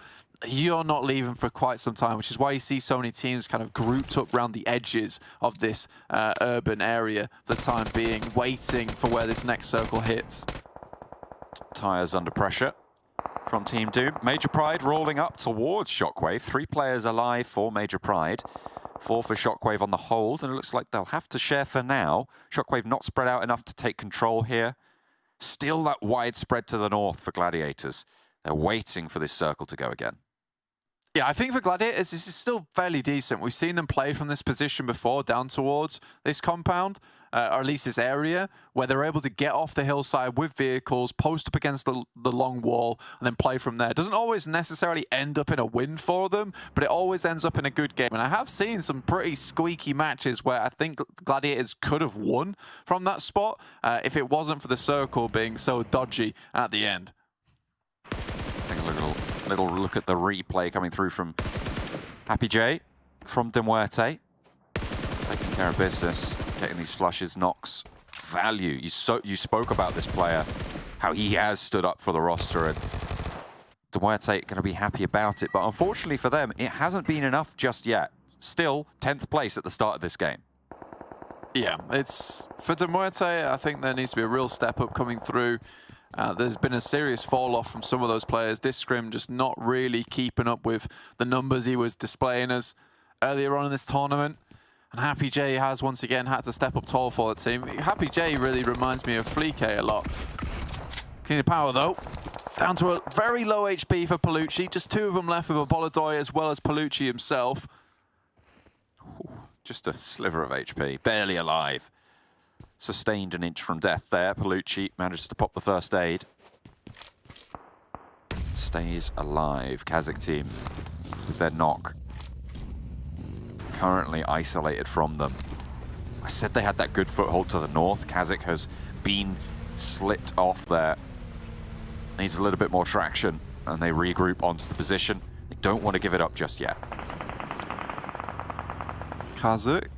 you're not leaving for quite some time, which is why you see so many teams kind of grouped up around the edges of this urban area for the time being, waiting for where this next circle hits. Tyres under pressure from Team Doom. Major Pride rolling up towards Shockwave. 3 players alive for Major Pride. 4 for Shockwave on the hold, and it looks like they'll have to share for now. Shockwave not spread out enough to take control here. Still that wide spread to the north for Gladiators. They're waiting for this circle to go again. Yeah, I think for Gladiators, this is still fairly decent. We've seen them play from this position before, down towards this compound, or at least this area, where they're able to get off the hillside with vehicles, post up against the long wall, and then play from there. It doesn't always necessarily end up in a win for them, but it always ends up in a good game. And I have seen some pretty squeaky matches where I think Gladiators could have won from that spot if it wasn't for the circle being so dodgy at the end. Take a little look at the replay coming through from Happy J from MUERTE. Taking care of business, getting these flushes, knocks, value. You spoke about this player, how he has stood up for the roster, and MUERTE going to be happy about it. But unfortunately for them, it hasn't been enough just yet. Still 10th place at the start of this game. Yeah, it's for MUERTE, I think there needs to be a real step up coming through. There's been a serious fall-off from some of those players. Discrim just not really keeping up with the numbers he was displaying us earlier on in this tournament. And Happy J has once again had to step up tall for the team. Happy J really reminds me of Fleek a lot. KONINA Power, though, down to a very low HP for Palucci. Just 2 of them left with Abolidoy as well as Palucci himself. Ooh, just a sliver of HP, barely alive. Sustained an inch from death there. Palucci manages to pop the first aid. Stays alive. KASIK team with their knock. Currently isolated from them. I said they had that good foothold to the north. KASIK has been slipped off there. Needs a little bit more traction, and they regroup onto the position. They don't want to give it up just yet. KASIK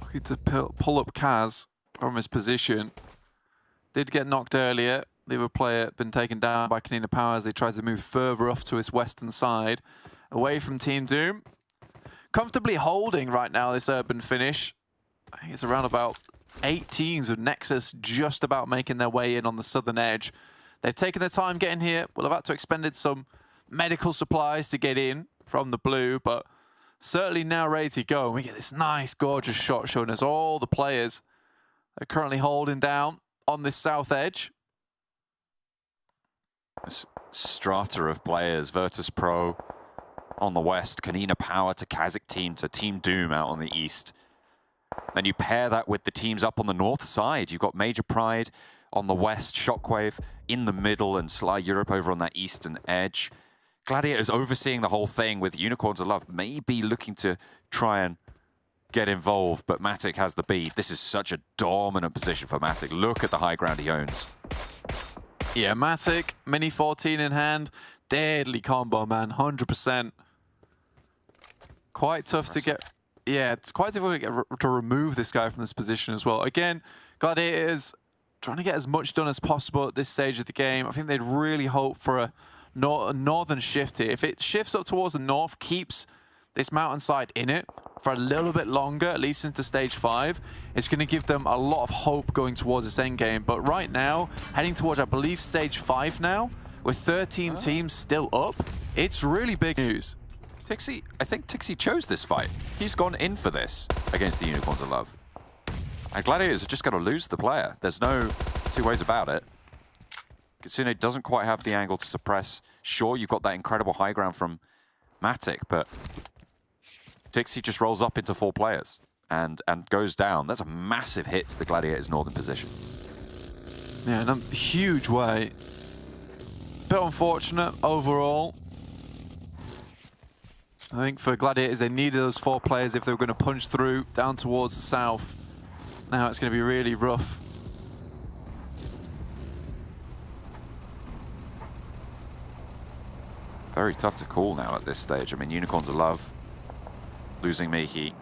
looking to pull up Kaz from his position. Did get knocked earlier. The other player been taken down by KONINA Power as they tried to move further off to his western side, away from Team Doom. Comfortably holding right now this urban finish. I think it's around about 8 teams with Nexus just about making their way in on the southern edge. They've taken their time getting here. Will have had to expended some medical supplies to get in from the blue, but certainly now ready to go. And we get this nice, gorgeous shot showing us all the players are currently holding down on this south edge. Strata of players, VIRTUS.PRO on the west, KONINA Power to KASIK team to Team Doom out on the east. Then you pair that with the teams up on the north side. You've got Major Pride on the west, Shockwave in the middle, and Sly Europe over on that eastern edge. Gladiators overseeing the whole thing, with Unicorns of Love maybe looking to try and get involved, but Matic has the bead. This is such a dominant position for Matic. Look at the high ground he owns. Yeah, Matic, Mini 14 in hand. Deadly combo, man, 100%. Quite tough to get... Yeah, it's quite difficult to remove this guy from this position as well. Again, Gladiators trying to get as much done as possible at this stage of the game. I think they'd really hope for a northern shift here. If it shifts up towards the north, keeps this mountainside in it for a little bit longer, at least into stage 5, it's going to give them a lot of hope going towards this end game. But right now, heading towards, I believe, stage 5 now, with 13 teams still up, it's really big news. Tixi, I think Tixi chose this fight. He's gone in for this against the Unicorns of Love. And Gladiators are just going to lose the player. There's no two ways about it. Kitsune doesn't quite have the angle to suppress. Sure, you've got that incredible high ground from Matic, but Tixi just rolls up into 4 players and goes down. That's a massive hit to the Gladiators' northern position. Yeah, in a huge way. Bit unfortunate overall. I think for Gladiators, they needed those 4 players if they were going to punch through down towards the south. Now it's going to be really rough. Very tough to call now at this stage. I mean, Unicorns of Love losing Mihi.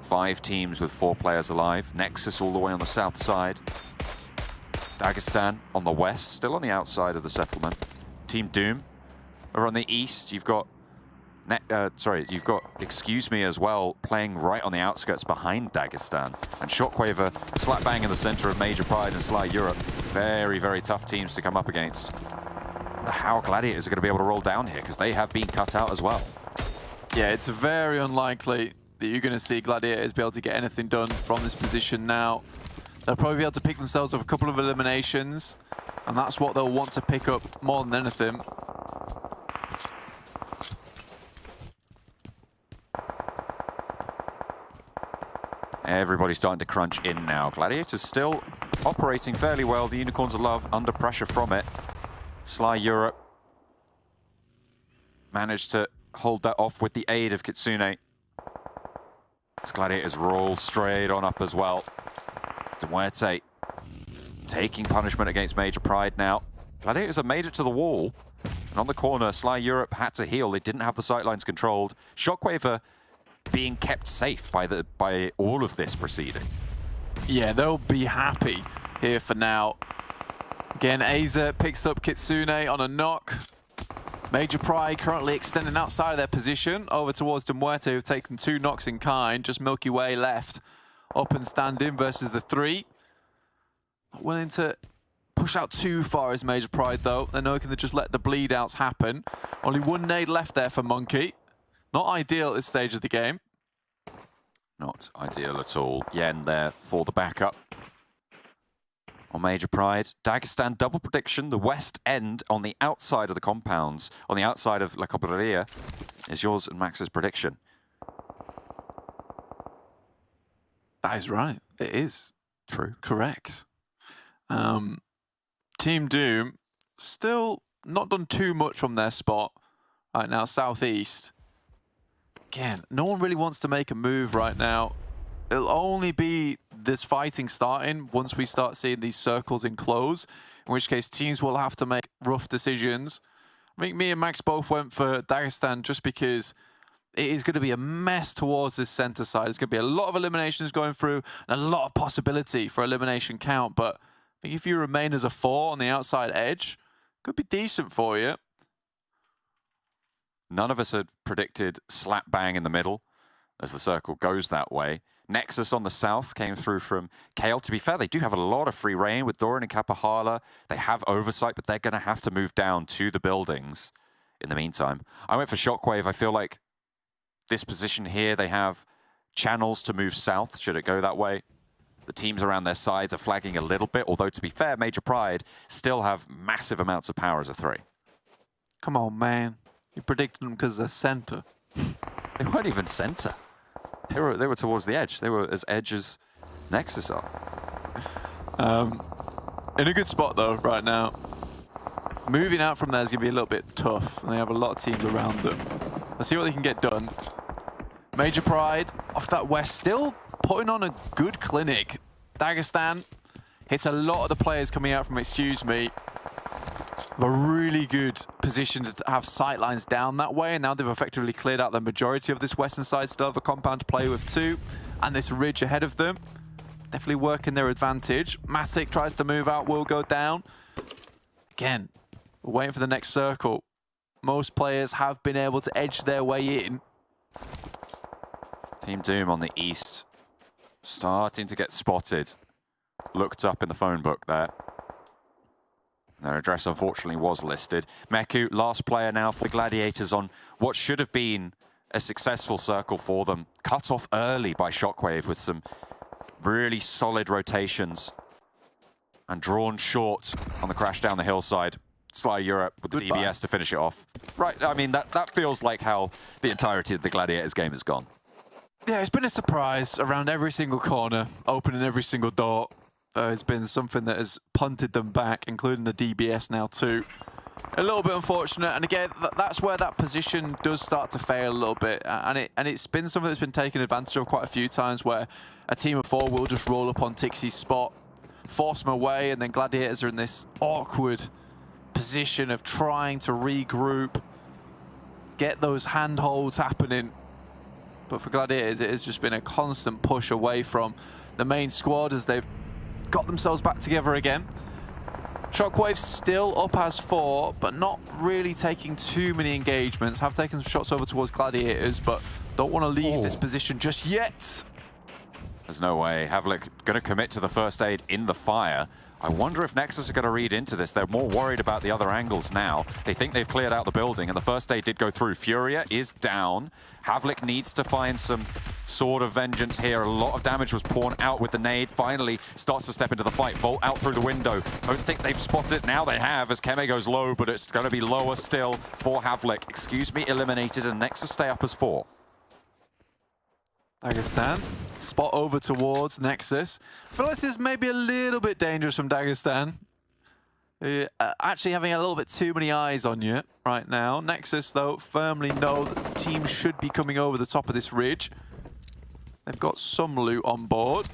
5 teams with 4 players alive. Nexus all the way on the south side. Dagestan on the west, still on the outside of the settlement. Team Doom are on the east. You've got, Excuse Me as well, playing right on the outskirts behind Dagestan. And Shockwave slap bang in the center of Major Pride and Sly Europe. Very, very tough teams to come up against. I wonder how Gladiators are going to be able to roll down here, because they have been cut out as well. Yeah, it's very unlikely that you're going to see Gladiators be able to get anything done from this position now. They'll probably be able to pick themselves up a couple of eliminations, and that's what they'll want to pick up more than anything. Everybody's starting to crunch in now. Gladiators still operating fairly well. The Unicorns of Love under pressure from it. Sly Europe managed to hold that off with the aid of Kitsune. As Gladiators roll straight on up as well. MUERTE taking punishment against Major Pride now. Gladiators have made it to the wall. And on the corner, Sly Europe had to heal. They didn't have the sightlines controlled. Shockwave being kept safe by all of this proceeding. Yeah, they'll be happy here for now. Again, Aza picks up Kitsune on a knock. Major Pride currently extending outside of their position over towards MUERTE, who've taken 2 knocks in kind. Just Milky Way left up and standing versus the 3. Not willing to push out too far as Major Pride, though. They're not going to just let the bleed outs happen. Only 1 nade left there for Monkey. Not ideal at this stage of the game. Not ideal at all. Yen there for the backup on Major Pride. Dagestan double prediction. The west end on the outside of the compounds, on the outside of La Cobreria, is yours and Max's prediction. That is right. It is. True. Correct. Team Doom still not done too much from their spot right now, southeast. Again, no one really wants to make a move right now. it'll only be this fighting starting once we start seeing these circles enclose, in which case teams will have to make rough decisions. I think me and Max both went for Dagestan just because it is going to be a mess towards this center side. There's going to be a lot of eliminations going through and a lot of possibility for elimination count. But I think if you remain as a 4 on the outside edge, could be decent for you. None of us had predicted slap bang in the middle as the circle goes that way. Nexus on the south came through from Kale. To be fair, they do have a lot of free reign with Doran and Kapahala. They have oversight, but they're going to have to move down to the buildings in the meantime. I went for Shockwave. I feel like this position here, they have channels to move south, should it go that way. The teams around their sides are flagging a little bit, although to be fair, Major Pride still have massive amounts of power as a 3. Come on, man. You predicted them because they're center. They weren't even center. They were towards the edge. They were as edge as Nexus are. In a good spot, though, right now. Moving out from there is going to be a little bit tough, and they have a lot of teams around them. Let's see what they can get done. Major Pride off that west, still putting on a good clinic. Dagestan hits a lot of the players coming out from Excuse Me. A really good position to have sightlines down that way, and now they've effectively cleared out the majority of this western side. Still have a compound to play with too, and this ridge ahead of them. Definitely working their advantage. Matic tries to move out, will go down. Again, we're waiting for the next circle. Most players have been able to edge their way in. Team Doom on the east, starting to get spotted. Looked up in the phone book there. Their address, unfortunately, was listed. Meku, last player now for the Gladiators on what should have been a successful circle for them. Cut off early by Shockwave with some really solid rotations. And drawn short on the crash down the hillside. Sly Europe with the DBS to finish it off. Right, I mean, that feels like how the entirety of the Gladiators game has gone. Yeah, it's been a surprise around every single corner, opening every single door. It's been something that has punted them back, including the DBS now too. A little bit unfortunate, and again, that's where that position does start to fail a little bit, and it's been something that's been taken advantage of quite a few times, where a team of 4 will just roll up on Tixie's spot, force them away, and then Gladiators are in this awkward position of trying to regroup, get those handholds happening. But for Gladiators, it has just been a constant push away from the main squad as they've got themselves back together again. Shockwave still up as 4, but not really taking too many engagements. Have taken some shots over towards Gladiators, but don't want to leave this position just yet. There's no way. Havlik going to commit to the first aid in the fire. I wonder if Nexus are going to read into this. They're more worried about the other angles now. They think they've cleared out the building, and the first aid did go through. Furia is down. Havlik needs to find some sort of vengeance here. A lot of damage was poured out with the nade. Finally starts to step into the fight. Volt out through the window. Don't think they've spotted it. Now they have, as Keme goes low, but it's going to be lower still for Havlik. Excuse Me eliminated, and Nexus stay up as 4. Dagestan, spot over towards Nexus. I feel like this is maybe a little bit dangerous from Dagestan. Actually having a little bit too many eyes on you right now. Nexus, though, firmly know that the team should be coming over the top of this ridge. They've got some loot on board.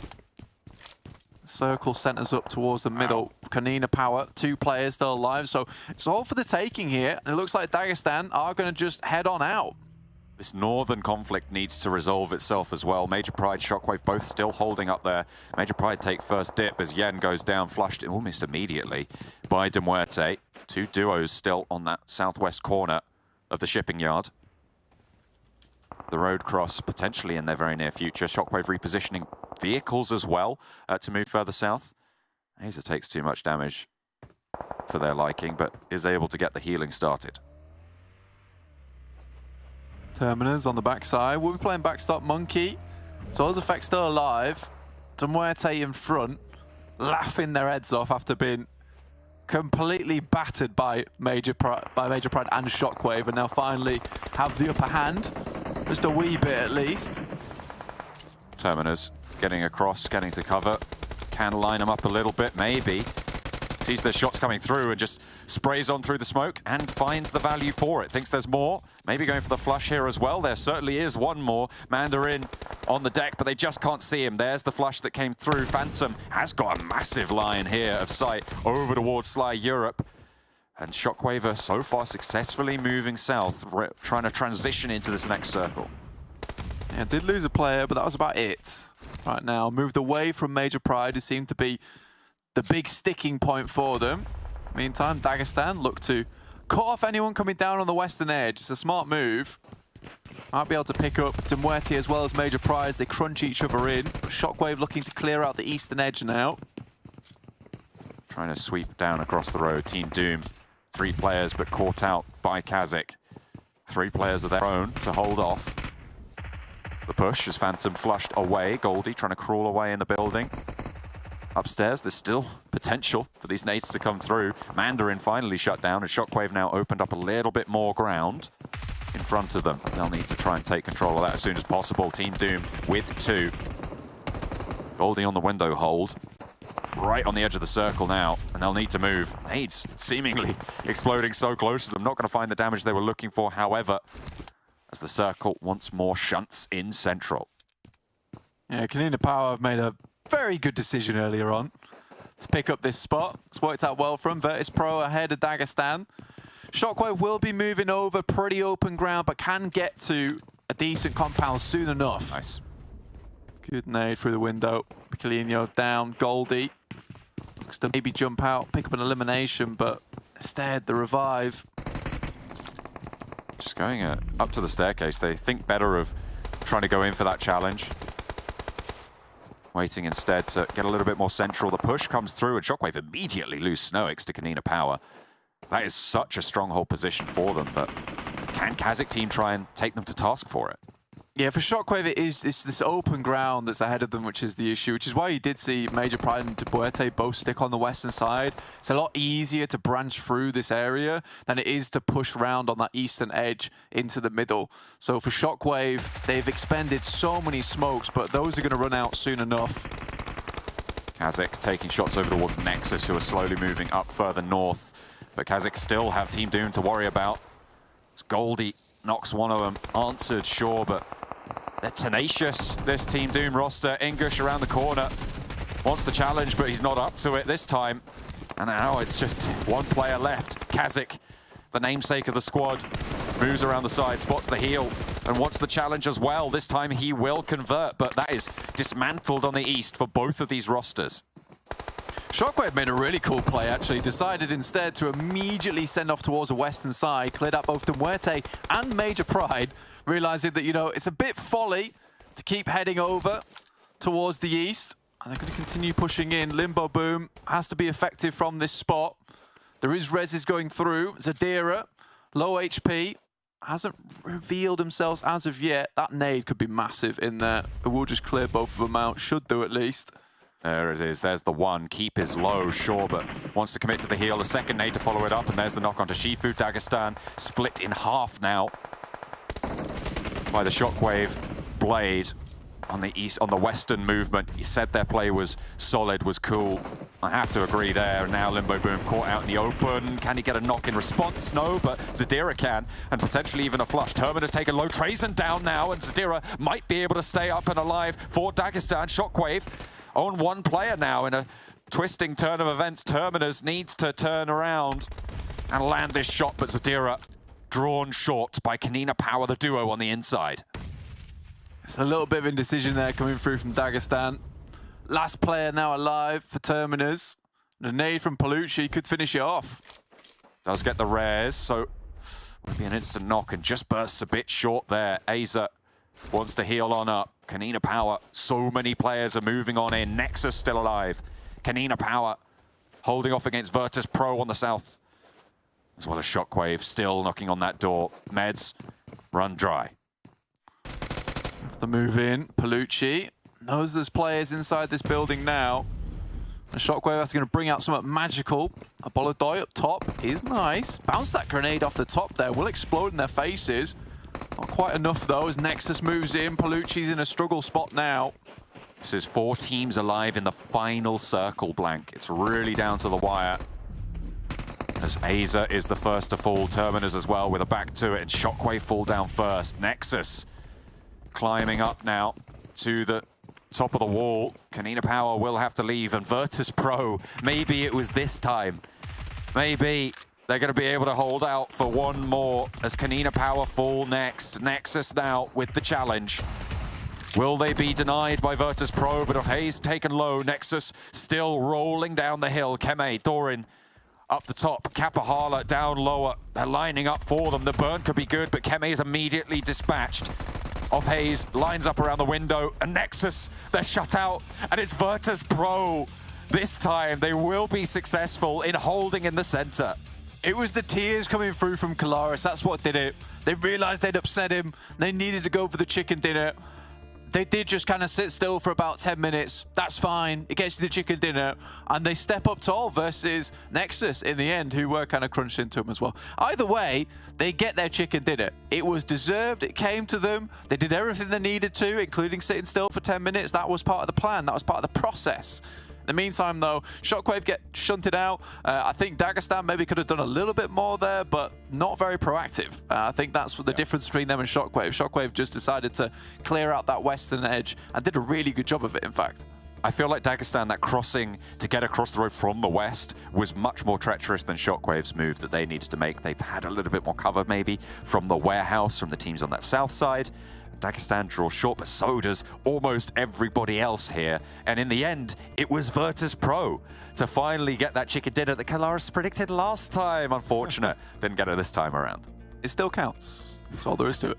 Circle centers up towards the middle. KONINA power, 2 players still alive, so it's all for the taking here. And it looks like Dagestan are going to just head on out. This northern conflict needs to resolve itself as well. Major Pride, Shockwave both still holding up there. Major Pride take first dip as Yen goes down, flushed almost immediately by MUERTE. 2 duos still on that southwest corner of the shipping yard. The road cross potentially in their very near future. Shockwave repositioning vehicles as well to move further south. Aza takes too much damage for their liking, but is able to get the healing started. Terminus on the backside. We'll be playing backstop Monkey. So as Effect still alive. MUERTE in front, laughing their heads off after being completely battered by Major Pride and Shockwave, and now finally have the upper hand. Just a wee bit at least. Terminus getting across, getting to cover. Can line them up a little bit, maybe. Sees the shots coming through and just sprays on through the smoke and finds the value for it. Thinks there's more. Maybe going for the flush here as well. There certainly is one more. Mandarin on the deck, but they just can't see him. There's the flush that came through. Phantom has got a massive line here of sight over towards Sly Europe. And Shockwave so far successfully moving south, trying to transition into this next circle. Yeah, did lose a player, but that was about it. Right now, moved away from Major Pride, who seemed to be the big sticking point for them. Meantime, Dagestan look to cut off anyone coming down on the western edge. It's a smart move. Might be able to pick up MUERTE as well as Major Pride as they crunch each other in. But Shockwave looking to clear out the eastern edge now. Trying to sweep down across the road. Team Doom, 3 players, but caught out by KASIK. 3 players of their own to hold off. The push as Phantom flushed away. Goldie trying to crawl away in the building. Upstairs, there's still potential for these nades to come through. Mandarin finally shut down, and Shockwave now opened up a little bit more ground in front of them. They'll need to try and take control of that as soon as possible. Team Doom with 2. Goldie on the window hold. Right on the edge of the circle now, and they'll need to move. Nades seemingly exploding so close to them. Not going to find the damage they were looking for, however, as the circle once more shunts in central. Yeah, KONINA Power have made a very good decision earlier on to pick up this spot. It's worked out well for them. VIRTUS.PRO ahead of Dagestan. Shockwave will be moving over pretty open ground, but can get to a decent compound soon enough. Nice. Good nade through the window. Michelino down. Goldie looks to maybe jump out, pick up an elimination, but instead the revive. Just going up to the staircase. They think better of trying to go in for that challenge. Waiting instead to get a little bit more central. The push comes through, and Shockwave immediately lose SNOIX to KONINA Power. That is such a stronghold position for them, but can KASIK team try and take them to task for it? Yeah, for Shockwave, it is this open ground that's ahead of them, which is the issue, which is why you did see Major Pride and MUERTE both stick on the western side. It's a lot easier to branch through this area than it is to push round on that eastern edge into the middle. So for Shockwave, they've expended so many smokes, but those are going to run out soon enough. KASIK taking shots over towards NEXUS, who are slowly moving up further north. But KASIK still have Team Doom to worry about. As Goldie knocks one of them, answered, sure, but they're tenacious, this Team Doom roster. Ingush around the corner, wants the challenge, but he's not up to it this time. And now it's just one player left. KASIK, the namesake of the squad, moves around the side, spots the heal, and wants the challenge as well. This time he will convert, but that is dismantled on the east for both of these rosters. Shockwave made a really cool play, actually. Decided instead to immediately send off towards the western side, cleared up both MUERTE and Major Pride, realizing that, you know, it's a bit folly to keep heading over towards the east. And they're going to continue pushing in. Limbo Boom has to be effective from this spot. There is reses going through. Zadira, low HP, hasn't revealed themselves as of yet. That nade could be massive in there. It will just clear both of them out. Should do at least. There it is. There's the one. Keep is low, sure, but wants to commit to the heal. The second nade to follow it up, and there's the knock onto Shifu. Dagestan split in half now by the Shockwave blade on the east, on the western movement. You said their play was solid, was cool. I have to agree there. Now Limbo Boom caught out in the open. Can he get a knock in response? No, but Zadira can, and potentially even a flush. Terminus taken low. Trazen down now, and Zadira might be able to stay up and alive for Dagestan. Shockwave own one player now in a twisting turn of events. Terminus needs to turn around and land this shot, but Zadira drawn short by KONINA Power, the duo on the inside. It's a little bit of indecision there coming through from Dagestan. Last player now alive for Terminus. The nade from Palucci could finish it off. Does get the rares, so will be an instant knock and just bursts a bit short there. Aza wants to heal on up. KONINA Power, so many players are moving on in. NEXUS still alive. KONINA Power holding off against VIRTUS.PRO on the south. As well as Shockwave still knocking on that door. Meds run dry. Have to move in. Palucci knows there's players inside this building now. And Shockwave is going to bring out something magical. A Bolodoi up top is nice. Bounce that grenade off the top there. Will explode in their faces. Not quite enough though as NEXUS moves in. Palucci's in a struggle spot now. This is 4 teams alive in the final circle, Blank. It's really down to the wire. As Aza is the first to fall, Terminus as well with a back to it, and Shockwave fall down first. Nexus climbing up now to the top of the wall. KONINA Power will have to leave, and VIRTUS.PRO, maybe it was this time. Maybe they're going to be able to hold out for one more as KONINA Power fall next. Nexus now with the challenge. Will they be denied by VIRTUS.PRO? But if Hayes taken low, Nexus still rolling down the hill. Keme, Dorin up the top, Kapahala down lower. They're lining up for them. The burn could be good, but Keme is immediately dispatched. Off Hayes, lines up around the window, and Nexus, they're shut out, and it's VIRTUS.PRO. This time, they will be successful in holding in the center. It was the tears coming through from Kalaris. That's what did it. They realized they'd upset him. They needed to go for the chicken dinner. They did just kind of sit still for about 10 minutes. That's fine. It gets you the chicken dinner. And they step up tall versus Nexus in the end, who were kind of crunched into them as well. Either way, they get their chicken dinner. It was deserved. It came to them. They did everything they needed to, including sitting still for 10 minutes. That was part of the plan. That was part of the process. In the meantime, though, Shockwave get shunted out. I think Dagestan maybe could have done a little bit more there, but not very proactive. I think that's the difference between them and Shockwave. Shockwave just decided to clear out that western edge and did a really good job of it, in fact. I feel like Dagestan, that crossing to get across the road from the west was much more treacherous than Shockwave's move that they needed to make. They've had a little bit more cover, maybe, from the warehouse, from the teams on that south side. Dagestan draws short, but so does almost everybody else here. And in the end, it was VIRTUS.PRO to finally get that chicken dinner that Kalaris predicted last time. Unfortunate. Didn't get it this time around. It still counts. That's all there is to it.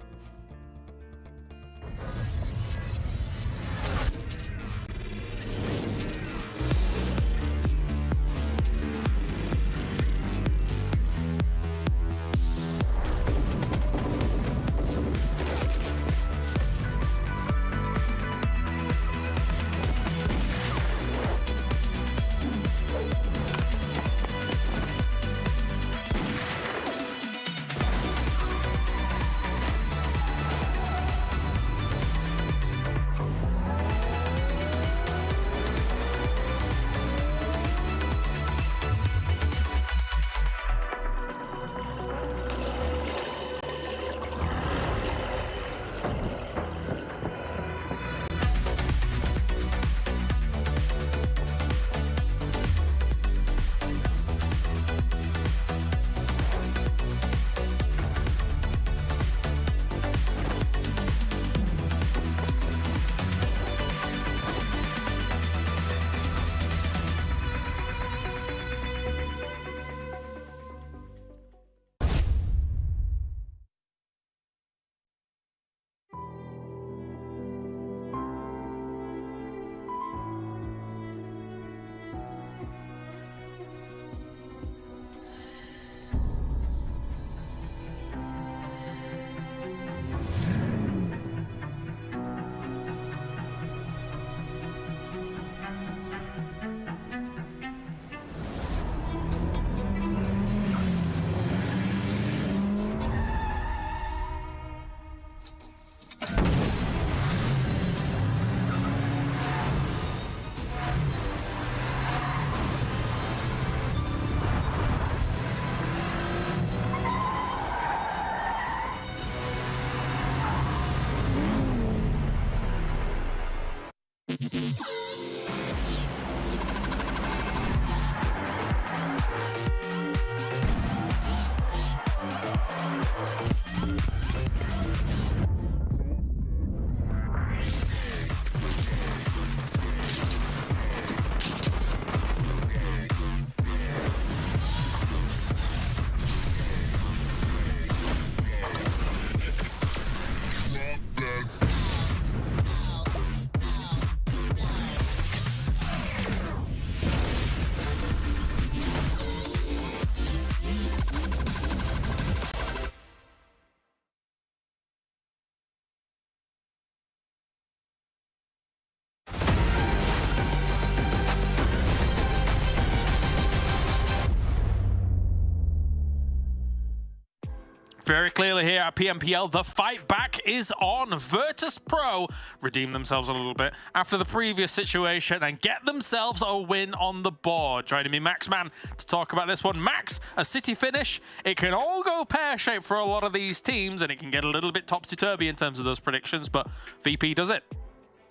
Very clearly here at PMPL, the fight back is on. VIRTUS.PRO redeem themselves a little bit after the previous situation and get themselves a win on the board. Joining me, Max Man, to talk about this one. Max, a city finish. It can all go pear-shaped for a lot of these teams, and it can get a little bit topsy-turvy in terms of those predictions, but VP does it.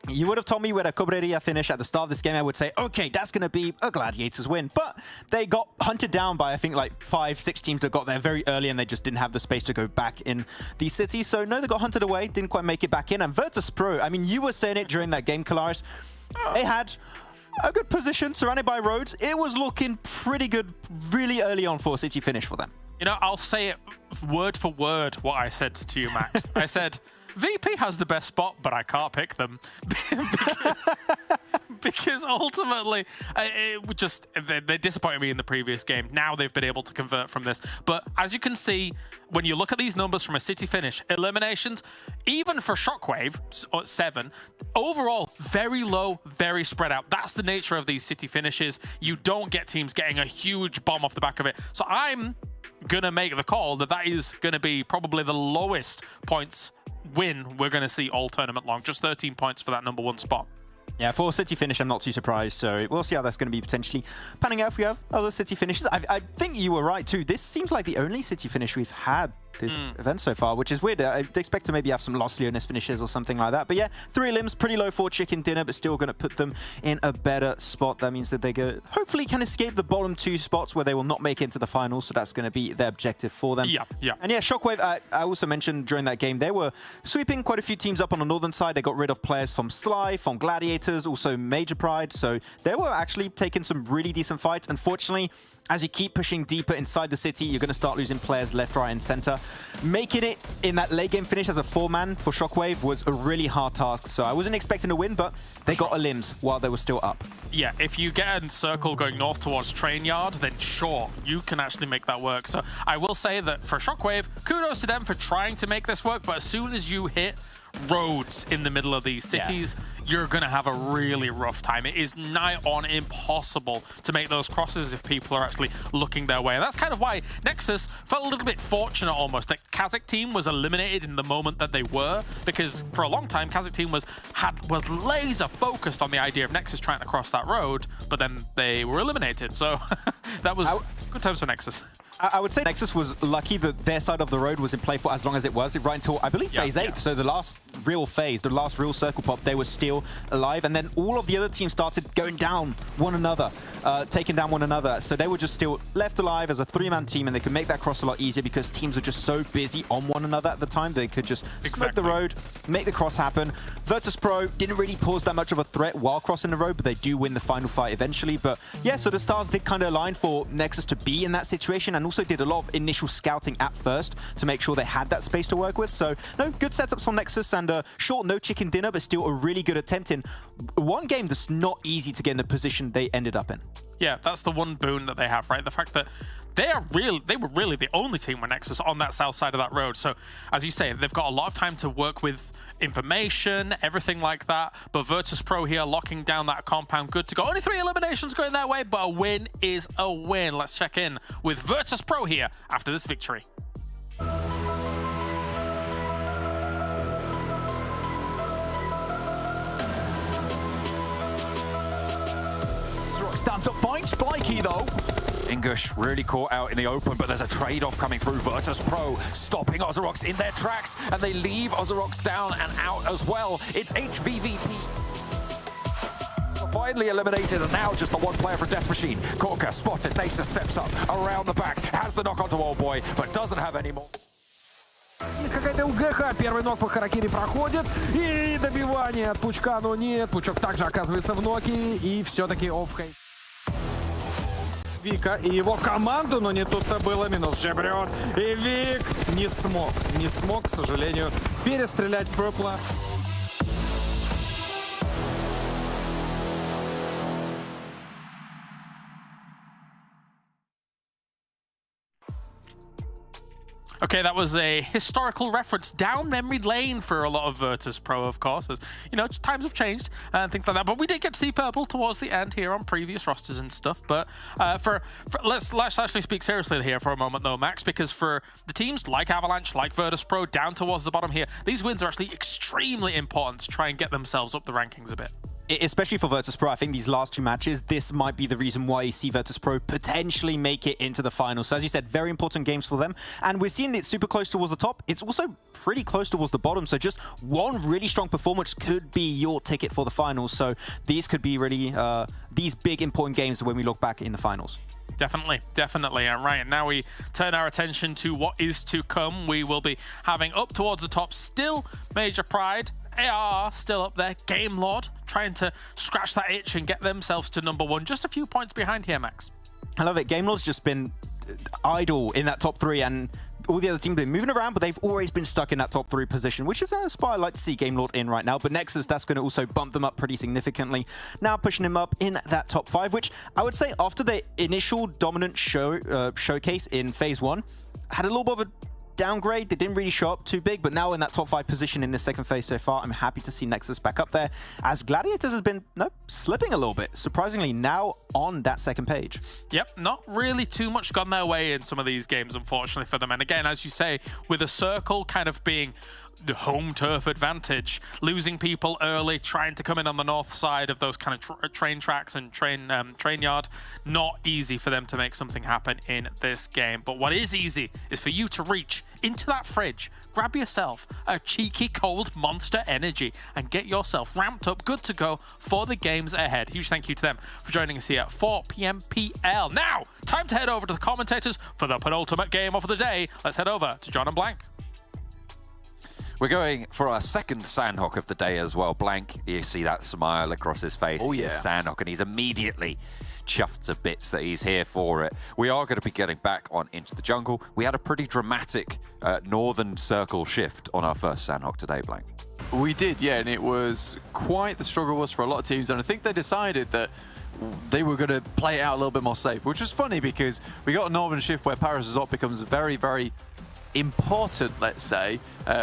You would have told me with a Cobreria finish at the start of this game, I would say, okay, that's going to be a Gladiators win. But they got hunted down by, I think, like 5-6 teams that got there very early, and they just didn't have the space to go back in these cities. So, no, they got hunted away, didn't quite make it back in. And VIRTUS.PRO, I mean, you were saying it during that game, Kalaris. They had a good position, surrounded by roads. It was looking pretty good really early on for a city finish for them. You know, I'll say it word for word what I said to you, Max. I said, VP has the best spot, but I can't pick them. because ultimately, they disappointed me in the previous game. Now they've been able to convert from this. But as you can see, when you look at these numbers from a city finish, eliminations, even for SHOCKWAVE, 7, overall, very low, very spread out. That's the nature of these city finishes. You don't get teams getting a huge bomb off the back of it. So I'm gonna make the call that that is gonna be probably the lowest points win we're gonna see all tournament long. Just 13 points for that #1 spot. Yeah, for a city finish, I'm not too surprised. So we'll see how that's going to be potentially panning out if we have other city finishes. I think you were right, too. This seems like the only city finish we've had this event so far, which is weird. I'd expect to maybe have some Los Leones finishes or something like that. But yeah, 3 limbs, pretty low for chicken dinner, but still going to put them in a better spot. That means that they hopefully can escape the bottom 2 spots where they will not make it into the finals. So that's going to be their objective for them. Yeah. And yeah, SHOCKWAVE, I also mentioned during that game, they were sweeping quite a few teams up on the northern side. They got rid of players from Sly, from Gladiators, also Major Pride. So they were actually taking some really decent fights. Unfortunately, as you keep pushing deeper inside the city, you're going to start losing players left, right, and center. Making it in that late game finish as a 4-man for SHOCKWAVE was a really hard task. So I wasn't expecting a win, but they got a limbs while they were still up. Yeah, if you get a circle going north towards Train Yard, then sure, you can actually make that work. So I will say that for SHOCKWAVE, kudos to them for trying to make this work, but as soon as you hit roads in the middle of these cities, you're going to have a really rough time. It is nigh on impossible to make those crosses if people are actually looking their way. And that's kind of why NEXUS felt a little bit fortunate almost that KASIK team was eliminated in the moment that they were, because for a long time KASIK team was laser focused on the idea of NEXUS trying to cross that road, but then they were eliminated. So that was good times for NEXUS. I would say NEXUS was lucky that their side of the road was in play for as long as it was, right until, I believe, phase 8. So the last real phase, the last real circle pop, they were still alive. And then all of the other teams started going down one another, taking down one another. So they were just still left alive as a 3-man team, and they could make that cross a lot easier because teams were just so busy on one another at the time. They could just smoke the road, make the cross happen. VIRTUS.PRO didn't really pose that much of a threat while crossing the road, but they do win the final fight eventually. But yeah, so the stars did kind of align for NEXUS to be in that situation, and also did a lot of initial scouting at first to make sure they had that space to work with. So no, good setups from NEXUS, and short no chicken dinner, but still a really good attempt in one game that's not easy to get in the position they ended up in. Yeah, that's the one boon that they have, right? The fact that they were really the only team with NEXUS on that south side of that road. So as you say, they've got a lot of time to work with information, everything like that. But VIRTUS.PRO here locking down that compound, good to go. Only 3 eliminations going their way, but a win is a win. Let's check in with VIRTUS.PRO here after this victory. Stands up fine, spiky though. Ingush really caught out in the open, but there's a trade-off coming through. VIRTUS.PRO stopping Ozorox in their tracks, and they leave Ozorox down and out as well. It's HVVP. Finally eliminated, and now just the one player for Death Machine. Korka spotted, NEXUS steps up around the back, has the knock onto Old Boy, but doesn't have any more. Есть какая-то УГХ, первый нок по Харакири проходит, и добивание от Пучка, но нет, Пучок также оказывается в ноке, и все-таки оффхейт. Вика и его команду, но не тут-то было, минус жебрет, и Вик не смог, к сожалению, перестрелять Пепла. Okay, that was a historical reference down memory lane for a lot of VIRTUS.PRO, of course, as, you know, times have changed and things like that. But we did get to see purple towards the end here on previous rosters and stuff. But let's actually speak seriously here for a moment, though, Max, because for the teams like Avalanche, like VIRTUS.PRO, down towards the bottom here, these wins are actually extremely important to try and get themselves up the rankings a bit. Especially for VIRTUS.PRO, I think these last two matches, this might be the reason why you see VIRTUS.PRO potentially make it into the finals. So as you said, very important games for them. And we're seeing it super close towards the top. It's also pretty close towards the bottom. So just one really strong performance could be your ticket for the finals. So these could be really, these big important games when we look back in the finals. Definitely, definitely. And right, now we turn our attention to what is to come. We will be having up towards the top still Major Pride. AR still up there, Game Lord, trying to scratch that itch and get themselves to #1. Just a few points behind here, Max. I love it. Game Lord's just been idle in that top 3, and all the other teams have been moving around, but they've always been stuck in that top 3 position, which is a spot I'd like to see Game Lord in right now. But Nexus, that's going to also bump them up pretty significantly. Now pushing him up in that top 5, which I would say after the initial dominant showcase in Phase 1, had a little bit of a downgrade. They didn't really show up too big, but now in that top 5 position in the second phase so far, I'm happy to see Nexus back up there, as Gladiators has been slipping a little bit, surprisingly now on that second page. Yep, not really too much gone their way in some of these games, unfortunately, for them. And again, as you say, with a circle kind of being the home turf advantage, losing people early, trying to come in on the north side of those kind of train tracks and train yard, not easy for them to make something happen in this game. But what is easy is for you to reach into that fridge, grab yourself a cheeky cold Monster Energy and get yourself ramped up, good to go for the games ahead. Huge thank you to them for joining us here for PMPL. Now, time to head over to the commentators for the penultimate game of the day. Let's head over to John and Blank. We're going for our second Sanhok of the day as well. Blank, you see that smile across his face. Oh, yeah. It's Sanhok, and he's immediately chuffed to bits that he's here for it. We are going to be getting back on into the jungle. We had a pretty dramatic northern circle shift on our first Sanhok today, Blank. We did, yeah, and it was quite the struggle was for a lot of teams, and I think they decided that they were going to play it out a little bit more safe, which was funny because we got a northern shift where Paris Resort becomes very, very important, let's say,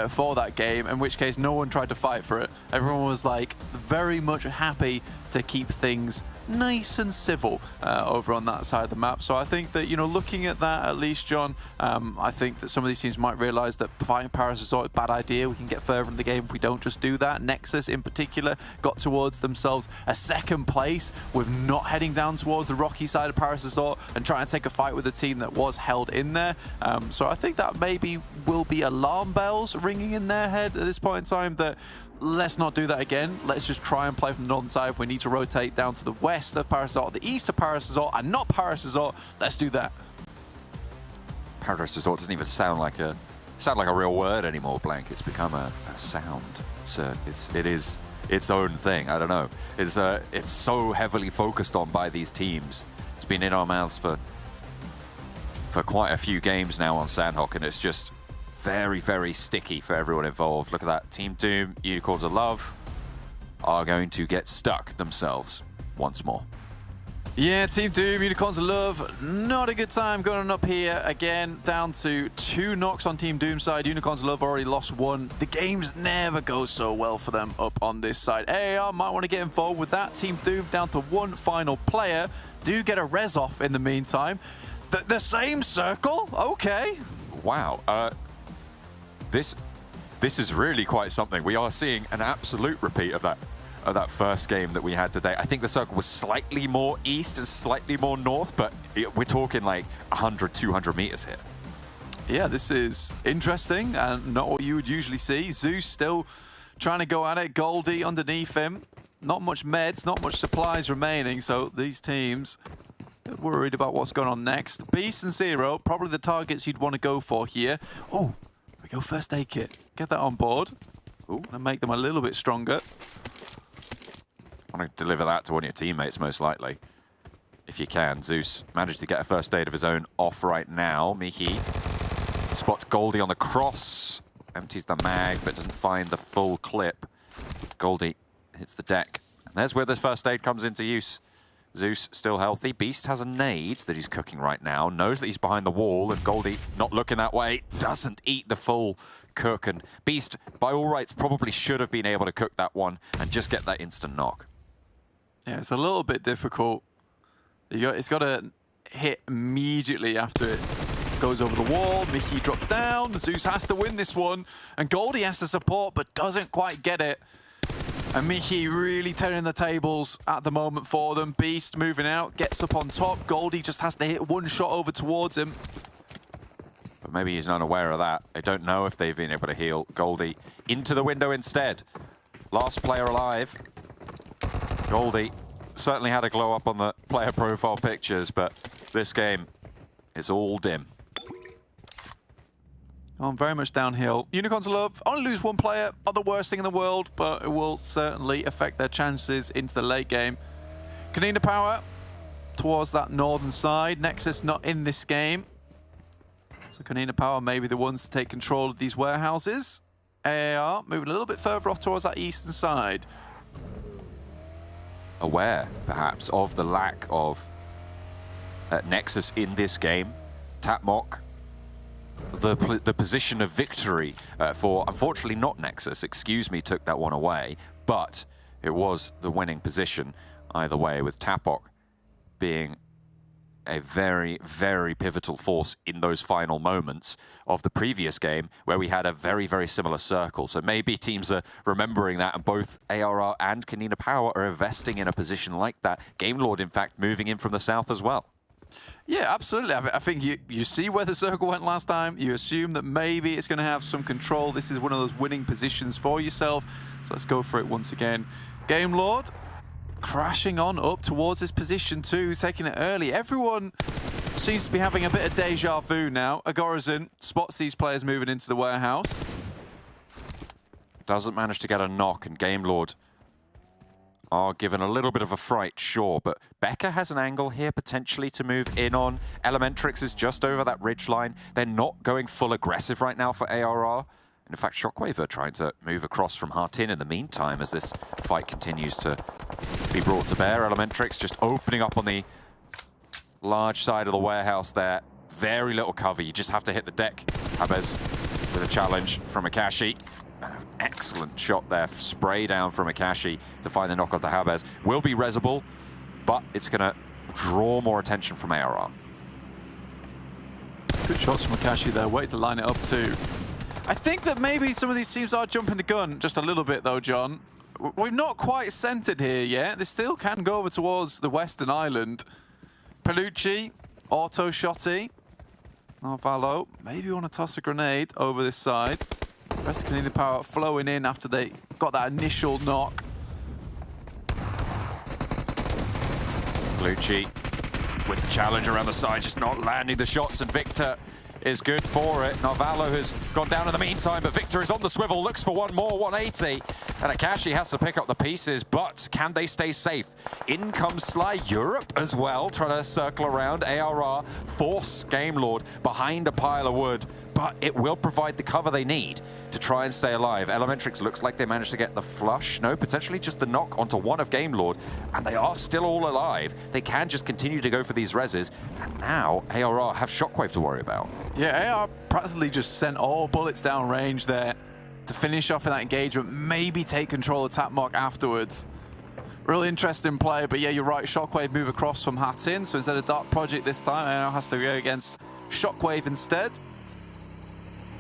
for that game, in which case no one tried to fight for it. Everyone was like very much happy to keep things nice and civil over on that side of the map. So I think that, you know, looking at that, at least, John, I think that some of these teams might realize that fighting Paris is sort of a bad idea. We can get further in the game if we don't just do that. Nexus in particular got towards themselves a second place with not heading down towards the rocky side of Paris Resort and trying to take a fight with a team that was held in there. So I think that maybe will be alarm bells ringing in their head at this point in time, that let's not do that again. Let's just try and play from the northern side. If we need to rotate down to the west of Paris Resort, the east of Paris Resort, and not Paris Resort, let's do that. Paris Resort doesn't even sound like a real word anymore, Blank. It's become a sound. So it is its own thing. I don't know. It's so heavily focused on by these teams. It's been in our mouths for quite a few games now on Sanhok, and it's just very, very sticky for everyone involved. Look at that. Team Doom, Unicorns of Love are going to get stuck themselves once more. Yeah, Team Doom, Unicorns of Love, not a good time going up here again. Down to 2 knocks on Team Doom side. Unicorns of Love already lost 1. The games never go so well for them up on this side. AAR might want to get involved with that. Team Doom down to 1 final player. Do get a res off in the meantime. The same circle? Okay. Wow. This is really quite something. We are seeing an absolute repeat of that first game that we had today. I think the circle was slightly more east and slightly more north, but we're talking like 100, 200 meters here. Yeah, this is interesting and not what you would usually see. Zeus still trying to go at it. Goldie underneath him. Not much meds, not much supplies remaining, so these teams worried about what's going on next. Beast and Zero, probably the targets you'd want to go for here. Oh, we go first aid kit. Get that on board. Ooh, and make them a little bit stronger. I want to deliver that to one of your teammates, most likely, if you can. Zeus managed to get a first aid of his own off right now. Miki spots Goldie on the cross, empties the mag, but doesn't find the full clip. Goldie hits the deck. And there's where the first aid comes into use. Zeus still healthy. Beast has a nade that he's cooking right now. Knows that he's behind the wall, and Goldie not looking that way. Doesn't eat the full cook, and Beast, by all rights, probably should have been able to cook that one and just get that instant knock. Yeah, it's a little bit difficult. It's got to hit immediately after it goes over the wall. Mickey drops down. Zeus has to win this one, and Goldie has to support, but doesn't quite get it. And Mickey really turning the tables at the moment for them. Beast moving out, gets up on top. Goldie just has to hit one shot over towards him. But maybe he's not aware of that. They don't know if they've been able to heal Goldie into the window instead. Last player alive. Goldie certainly had a glow up on the player profile pictures, but this game is all dim. Very much downhill. Unicorns love, only lose one player, not the worst thing in the world, but it will certainly affect their chances into the late game. KONINA Power towards that northern side. Nexus not in this game. So KONINA Power may be the ones to take control of these warehouses. AAR moving a little bit further off towards that eastern side. Aware, perhaps, of the lack of Nexus in this game. Tapmok, the position of victory for, unfortunately not Nexus, excuse me, took that one away, but it was the winning position either way, with Tapmok being a very, very pivotal force in those final moments of the previous game where we had a very, very similar circle. So maybe teams are remembering that, and both ARR and KONINA Power are investing in a position like that. Game Lord, in fact, moving in from the south as well. Yeah, absolutely. I think you see where the circle went last time. You assume that maybe it's going to have some control. This is one of those winning positions for yourself. So let's go for it once again. Game Lord crashing on up towards his position too, taking it early. Everyone seems to be having a bit of deja vu now. Agorazin spots these players moving into the warehouse. Doesn't manage to get a knock, and Game Lord are given a little bit of a fright, sure, but Becca has an angle here potentially to move in on. Elementrix is just over that ridge line. They're not going full aggressive right now for ARR. And in fact, Shockwave are trying to move across from Hartin in the meantime as this fight continues to be brought to bear. Elementrix just opening up on the large side of the warehouse there. Very little cover, you just have to hit the deck. Habez with a challenge from Akashi. Excellent shot there, spray down from Akashi to find the knock onto Habez. Will be resable, but it's going to draw more attention from ARR. Good shots from Akashi there, wait to line it up too. I think that maybe some of these teams are jumping the gun just a little bit though, John. We've not quite centered here yet. They still can go over towards the western island. Pelucci, auto shotty. Narvalo, maybe want to toss a grenade over this side. Rest of KONINA Power flowing in after they got that initial knock. Lucci with the challenge around the side, just not landing the shots, and Victor is good for it. Narvalo has gone down in the meantime, but Victor is on the swivel, looks for one more, 180. And Akashi has to pick up the pieces, but can they stay safe? In comes Sly Europe as well, trying to circle around. ARR force Game Lord behind a pile of wood, but it will provide the cover they need to try and stay alive. Elementrix looks like they managed to get the flush. No, potentially just the knock onto one of Game Lord, and they are still all alive. They can just continue to go for these reses, and now ARR have Shockwave to worry about. Yeah, AR practically just sent all bullets down range there to finish off in that engagement, maybe take control of Tapmok afterwards. Really interesting play, but yeah, you're right, Shockwave move across from Hatin, so instead of Dark Project this time, AR has to go against Shockwave instead.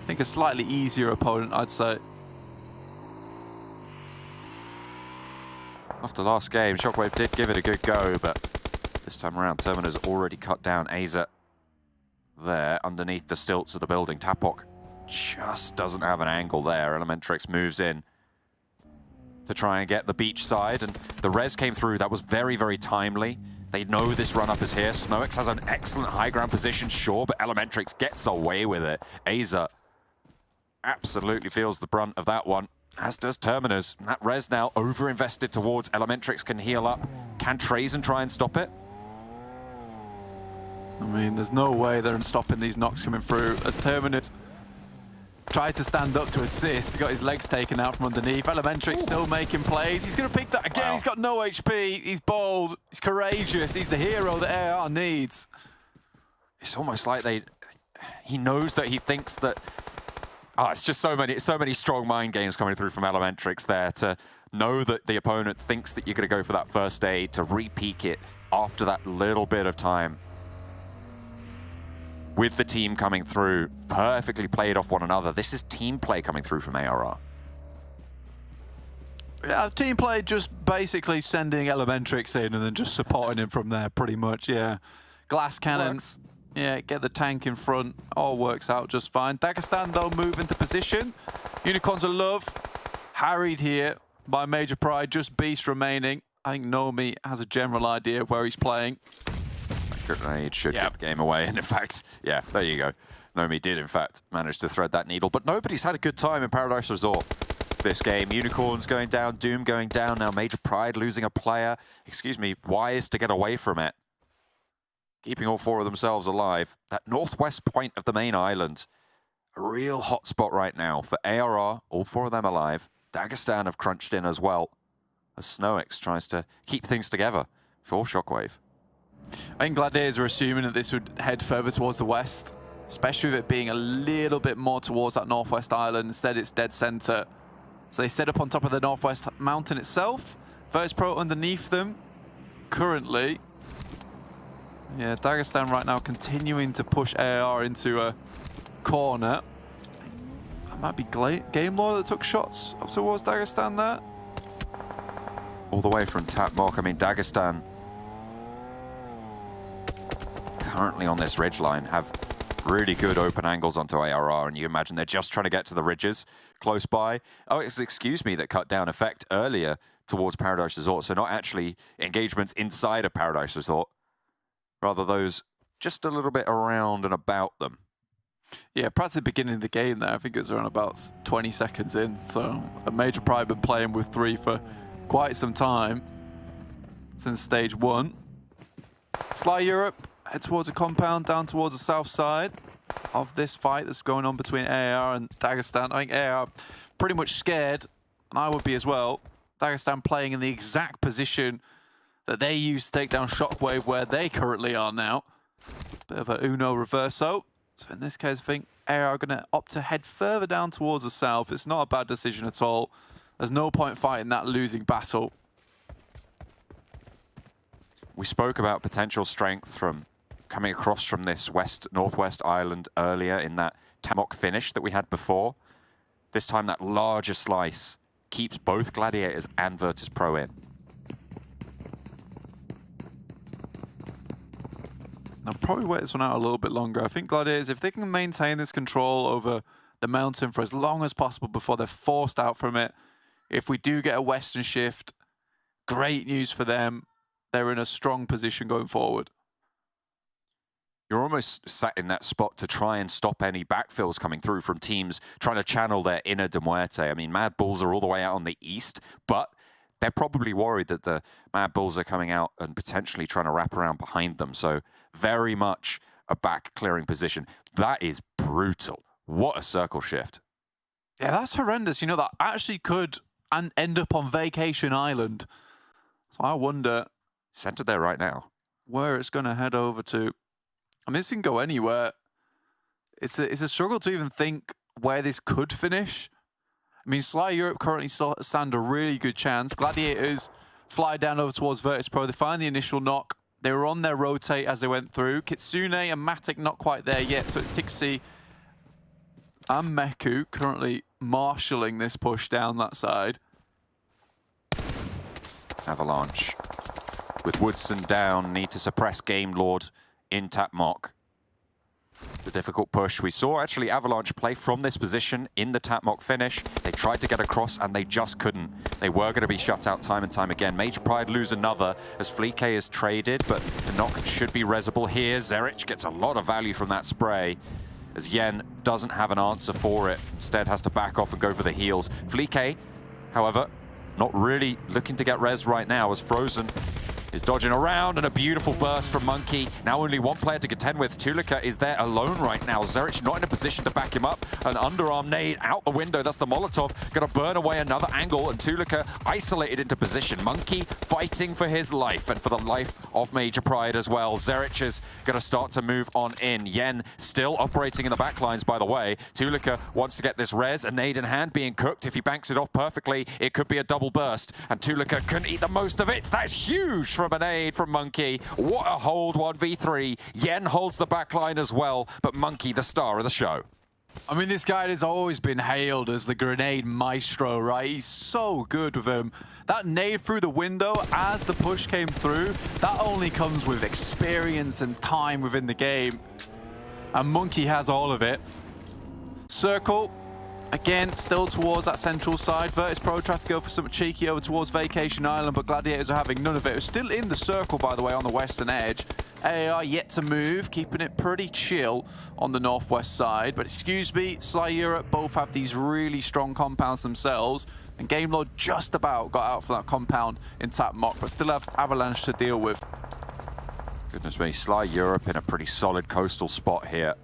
I think a slightly easier opponent, I'd say. After last game, Shockwave did give it a good go, but this time around, Termina's already cut down Aza there underneath the stilts of the building. Tapok just doesn't have an angle there. Elementrix moves in to try and get the beach side, and the res came through. That was very, very timely. They know this run-up is here. Snowix has an excellent high ground position, sure, but Elementrix gets away with it. Aza absolutely feels the brunt of that one, as does Terminus. That res now over-invested towards Elementrix, can heal up. Can Trazen try and stop it? I mean, there's no way they're stopping these knocks coming through as Terminus Tried to stand up to assist. He got his legs taken out from underneath. Elementrix still making plays. He's going to pick that again. Wow. He's got no HP. He's bold. He's courageous. He's the hero that AR needs. It's almost like he knows that he thinks that... Oh, it's just so many strong mind games coming through from Elementrix there to know that the opponent thinks that you're going to go for that first aid, to re-peek it after that little bit of time. With the team coming through, perfectly played off one another. This is team play coming through from ARR. Yeah, team play, just basically sending Elementrix in and then just supporting him from there, pretty much, yeah. Glass cannons, yeah, get the tank in front, all works out just fine. Dagestan, though, move into position. Unicorns are love, harried here by Major Pride, just Beast remaining. I think Nomi has a general idea of where he's playing. Grenade should get the game away, and in fact, yeah, there you go. Nomi did, in fact, manage to thread that needle, but nobody's had a good time in Paradise Resort this game. Unicorns going down, Doom going down, now Major Pride losing a player. Excuse me, Wise to get away from it. Keeping all four of themselves alive. That northwest point of the main island, a real hot spot right now for ARR, all four of them alive. Dagestan have crunched in as well, as Snowix tries to keep things together for SHOCKWAVE. I think Gladiators are assuming that this would head further towards the west, especially with it being a little bit more towards that northwest island. Instead, it's dead center. So they set up on top of the northwest mountain itself. VIRTUS.PRO underneath them currently. Yeah, Dagestan right now continuing to push AR into a corner. That might be Game Lord that took shots up towards Dagestan there. All the way from Tapmok, I mean, Dagestan currently on this ridgeline have really good open angles onto ARR, and you imagine they're just trying to get to the ridges close by. Oh, it's excuse me that cut down effect earlier towards Paradise Resort, so not actually engagements inside of Paradise Resort, rather those just a little bit around and about them. Yeah, practically the beginning of the game there, I think it was around about 20 seconds in, so a Major Pride been playing with 3 for quite some time since stage 1. Sly Europe head towards a compound down towards the south side of this fight that's going on between AR and Dagestan. I think AR pretty much scared, and I would be as well. Dagestan playing in the exact position that they used to take down SHOCKWAVE where they currently are now. Bit of a Uno reverso. So in this case, I think AR are going to opt to head further down towards the south. It's not a bad decision at all. There's no point fighting that losing battle. We spoke about potential strength from coming across from this northwest island earlier in that Tapmok finish that we had before. This time that larger slice keeps both Gladiators and VIRTUS.PRO in. I'll probably wait this one out a little bit longer. I think Gladiators, if they can maintain this control over the mountain for as long as possible before they're forced out from it, if we do get a western shift, great news for them. They're in a strong position going forward. You're almost sat in that spot to try and stop any backfills coming through from teams trying to channel their inner de MUERTE. I mean, MADBULLS are all the way out on the east, but they're probably worried that the MADBULLS are coming out and potentially trying to wrap around behind them. So very much a back clearing position. That is brutal. What a circle shift. Yeah, that's horrendous. You know, that actually could end up on Vacation Island. So I wonder... Centered there right now. Where it's going to head over to. I mean, this can go anywhere. It's a struggle to even think where this could finish. I mean, Sly Europe currently stand a really good chance. Gladiators fly down over towards VIRTUS.PRO. They find the initial knock. They were on their rotate as they went through. Kitsune and Matic not quite there yet, so it's Tixi and Meku currently marshalling this push down that side. Avalanche. With Woodson down, need to suppress Game Lord in Tapmok. The difficult push. We saw actually Avalanche play from this position in the Tapmok finish. They tried to get across and they just couldn't. They were going to be shut out time and time again. Major Pride lose another as Fleeke is traded, but the knock should be resable here. Zerich gets a lot of value from that spray as Yen doesn't have an answer for it. Instead has to back off and go for the heals. Fleeke, however, not really looking to get res right now as Frozen is dodging around, and a beautiful burst from Monkey. Now only one player to contend with. Tulika is there alone right now. Zerich not in a position to back him up. An underarm nade out the window. That's the Molotov. Gonna burn away another angle, and Tulika isolated into position. Monkey fighting for his life and for the life of Major Pride as well. Zerich is gonna start to move on in. Yen still operating in the backlines, by the way. Tulika wants to get this res, a nade in hand being cooked. If he banks it off perfectly, it could be a double burst, and Tulika couldn't eat the most of it. That's huge from a nade from Monkey. What a hold, 1v3. Yen holds the backline as well, but Monkey the star of the show. I mean, this guy has always been hailed as the grenade maestro, right? He's so good with him. That nade through the window as the push came through, that only comes with experience and time within the game. And Monkey has all of it. Circle, again, still towards that central side. VIRTUS.PRO tried to go for something cheeky over towards Vacation Island, but Gladiators are having none of it. It's still in the circle, by the way, on the western edge. AAR yet to move, keeping it pretty chill on the northwest side. But excuse me, Sly Europe both have these really strong compounds themselves, and GameLord just about got out for that compound in Tap Mock, but still have Avalanche to deal with. Goodness me, Sly Europe in a pretty solid coastal spot here.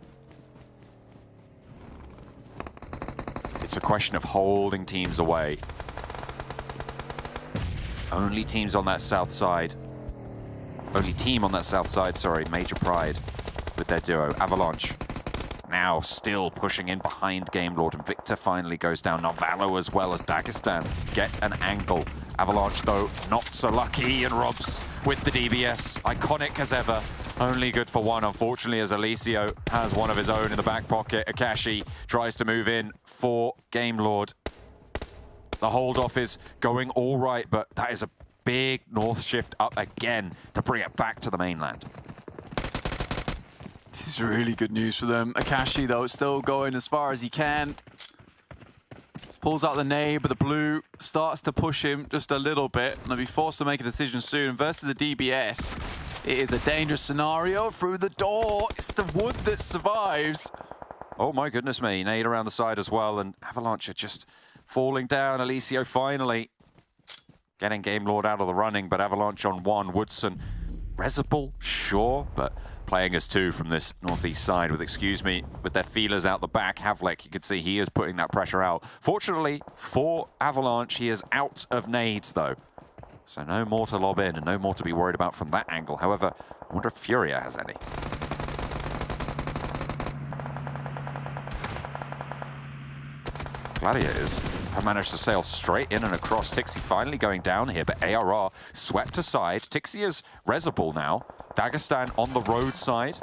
It's a question of holding teams away. Only teams on that south side. Only team on that south side, sorry, Major Pride with their duo. Avalanche now still pushing in behind GameLord, and Victor finally goes down. Narvalo as well as Dagestan get an angle. Avalanche, though, not so lucky, and Robs with the DBS. Iconic as ever. Only good for one, unfortunately, as Alicio has one of his own in the back pocket. Akashi tries to move in for GameLord. The hold-off is going all right, but that is a big north shift up again to bring it back to the mainland. This is really good news for them. Akashi, though, is still going as far as he can. Pulls out the nade, but the blue starts to push him just a little bit, and they'll be forced to make a decision soon. Versus the DBS, it is a dangerous scenario. Through the door, it's the wood that survives. Oh my goodness me, nade around the side as well, and Avalanche are just falling down. Alicio finally getting GameLord out of the running, but Avalanche on one. Woodson, Resable, sure, but playing as two from this northeast side with, excuse me, with their feelers out the back. Havlik, you can see he is putting that pressure out. Fortunately for Avalanche, he is out of nades though. So no more to lob in and no more to be worried about from that angle. However, I wonder if Furia has any. Gladiators have managed to sail straight in and across. Tixi finally going down here, but ARR swept aside. Tixi is Resable now. Dagestan on the road side.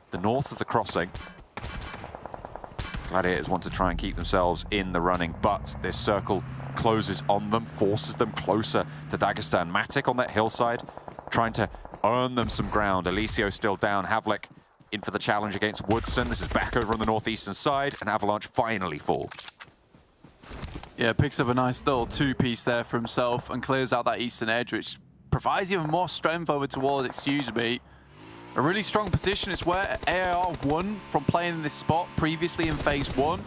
The north of the crossing. Gladiators want to try and keep themselves in the running, but this circle closes on them, forces them closer to Dagestan. Matic on that hillside, trying to earn them some ground. Alicio still down. Havlik in for the challenge against Woodson. This is back over on the northeastern side, and Avalanche finally fall. Yeah, picks up a nice little two-piece there for himself and clears out that eastern edge, which provides even more strength over towards, excuse me. A really strong position. It's where AR won from playing in this spot previously in Phase 1.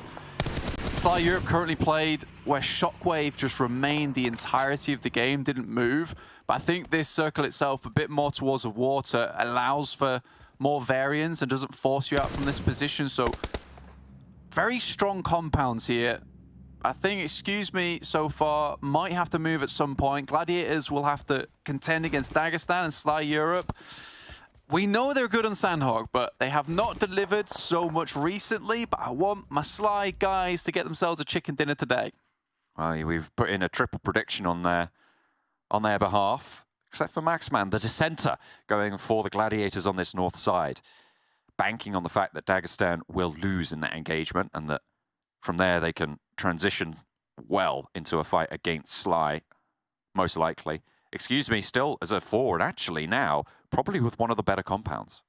Sly Europe currently played where Shockwave just remained the entirety of the game, didn't move. But I think this circle itself, a bit more towards the water, allows for more variance and doesn't force you out from this position. So very strong compounds here. I think, excuse me, so far, might have to move at some point. Gladiators will have to contend against Dagestan and Sly Europe. We know they're good on Sanhok, but they have not delivered so much recently. But I want my Sly guys to get themselves a chicken dinner today. Well, we've put in a triple prediction on their behalf, except for Maxman, the dissenter, going for the Gladiators on this north side, banking on the fact that Dagestan will lose in that engagement and that from there they can transition well into a fight against Sly, most likely. Excuse me, still as a forward, actually now, probably with one of the better compounds.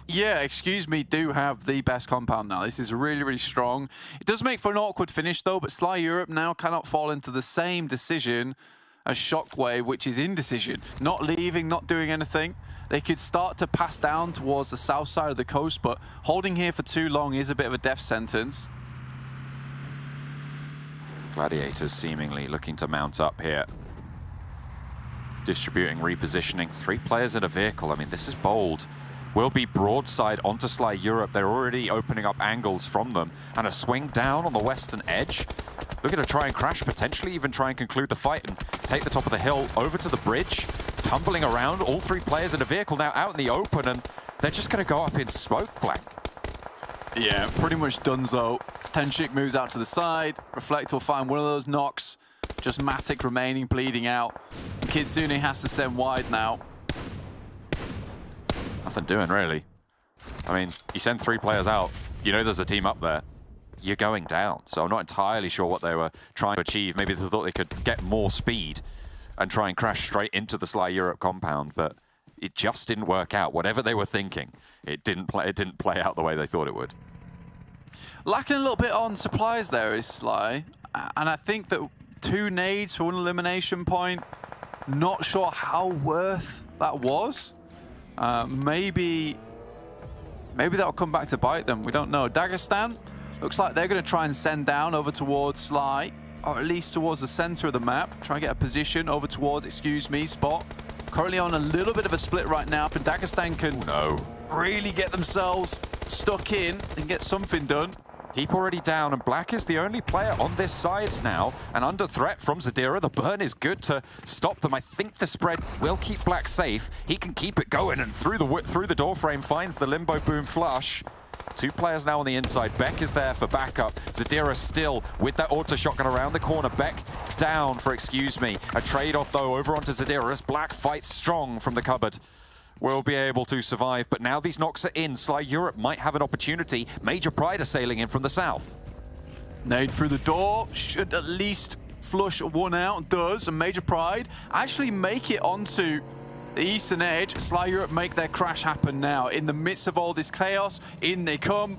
Yeah, excuse me, do have the best compound now. This is really, really strong. It does make for an awkward finish though, but Sly Europe now cannot fall into the same decision as Shockwave, which is indecision. Not leaving, not doing anything. They could start to pass down towards the south side of the coast, but holding here for too long is a bit of a death sentence. Gladiators seemingly looking to mount up here. distributing, repositioning. 3 players in a vehicle. I mean, this is bold. Will be broadside onto Sly Europe. They're already opening up angles from them. And a swing down on the western edge. Looking to try and crash, potentially even try and conclude the fight and take the top of the hill over to the bridge. Tumbling around, all 3 players in a vehicle now out in the open, and they're just going to go up in smoke, Blank. Yeah, pretty much donezo. Tenchik moves out to the side. Reflect will find one of those knocks. Just Matic remaining, bleeding out. And Kitsune has to send wide now. Nothing doing, really. I mean, you send 3 players out, you know there's a team up there. You're going down. So I'm not entirely sure what they were trying to achieve. Maybe they thought they could get more speed and try and crash straight into the Sly Europe compound, but it just didn't work out. Whatever they were thinking, it didn't play out the way they thought it would. Lacking a little bit on supplies there is Sly. And I think that 2 nades for 1 elimination point, not sure how worth that was. Maybe that'll come back to bite them. We don't know. Dagestan looks like they're going to try and send down over towards Sly, or at least towards the center of the map. Try and get a position over towards, Spot. Currently on a little bit of a split right now. If Dagestan can really get themselves stuck in and get something done. Keep already down, and Black is the only player on this side now, and under threat from Zadira. The burn is good to stop them. I think the spread will keep Black safe. He can keep it going, and through the door frame finds the Limbo Boom flush. 2 players now on the inside. Beck is there for backup. Zadira still with that auto shotgun around the corner. Beck down for A trade-off, though, over onto Zadira as Black fights strong from the cupboard. Will be able to survive, but now these knocks are in. Sly Europe might have an opportunity. Major Pride are sailing in from the south. Nade through the door, should at least flush 1 out, does, and Major Pride actually make it onto the eastern edge. Sly Europe make their crash happen now. In the midst of all this chaos, in they come.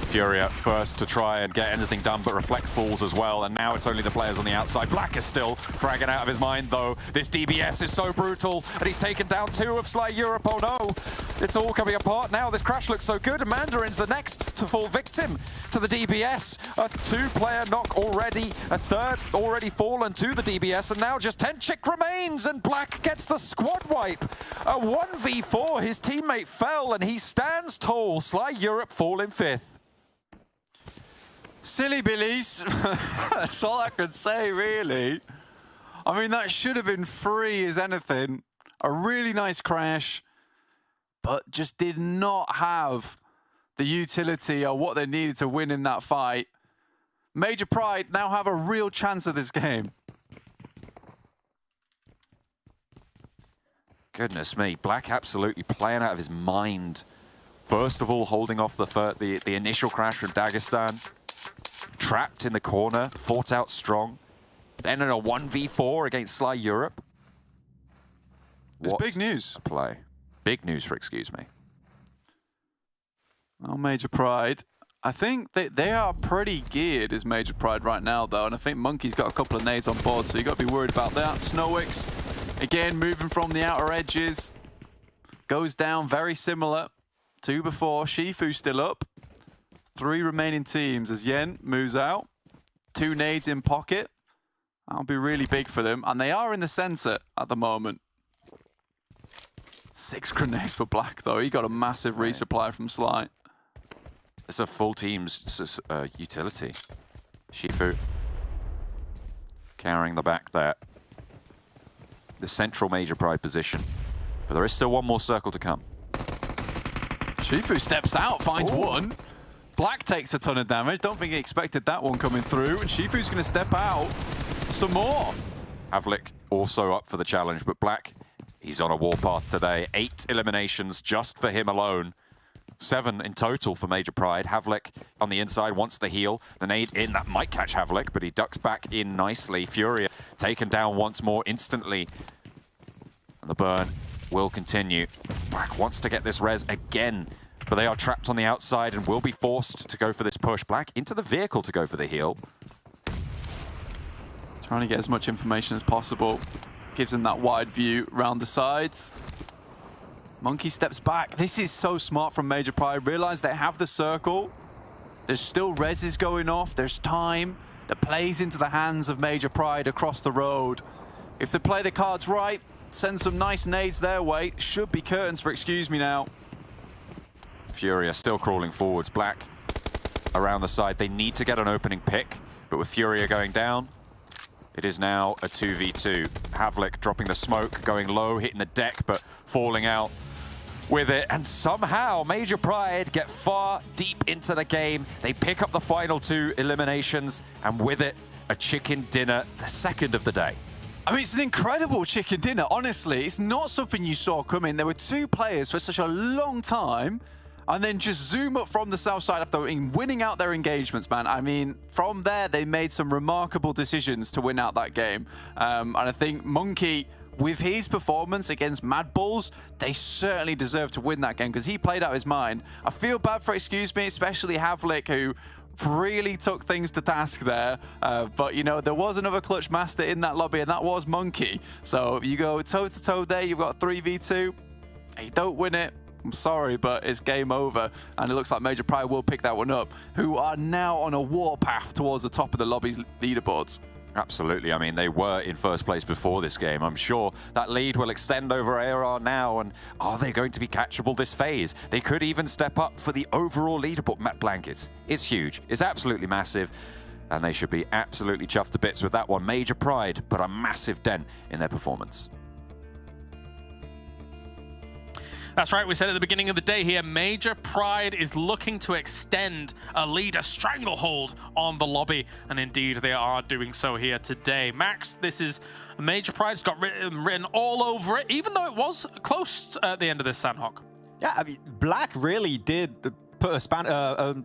Furia first to try and get anything done, but Reflect falls as well, and now it's only the players on the outside. Black is still fragging out of his mind, though. This DBS is so brutal, and he's taken down 2 of Sly Europe. Oh no, it's all coming apart now. This crash looks so good, and Mandarin's the next to fall victim to the DBS. A 2-player knock already, a 3rd already fallen to the DBS, and now just Tenchik remains, and Black gets the squad wipe. A 1v4, his teammate fell, and he stands tall. Sly Europe fall in 5th. Silly Billies. That's all I could say, really. I mean, that should have been free as anything. A really nice crash, but just did not have the utility or what they needed to win in that fight. Major Pride now have a real chance of this game. Goodness me, Black absolutely playing out of his mind. First of all, holding off the initial crash from Dagestan. Trapped in the corner, fought out strong. Then in a 1v4 against Sly Europe. It's big news. A play. Big news for Excuse Me. Oh, Major Pride. I think they are pretty geared as Major Pride right now, though, and I think Monkey's got a couple of nades on board, so you got to be worried about that. Snowix, again, moving from the outer edges. Goes down very similar to before. Shifu still up. 3 remaining teams as Yen moves out. 2 nades in pocket. That'll be really big for them. And they are in the center at the moment. 6 grenades for Black, though. He got a massive resupply from Sly. It's a full team's utility. Shifu carrying the back there. The central Major Pride position. But there is still 1 more circle to come. Shifu steps out, finds 1. Black takes a ton of damage. Don't think he expected that one coming through. And Shifu's going to step out some more. Havlik also up for the challenge, but Black, he's on a warpath today. 8 eliminations just for him alone. 7 in total for Major Pride. Havlik on the inside wants the heal. The nade in, that might catch Havlik, but he ducks back in nicely. Furia taken down once more instantly. And the burn will continue. Black wants to get this res again, but they are trapped on the outside and will be forced to go for this push. Black into the vehicle to go for the heal. Trying to get as much information as possible. Gives them that wide view around the sides. Monkey steps back. This is so smart from Major Pride. Realize they have the circle. There's still reses going off. There's time that plays into the hands of Major Pride across the road. if they play the cards right, send some nice nades their way, should be curtains for excuse me now. Fury are still crawling forwards. Black around the side. They need to get an opening pick, but with Fury going down, it is now a 2v2. Havlik dropping the smoke, going low, hitting the deck, but falling out with it. And somehow Major Pride get far deep into the game. They pick up the final 2 eliminations, and with it, a chicken dinner, the second of the day. I mean, it's an incredible chicken dinner, honestly. It's not something you saw coming. There were 2 players for such a long time, and then just zoom up from the south side after winning out their engagements, man. I mean, from there, they made some remarkable decisions to win out that game. And I think Monkey, with his performance against MADBULLS, they certainly deserve to win that game because he played out his mind. I feel bad for excuse me, especially Havlik, who really took things to task there. But, you know, there was another clutch master in that lobby, and that was Monkey. So you go toe-to-toe there, you've got 3v2. You don't win it. I'm sorry, but it's game over. And it looks like Major Pride will pick that one up, who are now on a warpath towards the top of the lobby's leaderboards. Absolutely. I mean, they were in first place before this game. I'm sure that lead will extend over AR now. And are they going to be catchable this phase? They could even step up for the overall leaderboard. Matt Blankets, it's huge. It's absolutely massive. And they should be absolutely chuffed to bits with that one. Major Pride put a massive dent in their performance. That's right, we said at the beginning of the day here, Major Pride is looking to extend a lead, a stranglehold on the lobby, and indeed they are doing so here today. Max, this is Major Pride's got written all over it, even though it was close at the end of this Sanhok. Yeah, I mean, Black really did put a spanner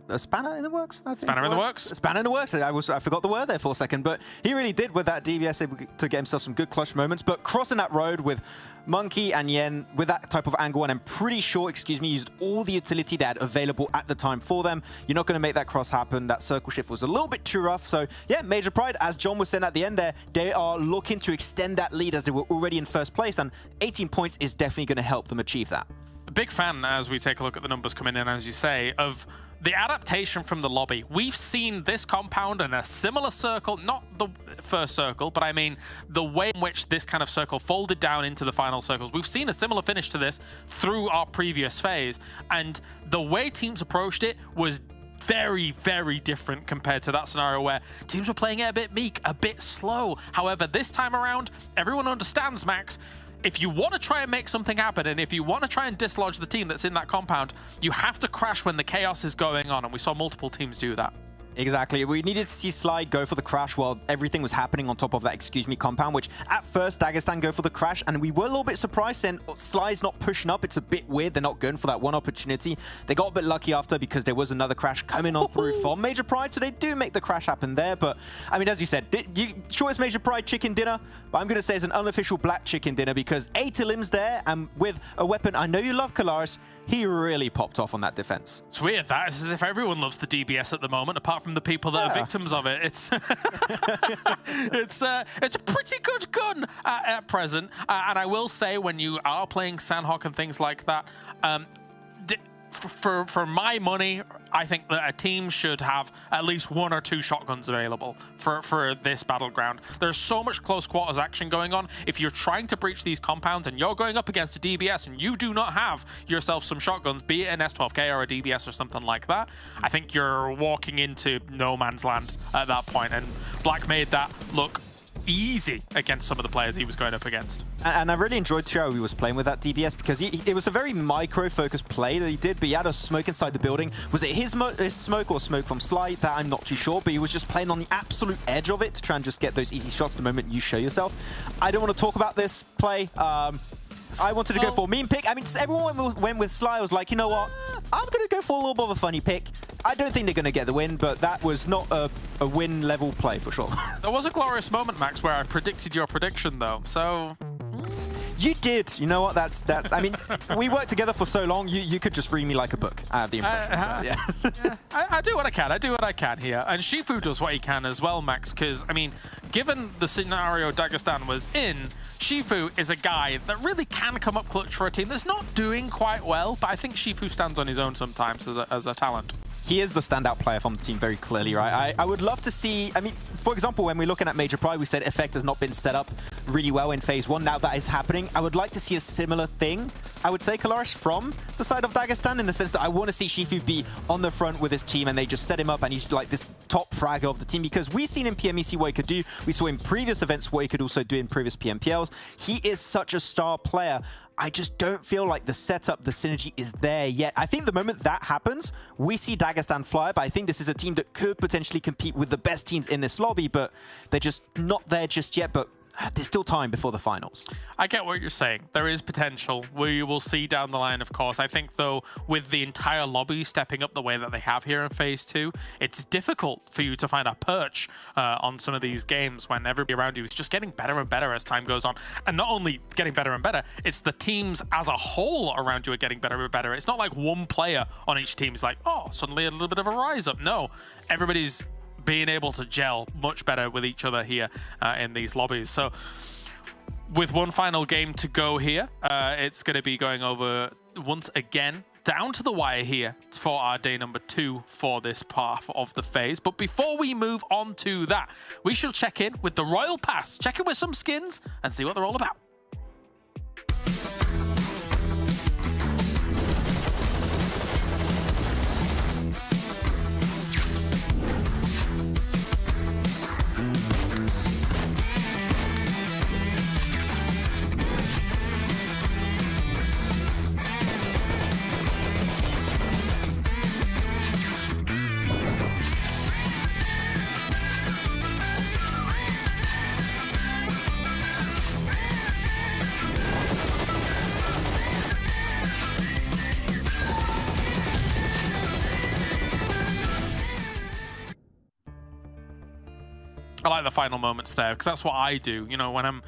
in the works, I think. Spanner in the works? A spanner in the works. I forgot the word there for a second, but he really did with that DBS, able to get himself some good clutch moments. But crossing that road with Monkey and Yen with that type of angle, and I'm pretty sure, excuse me, used all the utility they had available at the time for them. You're not going to make that cross happen. That circle shift was a little bit too rough. So yeah, Major Pride, as John was saying at the end there, they are looking to extend that lead as they were already in first place, and 18 points is definitely going to help them achieve that. A big fan, as we take a look at the numbers coming in, as you say, of the adaptation from the lobby. We've seen this compound in a similar circle, not the first circle, but I mean the way in which this kind of circle folded down into the final circles. We've seen a similar finish to this through our previous phase, and the way teams approached it was very, very different compared to that scenario where teams were playing it a bit meek, a bit slow. However, this time around, everyone understands, Max, if you want to try and make something happen, and if you want to try and dislodge the team that's in that compound, you have to crash when the chaos is going on, and we saw multiple teams do that. Exactly. We needed to see Sly go for the crash while everything was happening on top of that excuse me compound, which at first Dagestan go for the crash, and we were a little bit surprised then Sly's not pushing up. It's a bit weird. They're not going for that one opportunity. They got a bit lucky after because there was another crash coming on through from Major Pride, so they do make the crash happen there. But I mean, as you said, sure it's Major Pride chicken dinner, but I'm going to say it's an unofficial Black chicken dinner because Atalim's there, and with a weapon, I know you love Kalaris, he really popped off on that defense. It's weird, that. It's as if everyone loves the DBS at the moment, apart from the people that are victims of it. It's it's a pretty good gun at present. And I will say, when you are playing Sanhok and things like that, for my money, I think that a team should have at least 1 or 2 shotguns available for this battleground. There's so much close quarters action going on. If you're trying to breach these compounds and you're going up against a DBS and you do not have yourself some shotguns, be it an S12K or a DBS or something like that, I think you're walking into no man's land at that point. And Black made that look easy against some of the players he was going up against. And I really enjoyed how he was playing with that DBS because it was a very micro-focused play that he did, but he had a smoke inside the building. Was it his smoke or smoke from Sly? That I'm not too sure, but he was just playing on the absolute edge of it to try and just get those easy shots the moment you show yourself. I don't want to talk about this play. I wanted to go for a meme pick. I mean, everyone went with Sly. I was like, you know what? I'm going to go for a little bit of a funny pick. I don't think they're going to get the win, but that was not a win-level play for sure. There was a glorious moment, Max, where I predicted your prediction, though, so... You did. You know what? That's. I mean, we worked together for so long. You could just read me like a book. I have the impression. I do what I can. I do what I can here. And Shifu does what he can as well, Max, because, I mean, given the scenario Dagestan was in, Shifu is a guy that really can come up clutch for a team that's not doing quite well, but I think Shifu stands on his own sometimes as a talent. He is the standout player from the team very clearly, right? I would love to see, I mean, for example, when we're looking at Major Pride, we said Effect has not been set up really well in phase 1. Now that is happening. I would like to see a similar thing, I would say, Kalash, from the side of Dagestan, in the sense that I want to see Shifu be on the front with his team and they just set him up and he's like this top fragger of the team, because we've seen in PMEC what he could do. We saw in previous events what he could also do in previous PMPLs. He is such a star player. I just don't feel like the setup, the synergy is there yet. I think the moment that happens, we see Dagestan fly up. I think this is a team that could potentially compete with the best teams in this lobby, but they're just not there just yet. But there's still time before the finals. I get what you're saying. There is potential. We will see down the line, of course. I think, though, with the entire lobby stepping up the way that they have here in Phase 2, it's difficult for you to find a perch on some of these games when everybody around you is just getting better and better as time goes on. And not only getting better and better, it's the teams as a whole around you are getting better and better. It's not like one player on each team is like, oh, suddenly a little bit of a rise up. No, everybody's being able to gel much better with each other here in these lobbies. So with one final game to go here, it's going to be going over once again down to the wire here for our day number 2 for this part of the phase. But before we move on to that, we shall check in with the Royal Pass, check in with some skins and see what they're all about. I like the final moments there, because that's what I do. You know, when I'm,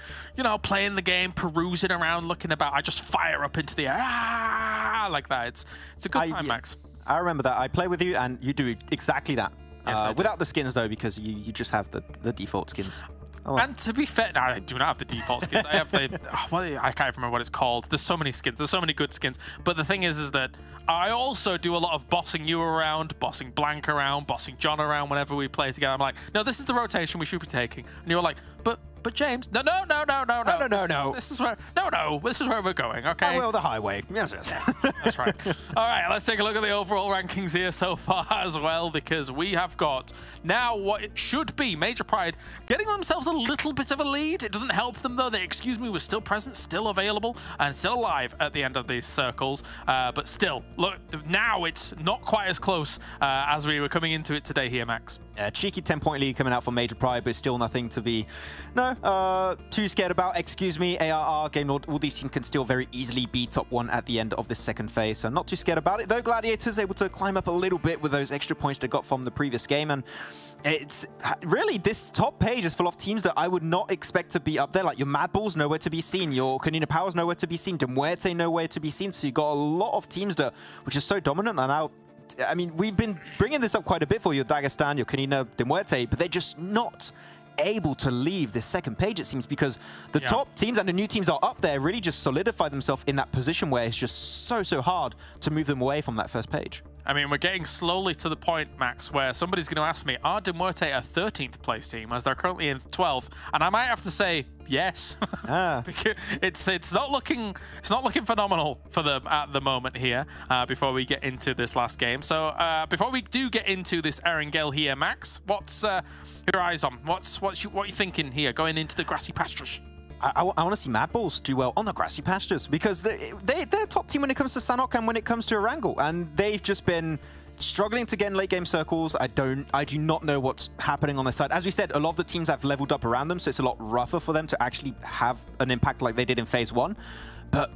playing the game, perusing around, looking about, I just fire up into the air, like that. It's a good time, Max. I remember that. I play with you, and you do exactly that. Yes, without the skins, though, because you just have the default skins. Oh. And to be fair, no, I do not have the default skins. I have the, I can't remember what it's called. There's so many skins. There's so many good skins. But the thing is that I also do a lot of bossing you around, bossing Blank around, bossing John around whenever we play together. I'm like, no, this is the rotation we should be taking. And you're like, but James, no. This is where we're going, okay? Well, the highway. Yes. That's right. All right, let's take a look at the overall rankings here so far as well, because we have got now what it should be Major Pride getting themselves a little bit of a lead. It doesn't help them, though. The Excuse Me was still present, still available, and still alive at the end of these circles. But still, look, now it's not quite as close as we were coming into it today here, Max. Yeah, cheeky 10-point lead coming out from Major Pride, but still nothing to be too scared about. Excuse Me, ARR, Game Lord, all these teams can still very easily be top 1 at the end of this second phase, so not too scared about it. Though Gladiators able to climb up a little bit with those extra points they got from the previous game, and it's really, this top page is full of teams that I would not expect to be up there. Like your MADBULLS, nowhere to be seen. Your KONINA Powers, nowhere to be seen. MUERTE, nowhere to be seen. So you got a lot of teams that, which is so dominant, and now, I mean, we've been bringing this up quite a bit for your Dagestan, your KONINA, MUERTE, but they're just not able to leave this second page, it seems, because the top teams and the new teams are up there really just solidify themselves in that position where it's just so hard to move them away from that first page. I mean, we're getting slowly to the point, Max, where somebody's going to ask me, are MUERTE a 13th place team, as they're currently in 12th? And I might have to say yes, because it's not looking phenomenal for them at the moment here. Before we get into this last game, so before we do get into this Erangel here, Max, what's your eyes on? What are you thinking here, going into the grassy pastures? I want to see MADBULLS do well on the grassy pastures, because they're top team when it comes to Sanhok and when it comes to Erangel, and they've just been struggling to get in late game circles. I do not know what's happening on their side. As we said, a lot of the teams have leveled up around them, so it's a lot rougher for them to actually have an impact like they did in phase 1. But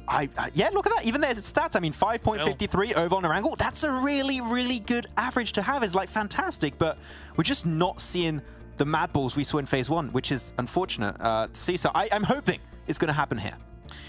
yeah, look at that. Even their stats. I mean, 5.53 over on Erangel. That's a really good average to have. It's like fantastic, but we're just not seeing the MADBULLS we saw in phase 1, which is unfortunate to see. So I'm hoping it's going to happen here.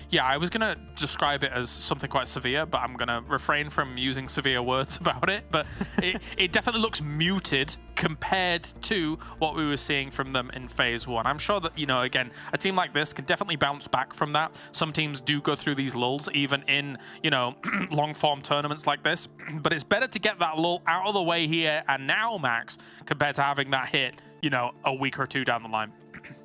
Yeah, I was going to describe it as something quite severe, but I'm going to refrain from using severe words about it. But it definitely looks muted compared to what we were seeing from them in phase 1. I'm sure that, you know, again, a team like this can definitely bounce back from that. Some teams do go through these lulls, even in, you know, long-form tournaments like this. But it's better to get that lull out of the way here and now, Max, compared to having that hit, you know, a week or two down the line.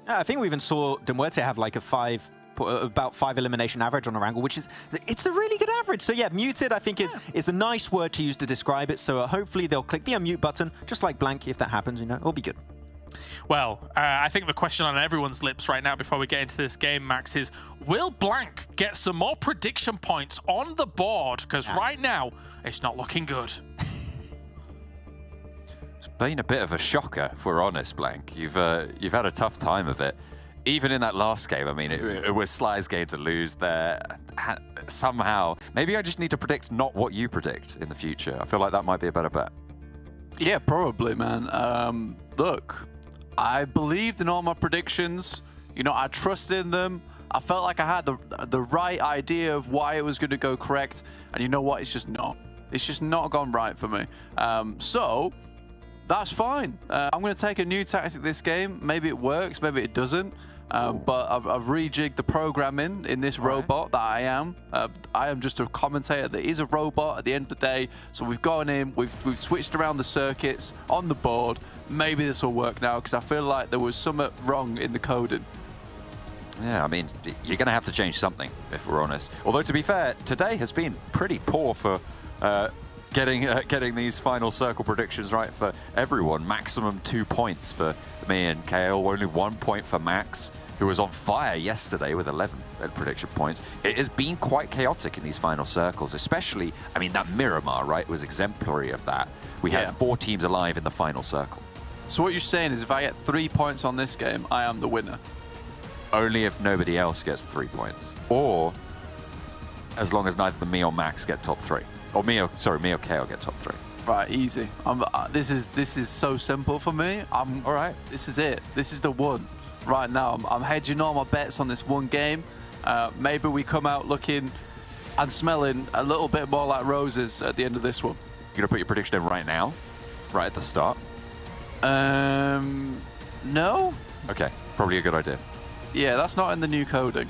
I think we even saw MUERTE have like about 5 elimination average on Erangel, which is, it's a really good average. So yeah, muted, I think is a nice word to use to describe it. So hopefully they'll click the unmute button, just like Blank. If that happens, you know, it'll be good. Well, I think the question on everyone's lips right now before we get into this game, Max, is will Blank get some more prediction points on the board? Because right now, it's not looking good. It's been a bit of a shocker, if we're honest, Blank. You've had a tough time of it. Even in that last game, I mean, it was Sly's game to lose there. Somehow, maybe I just need to predict not what you predict in the future. I feel like that might be a better bet. Yeah, probably, man. Look, I believed in all my predictions. You know, I trusted in them. I felt like I had the right idea of why it was going to go correct. And you know what? It's just not. It's just not gone right for me. So that's fine. I'm going to take a new tactic this game. Maybe it works, maybe it doesn't. But I've rejigged the programming in this robot that I am. I am just a commentator that is a robot at the end of the day. So we've gone in, we've switched around the circuits on the board. Maybe this will work now because I feel like there was something wrong in the coding. Yeah, I mean, you're going to have to change something, if we're honest. Although, to be fair, today has been pretty poor for getting these final circle predictions right for everyone. Maximum 2 points for me and Kale, only 1 point for Max, who was on fire yesterday with 11 prediction points. It has been quite chaotic in these final circles, especially, I mean, that Miramar, right, was exemplary of that. We had 4 teams alive in the final circle. So what you're saying is if I get 3 points on this game, I am the winner? Only if nobody else gets 3 points. Or as long as neither me or Max get top 3. Or me or Kale get top 3. Right, easy. This is so simple for me. All right. This is it. This is the one. Right now, I'm hedging all my bets on this one game. Maybe we come out looking and smelling a little bit more like roses at the end of this one. You're gonna put your prediction in right now, right at the start. No. Okay, probably a good idea. Yeah, that's not in the new coding.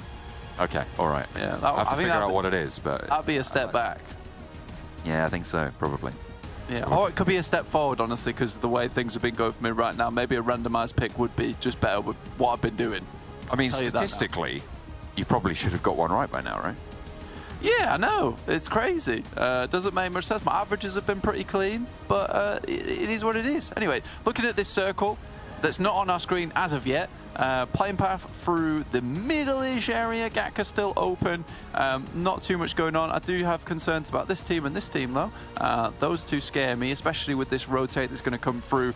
Okay, all right. Yeah, I have to figure out what it is, but that'd be a step back. Yeah, I think so, probably. Yeah, or it could be a step forward, honestly, because of the way things have been going for me right now. Maybe a randomized pick would be just better with what I've been doing. I mean, statistically, you probably should have got one right by now, right? Yeah, I know. It's crazy. Doesn't make much sense. My averages have been pretty clean, but it is what it is. Anyway, looking at this circle that's not on our screen as of yet. Playing path through the middle-ish area. Gatka still open. Not too much going on. I do have concerns about this team and this team, though. Those two scare me, especially with this rotate that's going to come through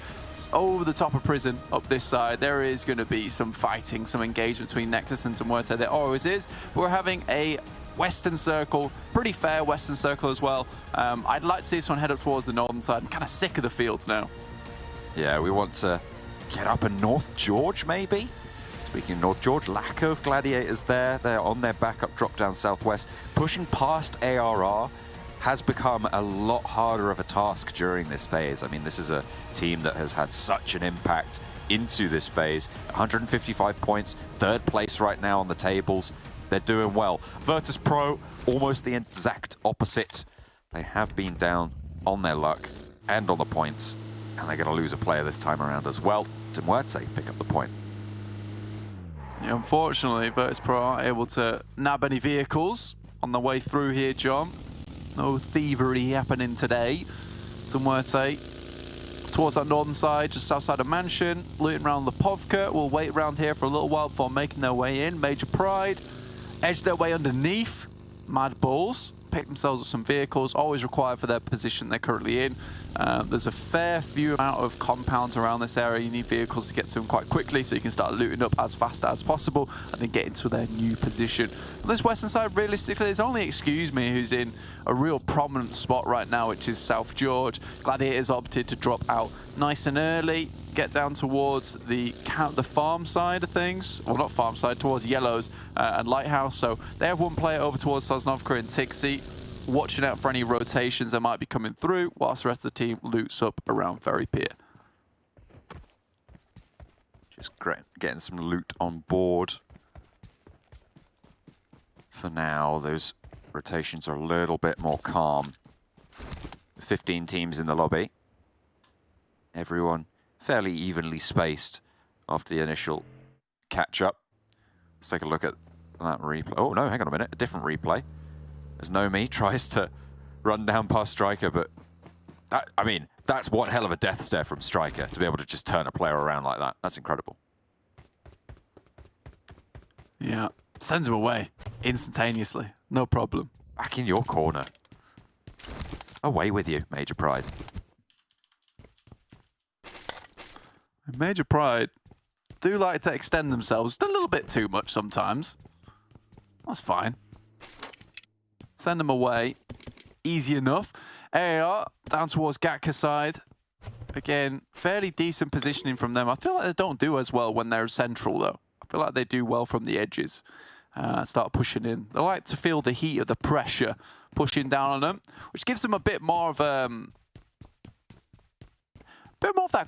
over the top of prison up this side. There is going to be some fighting, some engagement between Nexus and MUERTE. There always is. We're having a Western Circle, pretty fair Western Circle as well. I'd like to see this one head up towards the northern side. I'm kind of sick of the fields now. Yeah, we want to get up in North George, maybe? Speaking of North George, lack of gladiators there. They're on their backup drop down southwest. Pushing past ARR has become a lot harder of a task during this phase. I mean, this is a team that has had such an impact into this phase. 155 points, 3rd place right now on the tables. They're doing well. VIRTUS.PRO, almost the exact opposite. They have been down on their luck and on the points, and they're going to lose a player this time around as well. MUERTE pick up the point. Yeah, unfortunately, VIRTUS.PRO aren't able to nab any vehicles on the way through here, John. No thievery happening today. MUERTE towards that northern side, just outside of Mansion, looting around Lipovka. We'll wait around here for a little while before making their way in. Major Pride edge their way underneath MADBULLS. Pick themselves up some vehicles, always required for their position they're currently in. There's a fair few amount of compounds around this area. You need vehicles to get to them quite quickly so you can start looting up as fast as possible and then get into their new position. On this western side, realistically, there's only Excuse Me who's in a real prominent spot right now, which is South George. Gladiators opted to drop out nice and early. get down towards the farm side of things. Well, not farm side, towards Yellows and Lighthouse. So they have one player over towards Sosnovka and Tixi, watching out for any rotations that might be coming through, whilst the rest of the team loots up around Very Pier. Just getting some loot on board. For now, those rotations are a little bit more calm. 15 teams in the lobby. Everyone fairly evenly spaced after the initial catch-up. Let's take a look at that replay. Oh, no, hang on a minute. A different replay. As Nomi tries to run down past Striker, but that, I mean, that's one hell of a death stare from Striker to be able to just turn a player around like that. That's incredible. Yeah, sends him away instantaneously. No problem. Back in your corner. Away with you, Major Pride. Major Pride do like to extend themselves a little bit too much sometimes. That's fine. Send them away. Easy enough. AR down towards Gatka side. Again, fairly decent positioning from them. I feel like they don't do as well when they're central, though. I feel like they do well from the edges. Start pushing in. They like to feel the heat of the pressure pushing down on them, which gives them a bit more of that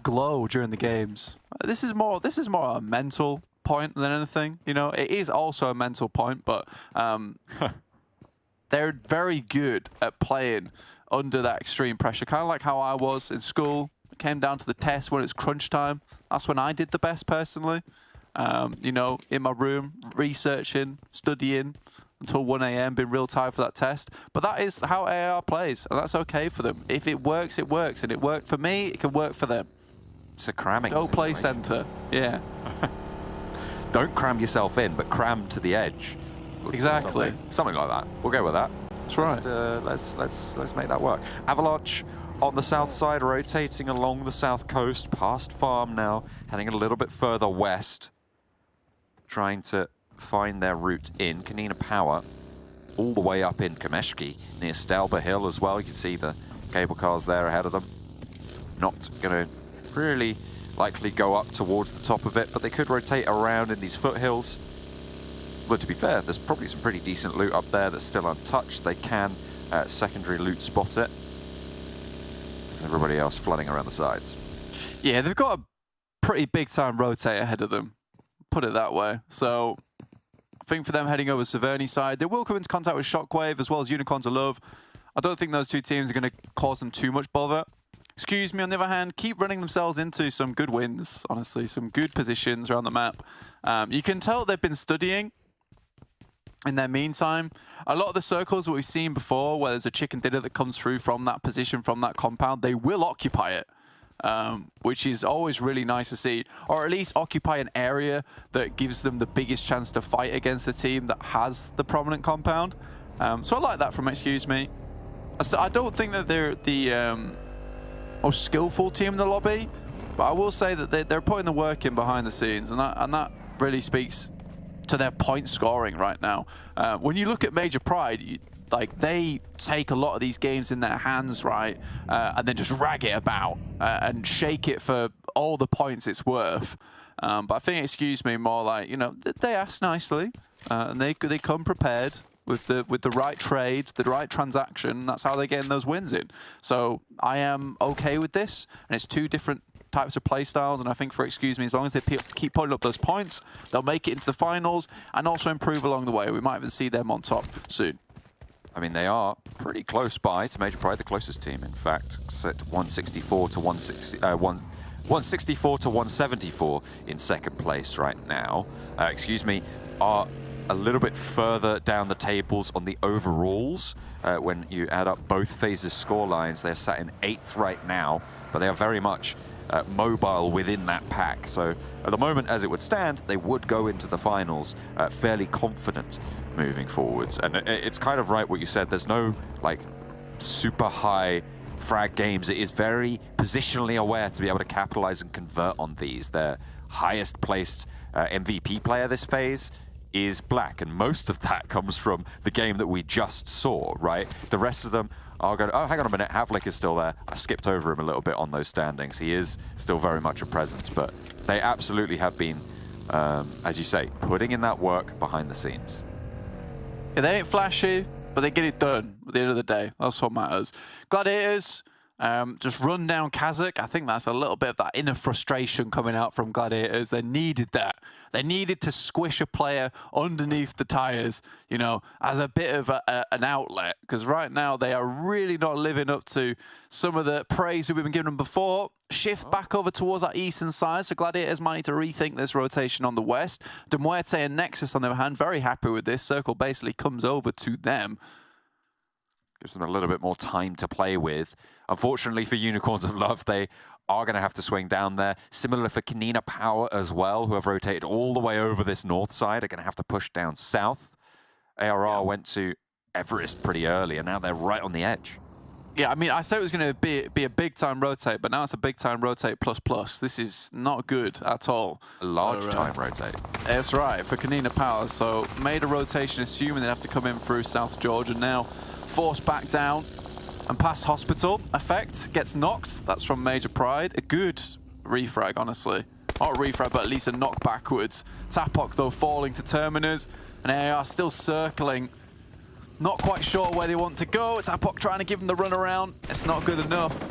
glow during the games. This is more a mental point than anything. You know, it is also a mental point, but they're very good at playing under that extreme pressure. Kind of like how I was in school. It came down to the test when it's crunch time. That's when I did the best personally. You know, in my room, researching, studying until 1 AM, been real tired for that test. But that is how AR plays, and that's okay for them. If it works, it works. And it worked for me, it can work for them. It's a cramming. Go play center. Yeah. Don't cram yourself in, but cram to the edge. Exactly. Something like that. We'll go with that. That's right. Let's make that work. Avalanche on the south side, rotating along the south coast, past farm now, heading a little bit further west, trying to find their route in. KONINA Power all the way up in Kameshki, near Stelba Hill as well. You can see the cable cars there ahead of them. Not going to really likely go up towards the top of it, but they could rotate around in these foothills. But to be fair, there's probably some pretty decent loot up there that's still untouched. They can secondary loot spot it. There's everybody else flooding around the sides. Yeah, they've got a pretty big time rotate ahead of them, put it that way. So I think for them heading over to Severny side, they will come into contact with Shockwave as well as Unicorns of Love. I don't think those two teams are going to cause them too much bother. Excuse me, on the other hand, keep running themselves into some good wins, honestly, some good positions around the map. You can tell they've been studying in their meantime. A lot of the circles that we've seen before, where there's a chicken dinner that comes through from that position, from that compound, they will occupy it, which is always really nice to see. Or at least occupy an area that gives them the biggest chance to fight against a team that has the prominent compound. So I like that from Excuse Me. I don't think that they're the most skillful team in the lobby, but I will say that they're putting the work in behind the scenes, and that really speaks to their point scoring right now. When you look at Major Pride, they take a lot of these games in their hands, right, and then just rag it about and shake it for all the points it's worth. But I think Excuse Me more like, you know, they ask nicely, and they come prepared with the right trade, the right transaction. That's how they're getting those wins in. So I am okay with this, and it's two different types of play styles, and I think for Excuse Me, as long as they keep putting up those points, they'll make it into the finals and also improve along the way. We might even see them on top soon. I mean, they are pretty close by to Major Pride, the closest team, in fact. Set 164 to 164 to 174 in second place right now. Excuse Me, are a little bit further down the tables on the overalls. When you add up both phases' score lines, they're sat in 8th right now, but they are very much mobile within that pack. So at the moment, as it would stand, they would go into the finals fairly confident moving forwards. And it's kind of right what you said. There's no like super high frag games. It is very positionally aware to be able to capitalize and convert on these. Their highest placed MVP player this phase is black, and most of that comes from the game that we just saw, right? The rest of them are going, oh, hang on a minute, Havlik is still there. I skipped over him a little bit on those standings. He is still very much a presence, but they absolutely have been, as you say, putting in that work behind the scenes. Yeah, they ain't flashy, but they get it done at the end of the day. That's what matters. Gladiators, just run down KASIK. I think that's a little bit of that inner frustration coming out from Gladiators. They needed that. They needed to squish a player underneath the tires, you know, as a bit of an outlet. Because right now they are really not living up to some of the praise that we've been giving them before. Shift back over towards that eastern side. So Gladiators might need to rethink this rotation on the west. MUERTE and NEXUS, on the other hand, very happy with this. Circle basically comes over to them. Gives them a little bit more time to play with. Unfortunately for Unicorns of Love, they are going to have to swing down there. Similar for KONINA Power as well, who have rotated all the way over this north side, are going to have to push down south. ARR went to Everest pretty early, and now they're right on the edge. Yeah, I mean, I said it was going to be a big-time rotate, but now it's a big-time rotate plus. This is not good at all. A large-time rotate. That's right, for KONINA Power. So made a rotation, assuming they'd have to come in through South Georgia. Now forced back down and past Hospital. Effect gets knocked. That's from Major Pride. A good refrag, honestly. Not a refrag, but at least a knock backwards. Tapok, though, falling to Terminus. And AR still circling. Not quite sure where they want to go. Tapok trying to give them the run around. It's not good enough.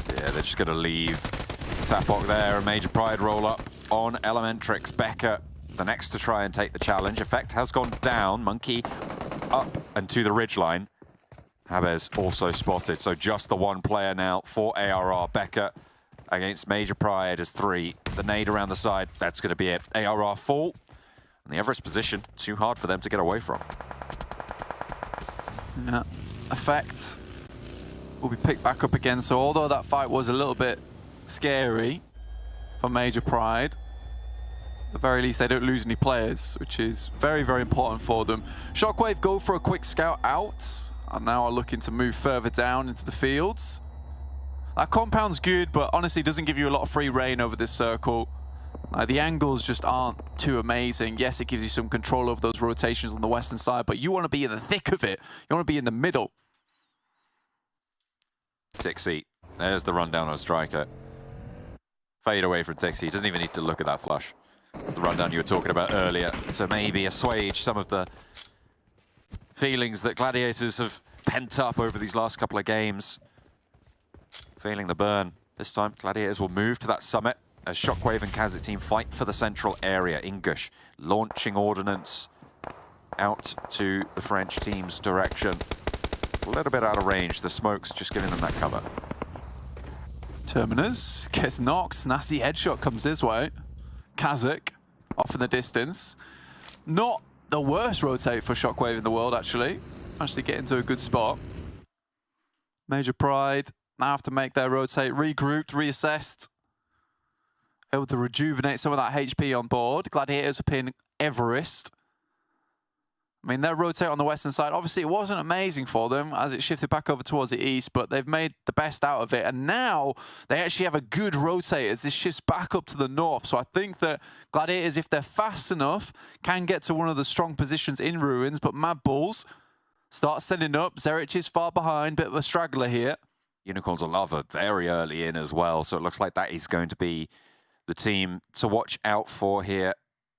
Yeah, they're just going to leave Tapok there. A Major Pride roll up on Elementrix. Becker, the next to try and take the challenge. Effect has gone down. Monkey up and to the ridgeline. Habez also spotted. So just the one player now for ARR. Becker against Major Pride as 3. The nade around the side. That's going to be it. ARR fall. And the Everest position, too hard for them to get away from. Yeah. Effect will be picked back up again. So although that fight was a little bit scary for Major Pride, at the very least they don't lose any players, which is very, very important for them. SHOCKWAVE go for a quick scout out, and now are looking to move further down into the fields. That compound's good, but honestly doesn't give you a lot of free reign over this circle. The angles just aren't too amazing. Yes, it gives you some control over those rotations on the western side, but you want to be in the thick of it. You want to be in the middle. Tixie, there's the rundown on a striker. Fade away from Tixie. He doesn't even need to look at that flush. It's the rundown you were talking about earlier to maybe assuage some of the feelings that Gladiators have pent up over these last couple of games. Feeling the burn. This time, Gladiators will move to that summit as SHOCKWAVE and KASIK team fight for the central area. Ingush launching ordnance out to the French team's direction. A little bit out of range. The smoke's just giving them that cover. Terminus gets knocked. Nasty headshot comes his way. KASIK off in the distance. Not the worst rotate for SHOCKWAVE in the world, actually. Actually get into a good spot. Major Pride now have to make their rotate. Regrouped, reassessed. Able to rejuvenate some of that HP on board. Gladiators up in Everest. I mean, their rotate on the western side, obviously it wasn't amazing for them as it shifted back over towards the east, but they've made the best out of it. And now they actually have a good rotate as this shifts back up to the north. So I think that Gladiators, if they're fast enough, can get to one of the strong positions in Ruins. But MADBULLS start sending up. Zerich is far behind, bit of a straggler here. Unicorns of Love are very early in as well, so it looks like that is going to be the team to watch out for here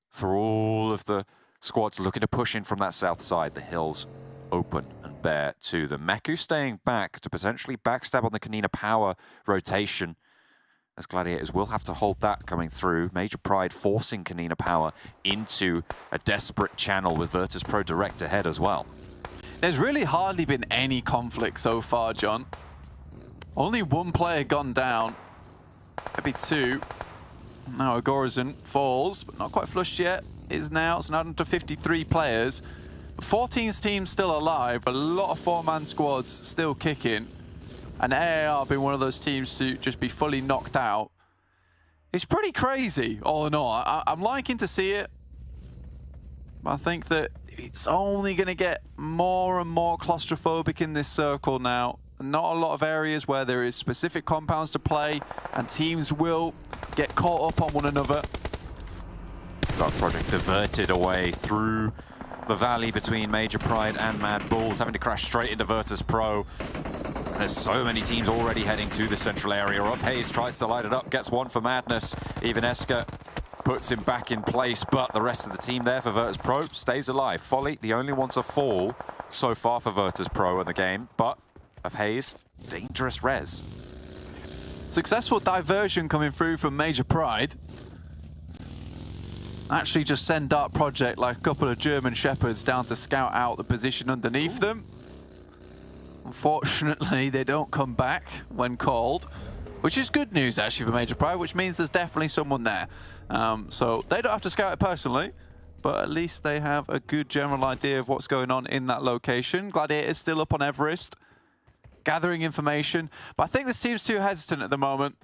for all of the squads looking to push in from that south side. The hills open and bare to them. Meku staying back to potentially backstab on the KONINA Power rotation, as Gladiators will have to hold that coming through. Major Pride forcing KONINA Power into a desperate channel with VIRTUS.PRO direct ahead as well. There's really hardly been any conflict so far, John. Only one player gone down, maybe 2. Now Agorazin falls, but not quite flushed yet. Is now, it's now down to 53 players. But 14's team still alive, a lot of 4-man squads still kicking. And AAR being one of those teams to just be fully knocked out. It's pretty crazy, all in all. I'm liking to see it. But I think that it's only going to get more and more claustrophobic in this circle now. Not a lot of areas where there is specific compounds to play, and teams will get caught up on one another. Got Project diverted away through the valley between Major Pride and MADBULLS, having to crash straight into VIRTUS.PRO. There's so many teams already heading to the central area. Of Hayes tries to light it up, gets one for Madness. Even Esker puts him back in place, but the rest of the team there for VIRTUS.PRO stays alive. Folly, the only one to fall so far for VIRTUS.PRO in the game, but of Hayes, dangerous res. Successful diversion coming through from Major Pride. Actually just send Dark Project like a couple of German shepherds down to scout out the position underneath them. Unfortunately, they don't come back when called, which is good news actually for Major Pride, which means there's definitely someone there. So they don't have to scout it personally, but at least they have a good general idea of what's going on in that location. Gladiators still up on Everest, gathering information, but I think this team's too hesitant at the moment.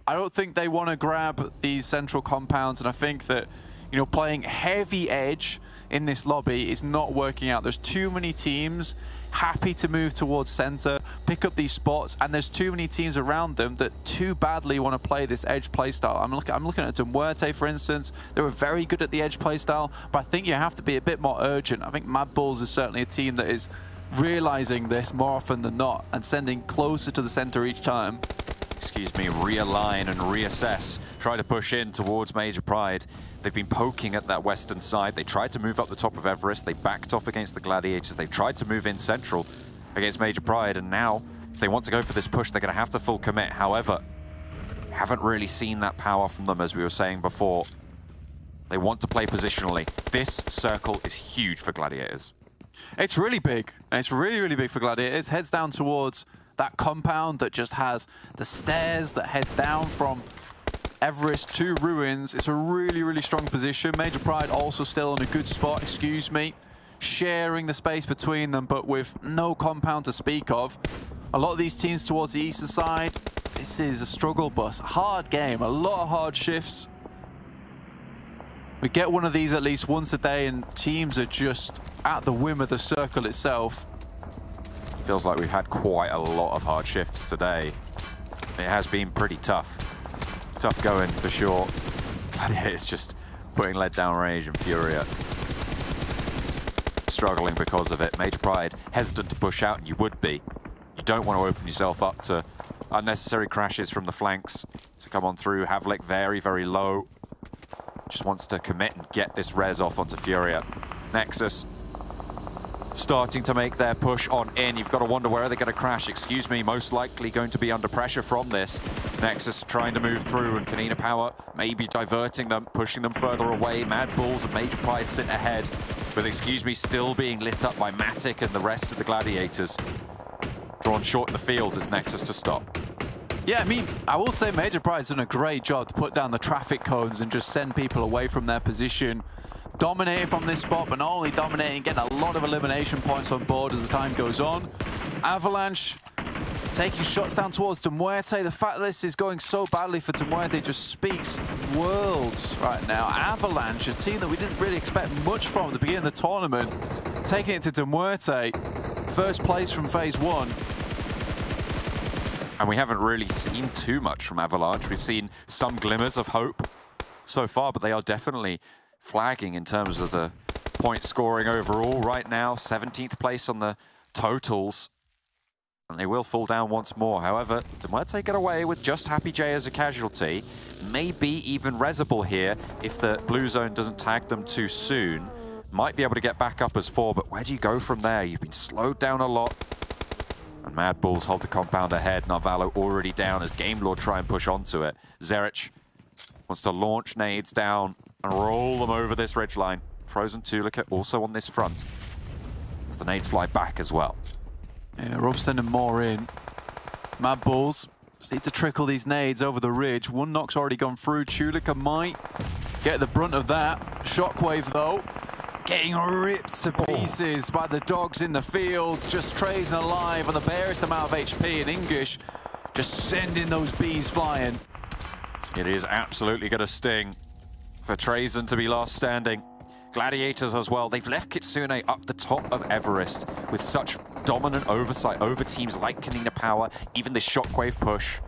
I don't think they want to grab these central compounds, and I think that, you know, playing heavy edge in this lobby is not working out. There's too many teams happy to move towards center, pick up these spots, and there's too many teams around them that too badly want to play this edge playstyle. I'm looking at MUERTE, for instance. They were very good at the edge playstyle, but I think you have to be a bit more urgent. I think MADBULLS is certainly a team that is realizing this more often than not and sending closer to the center each time. Excuse me, realign and reassess. Try to push in towards Major Pride. They've been poking at that western side. They tried to move up the top of Everest. They backed off against the Gladiators. They've tried to move in central against Major Pride. And now, if they want to go for this push, they're going to have to full commit. However, haven't really seen that power from them, as we were saying before. They want to play positionally. This circle is huge for Gladiators. It's really big. It's really, really big for Gladiators. Heads down towards that compound that just has the stairs that head down from Everest to Ruins. It's a really, really strong position. Major Pride also still in a good spot, excuse me, sharing the space between them, but with no compound to speak of. A lot of these teams towards the eastern side, this is a struggle bus. Hard game, a lot of hard shifts. We get one of these at least once a day, and teams are just at the whim of the circle itself. Feels like we've had quite a lot of hard shifts today. It has been pretty tough. Tough going for sure. Gladiators just putting lead down Rage and Furia. Struggling because of it. Major Pride hesitant to push out, and you would be. You don't want to open yourself up to unnecessary crashes from the flanks to come on through. Havlik very, very low. Just wants to commit and get this res off onto Furia. Nexus starting to make their push on in. You've got to wonder where are they going to crash. Excuse me, most likely going to be under pressure from this. Nexus trying to move through, and KONINA Power maybe diverting them, pushing them further away. MADBULLS and Major Pride sit ahead, but excuse me, still being lit up by Matic and the rest of the Gladiators. Drawn short in the fields as Nexus to stop. Yeah, I mean, I will say Major Pride's done a great job to put down the traffic cones and just send people away from their position. Dominating from this spot, but not only dominating, getting a lot of elimination points on board as the time goes on. Avalanche taking shots down towards MUERTE. The fact that this is going so badly for MUERTE just speaks worlds right now. Avalanche, a team that we didn't really expect much from at the beginning of the tournament, taking it to MUERTE. First place from phase 1. And we haven't really seen too much from Avalanche. We've seen some glimmers of hope so far, but they are definitely flagging in terms of the point scoring overall right now. 17th place on the totals. And they will fall down once more. However, MUERTE get away with just Happy J as a casualty. Maybe even Resable here if the blue zone doesn't tag them too soon. Might be able to get back up as 4, but where do you go from there? You've been slowed down a lot. And MADBULLS hold the compound ahead. Narvalo already down as Gamelord try and push onto it. Zerich wants to launch nades down and roll them over this ridgeline. Frozen Tulika also on this front, as the nades fly back as well. Yeah, Rob's sending more in. MADBULLS just need to trickle these nades over the ridge. One knock's already gone through. Tulika might get the brunt of that. Shockwave, though, getting ripped to pieces by the dogs in the fields. Just Trazen alive on the barest amount of HP, and English just sending those bees flying. It is absolutely going to sting for Trazen to be last standing. Gladiators as well. They've left Kitsune up the top of Everest with such dominant oversight over teams like KONINA Power. Even this Shockwave push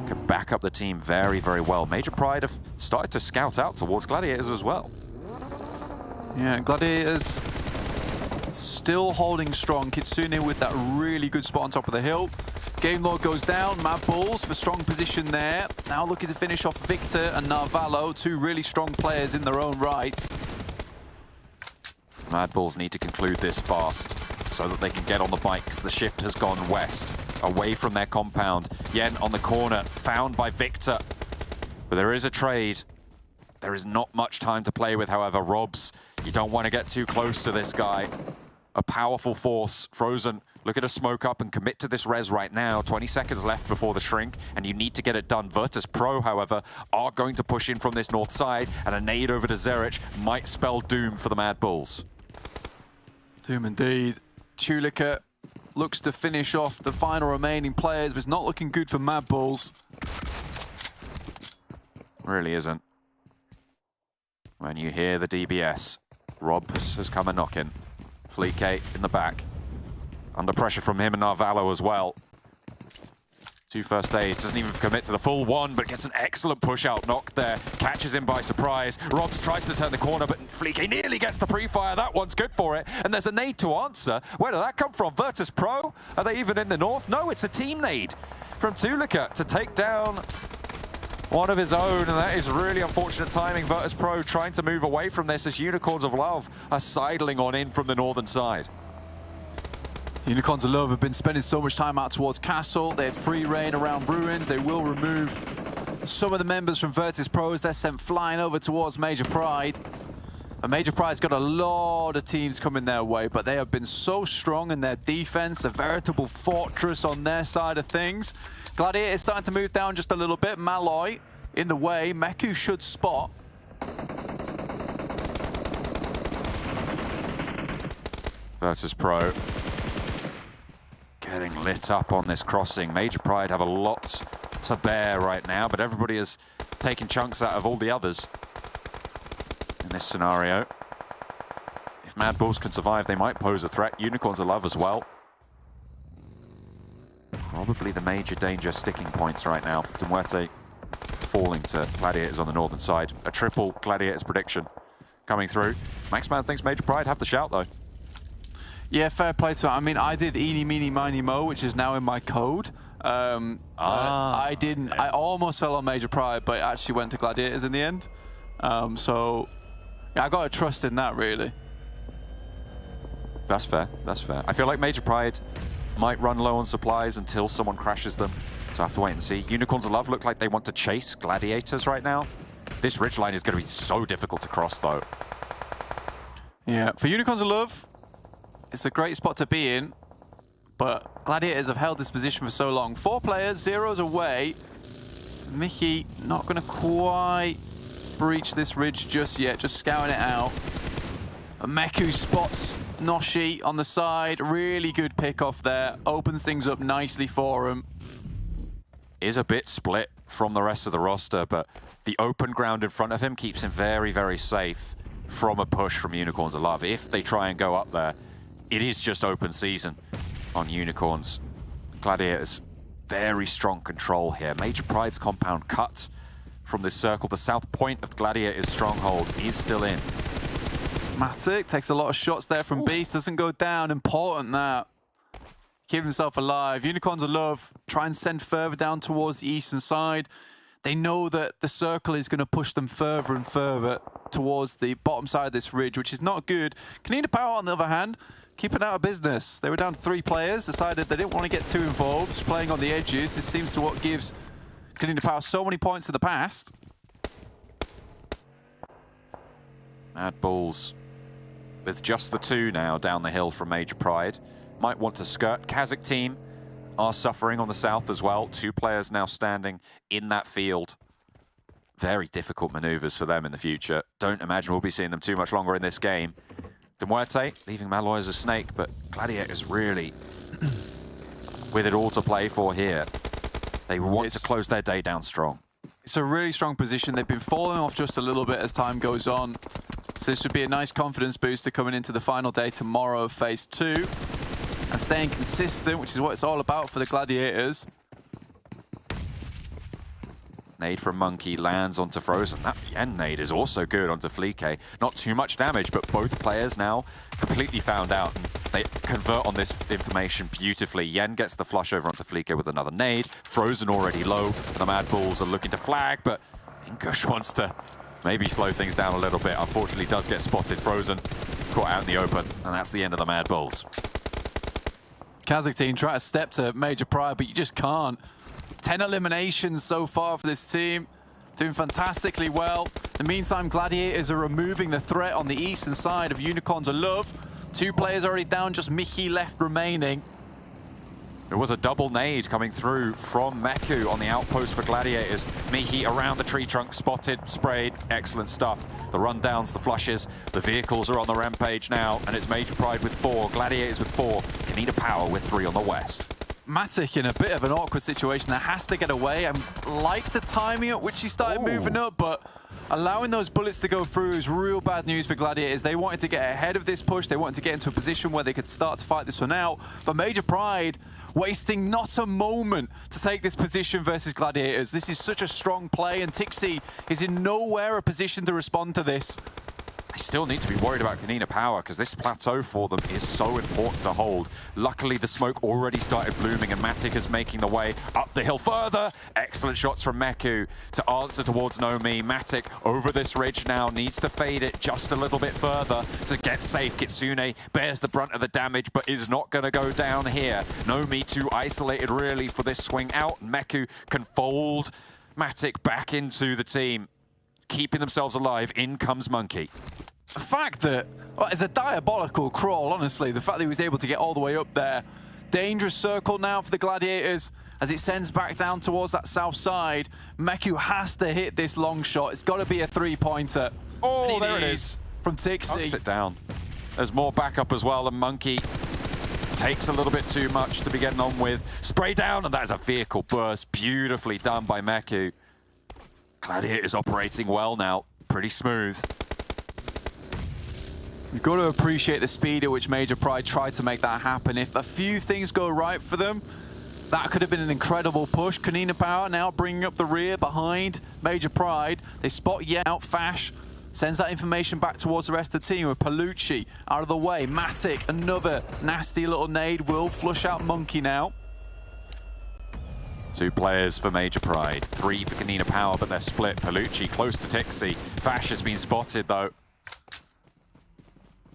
can back up the team very, very well. Major Pride have started to scout out towards Gladiators as well. Yeah, Gladiators still holding strong. Kitsune with that really good spot on top of the hill. Game Lord goes down. MADBULLS for strong position there. Now looking to finish off Victor and Narvalo, two really strong players in their own right. MADBULLS need to conclude this fast so that they can get on the bike, because the shift has gone west, away from their compound. Yen on the corner, found by Victor. But there is a trade. There is not much time to play with, however. Robs, you don't want to get too close to this guy. A powerful force. Frozen, look at a smoke up and commit to this res right now. 20 seconds left before the shrink, and you need to get it done. VIRTUS.PRO, however, are going to push in from this north side, and a nade over to Zerich might spell doom for the MADBULLS. Doom indeed. Tulika looks to finish off the final remaining players, but it's not looking good for MADBULLS. Really isn't. When you hear the DBS, Robs has come a knocking. Fleek in the back. Under pressure from him and Narvalo as well. 2 first aids, doesn't even commit to the full one, but gets an excellent push out knock there. Catches him by surprise. Robs tries to turn the corner, but Fleek nearly gets the pre-fire. That one's good for it. And there's a nade to answer. Where did that come from? VIRTUS.PRO? Are they even in the north? No, it's a team nade from Tulika to take down one of his own, and that is really unfortunate timing. VIRTUS.PRO trying to move away from this as Unicorns of Love are sidling on in from the northern side. Unicorns of Love have been spending so much time out towards Castle. They had free reign around Ruins. They will remove some of the members from VIRTUS.PRO as they're sent flying over towards Major Pride. And Major Pride's got a lot of teams coming their way, but they have been so strong in their defense, a veritable fortress on their side of things. Gladiator is starting to move down just a little bit. Malloy in the way. Meku should spot. VIRTUS.PRO getting lit up on this crossing. Major Pride have a lot to bear right now, but everybody is taking chunks out of all the others in this scenario. If MADBULLS can survive, they might pose a threat. Unicorns of Love as well. Probably the major danger sticking points right now. MUERTE falling to Gladiators on the northern side. A triple Gladiators prediction coming through. Maxman thinks Major Pride have the shout though. Yeah, fair play to it. I mean, I did Eeny, Meeny, Miny, Mo, which is now in my code. I didn't. Nice. I almost fell on Major Pride, but it actually went to Gladiators in the end. So, yeah, I got to trust in that, really. That's fair. That's fair. I feel like Major Pride might run low on supplies until someone crashes them. So I have to wait and see. Unicorns of Love look like they want to chase Gladiators right now. This ridgeline is going to be so difficult to cross, though. Yeah, for Unicorns of Love, it's a great spot to be in, but Gladiators have held this position for so long. 4 players, 0's away. Mickey not going to quite breach this ridge just yet, just scouting it out. Meku spots Noshi on the side. Really good pick off there. Opens things up nicely for him. Is a bit split from the rest of the roster, but the open ground in front of him keeps him very, very safe from a push from Unicorns of Love. If they try and go up there, it is just open season on Unicorns. Gladiators, very strong control here. Major Pride's compound cut from this circle. The south point of Gladiators' stronghold is still in. Matic takes a lot of shots there from Beast, doesn't go down. Important that. Keep himself alive. Unicorns of Love try and send further down towards the eastern side. They know that the circle is going to push them further and further towards the bottom side of this ridge, which is not good. KONINA Power, on the other hand, keeping out of business. They were down to 3 players, decided they didn't want to get too involved, just playing on the edges. This seems to what gives KONINA Power so many points in the past. MADBULLS with just the 2 now down the hill from Major Pride. Might want to skirt. KASIK team are suffering on the south as well. 2 players now standing in that field. Very difficult maneuvers for them in the future. Don't imagine we'll be seeing them too much longer in this game. MUERTE leaving Malloy as a snake, but Gladiators really with it all to play for here. They want to close their day down strong. It's a really strong position. They've been falling off just a little bit as time goes on. So this should be a nice confidence booster coming into the final day tomorrow of Phase 2. And staying consistent, which is what it's all about for the Gladiators. Nade from Monkey lands onto Frozen. That Yen nade is also good onto Fleeke. Not too much damage, but both players now completely found out. And they convert on this information beautifully. Yen gets the flush over onto Fleeke with another nade. Frozen already low. The MADBULLS are looking to flag, but Ingush wants to maybe slow things down a little bit. Unfortunately, does get spotted. Frozen caught out in the open, and that's the end of the MADBULLS. KASIK team try to step to Major Pride, but you just can't. 10 eliminations so far for this team. Doing fantastically well. In the meantime, Gladiators are removing the threat on the eastern side of Unicorns of Love. 2 players already down, just Michi left remaining. There was a double nade coming through from Meku on the outpost for Gladiators. Michi around the tree trunk, spotted, sprayed, excellent stuff. The rundowns, the flushes, the vehicles are on the rampage now, and it's Major Pride with 4, Gladiators with 4, KONINA Power with 3 on the west. Matic in a bit of an awkward situation that has to get away. I like the timing at which he started moving up, but allowing those bullets to go through is real bad news for Gladiators. They wanted to get ahead of this push. They wanted to get into a position where they could start to fight this one out. But Major Pride wasting not a moment to take this position versus Gladiators. This is such a strong play, and Tixi is in nowhere a position to respond to this. They still need to be worried about KONINA Power because this plateau for them is so important to hold. Luckily, the smoke already started blooming and Matic is making the way up the hill further. Excellent shots from Meku to answer towards Nomi. Matic over this ridge now needs to fade it just a little bit further to get safe. Kitsune bears the brunt of the damage but is not going to go down here. Nomi too isolated really for this swing out. Meku can fold Matic back into the team, keeping themselves alive. In comes Monkey. The fact that, well, it's a diabolical crawl, honestly. The fact that he was able to get all the way up there. Dangerous circle now for the Gladiators as it sends back down towards that south side. Meku has to hit this long shot. It's got to be a 3-pointer. Oh, there it is. From Tixi. Knocks it down. There's more backup as well, and Monkey takes a little bit too much to be getting on with. Spray down, and that is a vehicle burst. Beautifully done by Meku. Gladiators operating well now. Pretty smooth. You've got to appreciate the speed at which Major Pride tried to make that happen. If a few things go right for them, that could have been an incredible push. KONINA Power now bringing up the rear behind Major Pride. They spot Yen out. Fash sends that information back towards the rest of the team with Palucci out of the way. Matic, another nasty little nade, will flush out Monkey now. 2 players for Major Pride, 3 for KONINA Power, but they're split. Palucci close to Tixi. Fash has been spotted though.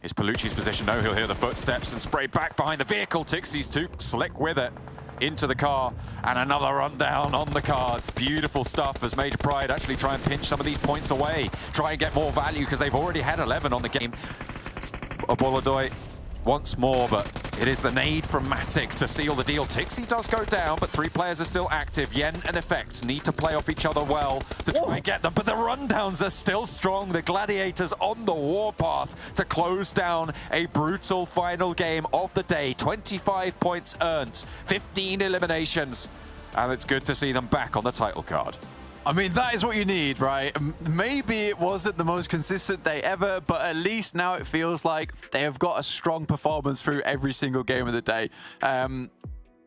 Is Palucci's position? No, he'll hear the footsteps and spray back behind the vehicle. Tixi's too slick with it. Into the car, and another rundown on the cards. Beautiful stuff as Major Pride actually try and pinch some of these points away. Try and get more value because they've already had 11 on the game. Aboladoy once more, but it is the nade from Matic to seal the deal. Tixi does go down, but 3 players are still active. Yen and Effect need to play off each other well to try and get them, but the rundowns are still strong. The Gladiators on the warpath to close down a brutal final game of the day. 25 points earned, 15 eliminations, and it's good to see them back on the title card. I mean, that is what you need, right? Maybe it wasn't the most consistent day ever, but at least now it feels like they have got a strong performance through every single game of the day.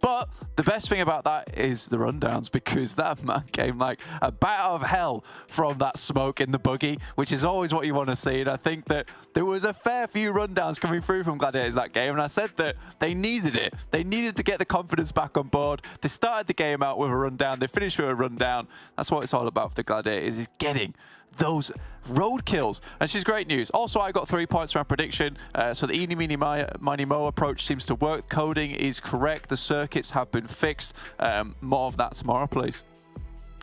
But the best thing about that is the rundowns, because that man came like a bat out of hell from that smoke in the buggy, which is always what you want to see. And I think that there was a fair few rundowns coming through from Gladiators that game, and I said that they needed it. They needed to get the confidence back on board. They started the game out with a rundown. They finished with a rundown. That's what it's all about for the Gladiators, is getting those road kills, and she's great news. Also, I got 3 points from my prediction, so the eeny, meeny, miny, mo approach seems to work. Coding is correct. The circuits have been fixed. More of that tomorrow, please.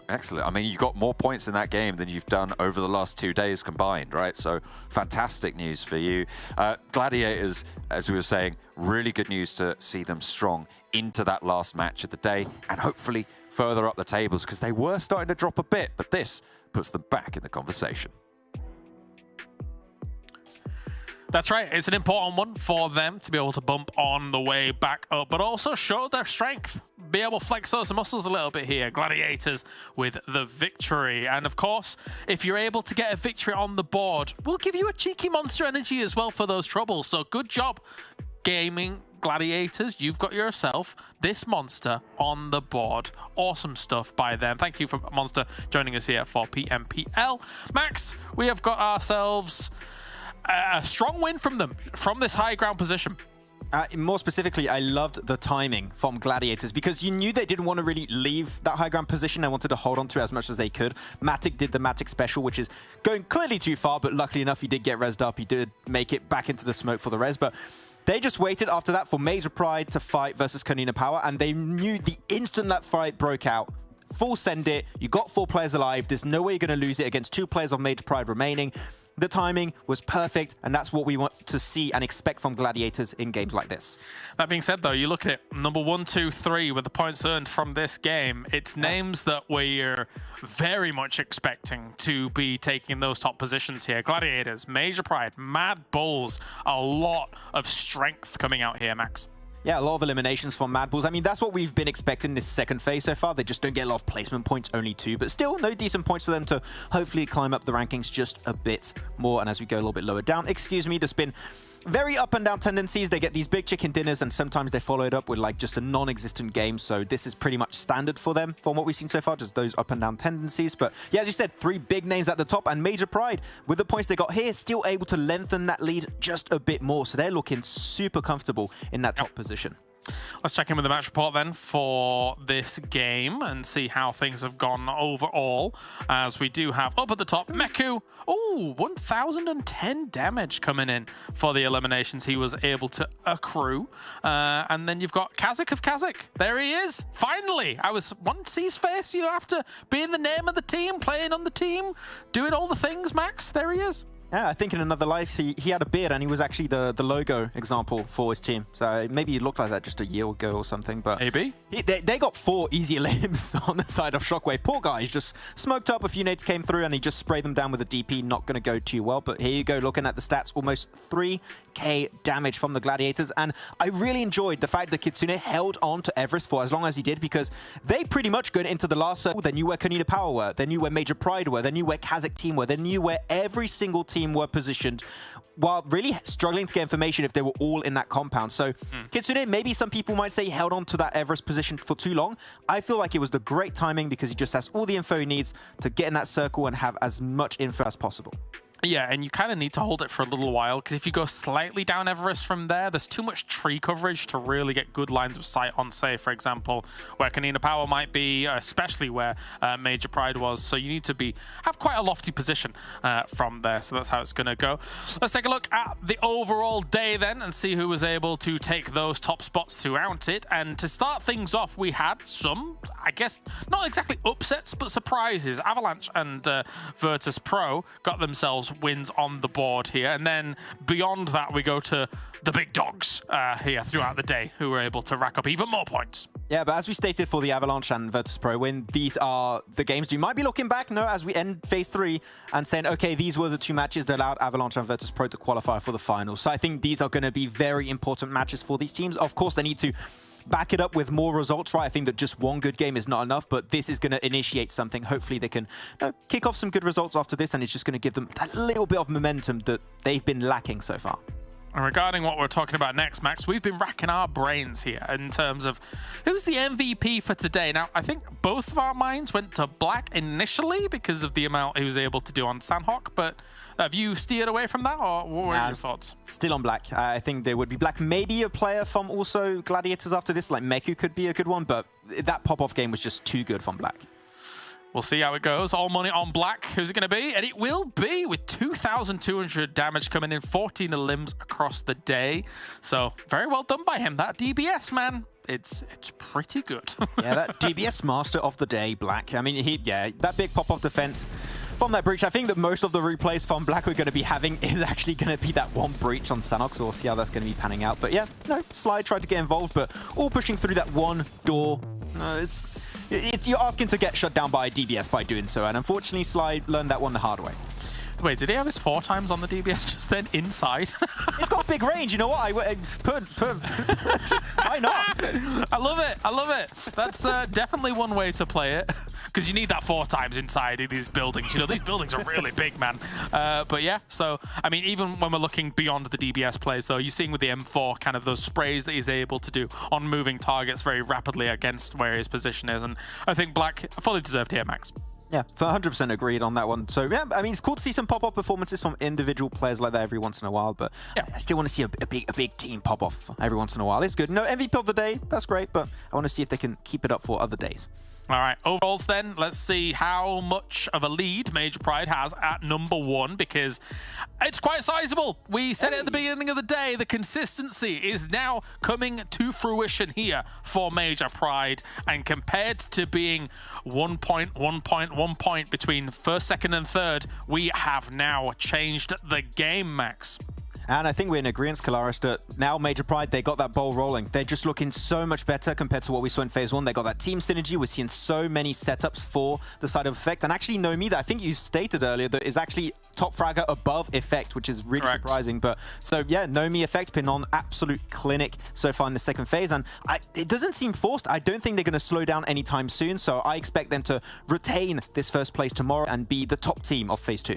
Excellent. I mean, you got more points in that game than you've done over the last 2 days combined, right? So fantastic news for you. Gladiators, as we were saying, really good news to see them strong into that last match of the day, and hopefully further up the tables, because they were starting to drop a bit, but this puts them back in the conversation. That's right. It's an important one for them to be able to bump on the way back up, but also show their strength. Be able to flex those muscles a little bit here. Gladiators with the victory. And of course, if you're able to get a victory on the board, we'll give you a cheeky monster energy as well for those troubles. So good job Gladiators, you've got yourself this monster on the board. Awesome stuff by them. Thank you for Monster joining us here for PMPL. Max, we have got ourselves a strong win from them, from this high ground position. More specifically, I loved the timing from Gladiators because you knew they didn't want to really leave that high ground position. They wanted to hold on to it as much as they could. Matic did the Matic special, which is going clearly too far, but luckily enough, he did get rezzed up. He did make it back into the smoke for the res, but they just waited after that for Major Pride to fight versus KONINA Power, and they knew the instant that fight broke out, full send it, you got 4 players alive, there's no way you're going to lose it against 2 players of Major Pride remaining. The timing was perfect, and that's what we want to see and expect from Gladiators in games like this. That being said, though, you look at it, number 1, 2, 3 with the points earned from this game. It's names that we're very much expecting to be taking those top positions here. Gladiators, Major Pride, MADBULLS, a lot of strength coming out here, Max. Yeah, a lot of eliminations from MADBULLS. I mean, that's what we've been expecting this second phase so far. They just don't get a lot of placement points, only 2, but still no decent points for them to hopefully climb up the rankings just a bit more. And as we go a little bit lower down, excuse me, there's been very up and down tendencies. They get these big chicken dinners and sometimes they follow it up with like just a non-existent game. So this is pretty much standard for them from what we've seen so far, just those up and down tendencies. But yeah, as you said, 3 big names at the top, and Major Pride, with the points they got here, still able to lengthen that lead just a bit more. So they're looking super comfortable in that top position. Let's check in with the match report then for this game and see how things have gone overall. As we do have up at the top, Meku. Oh, 1,010 damage coming in for the eliminations he was able to accrue. And then you've got KASIK of KASIK. There he is. Finally. I was wanting to see his face, you know, after being the name of the team, playing on the team, doing all the things, Max. There he is. Yeah, I think in another life, he had a beard and he was actually the logo example for his team. So maybe he looked like that just a year ago or something. But maybe. They got 4 easy limbs on the side of SHOCKWAVE. Poor guy, he's just smoked up. A few nades came through and he just sprayed them down with a DP. Not going to go too well. But here you go, looking at the stats, almost 3k damage from the Gladiators. And I really enjoyed the fact that Kitsune held on to Everest for as long as he did, because they pretty much going into the last circle, they knew where KONINA Power were, they knew where Major Pride were, they knew where KASIK team were, they knew where every single team were positioned, while really struggling to get information if they were all in that compound. So Kitsune, maybe some people might say, held on to that Everest position for too long. I feel like it was the great timing because he just has all the info he needs to get in that circle and have as much info as possible. Yeah, and you kind of need to hold it for a little while, because if you go slightly down Everest from there, there's too much tree coverage to really get good lines of sight on, say, for example, where KONINA Power might be, especially where Major Pride was. So you need to have quite a lofty position from there. So that's how it's going to go. Let's take a look at the overall day then and see who was able to take those top spots throughout it. And to start things off, we had some, I guess, not exactly upsets, but surprises. Avalanche and VIRTUS.PRO got themselves wins on the board here, and then beyond that we go to the big dogs here throughout the day, who were able to rack up even more points. Yeah, but as we stated for the Avalanche and VIRTUS.PRO, when these are the games, you might be looking back now as we end phase 3 and saying, okay, these were the 2 matches that allowed Avalanche and VIRTUS.PRO to qualify for the finals. So I think these are going to be very important matches for these teams. Of course, they need to back it up with more results, right? I think that just one good game is not enough, but this is going to initiate something. Hopefully they can kick off some good results after this, and it's just going to give them that little bit of momentum that they've been lacking so far. And regarding what we're talking about next, Max, we've been racking our brains here in terms of who's the MVP for today. Now, I think both of our minds went to Black initially because of the amount he was able to do on Sanhok, but have you steered away from that, or what were your thoughts? Still on Black. I think there would be Black. Maybe a player from also Gladiators after this, like Meku could be a good one, but that pop-off game was just too good from Black. We'll see how it goes. All money on Black. Who's it going to be? And it will be with 2,200 damage coming in, 14 limbs across the day. So very well done by him. That DBS, man. It's pretty good. Yeah, that DBS master of the day, Black. I mean, that big pop-off defense from that breach. I think that most of the replays from Black we're going to be having is actually going to be that one breach on Sanhok, so we'll see how that's going to be panning out. But yeah, no, Slide tried to get involved, but all pushing through that one door. You're asking to get shut down by a DBS by doing so, and unfortunately Slide learned that one the hard way. Wait, did he have his 4 times on the DBS just then inside? It's got big range, you know what? Why not? I love it. I love it. That's definitely one way to play it. because you need that 4 times inside these buildings. You know, these buildings are really big, man. But yeah, so, I mean, even when we're looking beyond the DBS plays, though, you're seeing with the M4 kind of those sprays that he's able to do on moving targets very rapidly against where his position is. And I think Black fully deserved here, Max. Yeah, 100% agreed on that one. So yeah, I mean, it's cool to see some pop-off performances from individual players like that every once in a while, but yeah, I still want to see a big team pop off every once in a while. It's good. No MVP of the day, that's great, but I want to see if they can keep it up for other days. All right, overalls then, let's see how much of a lead Major Pride has at #1, because it's quite sizable. We said it at the beginning of the day, the consistency is now coming to fruition here for Major Pride, and compared to being 1 point, 1 point, 1 point between first, second, and third, we have now changed the game, Max. And I think we're in agreement, Kalaris, that now Major Pride, they got that ball rolling. They're just looking so much better compared to what we saw in Phase 1. They got that team synergy. We're seeing so many setups for the side of Effect. And actually, Nomi, that I think you stated earlier, that is actually top fragger above Effect, which is really surprising. But so, yeah, Nomi Effect been on absolute clinic so far in the second phase. And it doesn't seem forced. I don't think they're going to slow down anytime soon. So I expect them to retain this first place tomorrow and be the top team of Phase 2.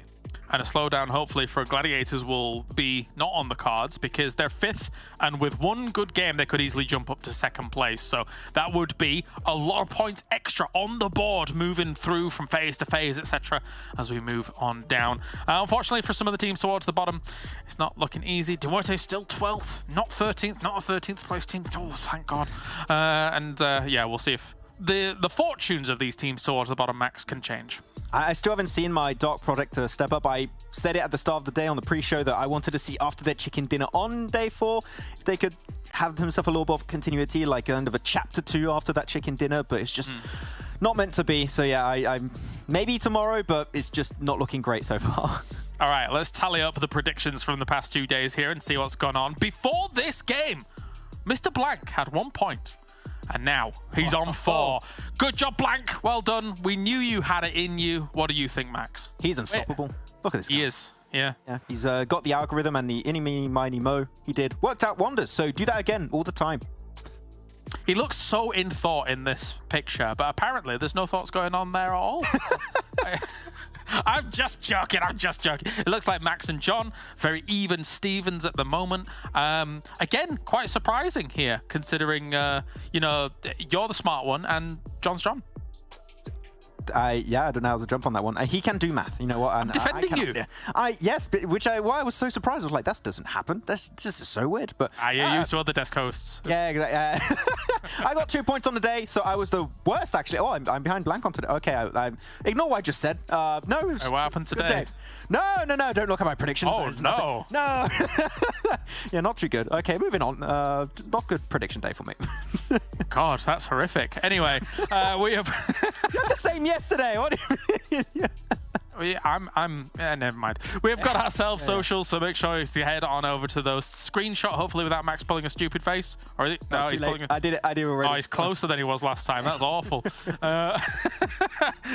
And a slowdown, hopefully, for Gladiators will be not on the cards, because they're 5th, and with one good game, they could easily jump up to 2nd place. So that would be a lot of points extra on the board, moving through from phase to phase, etc., as we move on down. Unfortunately, for some of the teams towards the bottom, it's not looking easy. MUERTE still 12th, not 13th, not a 13th place team. Oh, thank God. Yeah, we'll see if the fortunes of these teams towards the bottom, Max, can change. I still haven't seen my Dark product step up. I said it at the start of the day on the pre-show that I wanted to see after their chicken dinner on day 4, if they could have themselves a little bit of continuity, like kind of a chapter 2 after that chicken dinner, but it's just not meant to be. So yeah, I'm maybe tomorrow, but it's just not looking great so far. All right, let's tally up the predictions from the past 2 days here and see what's gone on. Before this game, Mr. Blank had 1 point. And now he's on 4. Good job, Blank. Well done. We knew you had it in you. What do you think, Max? He's unstoppable. Look at this guy. He is. Yeah. He's got the algorithm and the inni, mini, miny, mo. He did. Worked out wonders. So do that again all the time. He looks so in thought in this picture, but apparently there's no thoughts going on there at all. I'm just joking. I'm just joking. It looks like Max and John, very even Stevens at the moment. Again, quite surprising here, considering, you know, you're the smart one and John's John. Yeah, I don't know how to jump on that one. He can do math, you know what? I'm defending you. Yes, but why I was so surprised. I was like, that doesn't happen. That's just so weird. But you're used to other desk hosts. Yeah, exactly. I got 2 points on the day, so I was the worst actually. Oh, I'm behind Blank on today. Okay, I ignore what I just said. No, what happened today? No, don't look at my predictions. Oh no, no. Yeah, not too good. Okay, moving on. Not good prediction day for me. God, that's horrific. Anyway, we have. You had the same yesterday. What do you mean? Never mind. We've got ourselves socials, so make sure you head on over to those. Screenshot, hopefully without Max pulling a stupid face. Or is it? No, he's pulling. I did already. Oh, he's closer than he was last time. That's awful.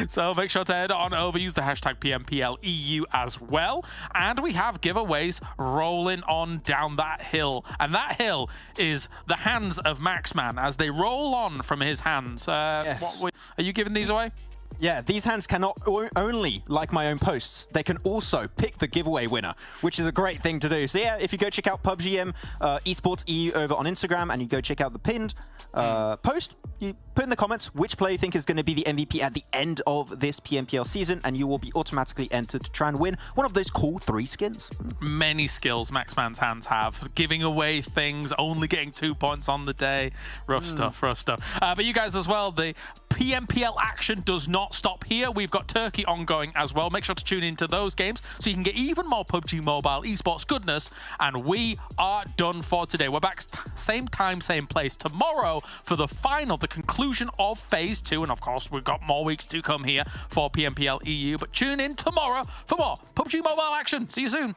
So make sure to head on over. Use the hashtag PMPL EU as well. And we have giveaways rolling on down that hill. And that hill is the hands of Maxman as they roll on from his hands. Yes. Are you giving these away? Yeah, these hands cannot only like my own posts, they can also pick the giveaway winner, which is a great thing to do. So yeah, if you go check out PUBGM Esports EU over on Instagram and you go check out the pinned post, you put in the comments which player you think is going to be the MVP at the end of this PMPL season, and you will be automatically entered to try and win one of those cool 3 skins. Many skills Maxman's hands have. Giving away things, only getting 2 points on the day. Rough stuff, rough stuff. But you guys as well, the PMPL action does not stop here. We've got Turkey ongoing as well. Make sure to tune into those games so you can get even more PUBG Mobile esports goodness. And we are done for today. We're back same time, same place tomorrow for the final, the conclusion of Phase 2. And of course, we've got more weeks to come here for PMPL EU. But tune in tomorrow for more PUBG Mobile action. See you soon.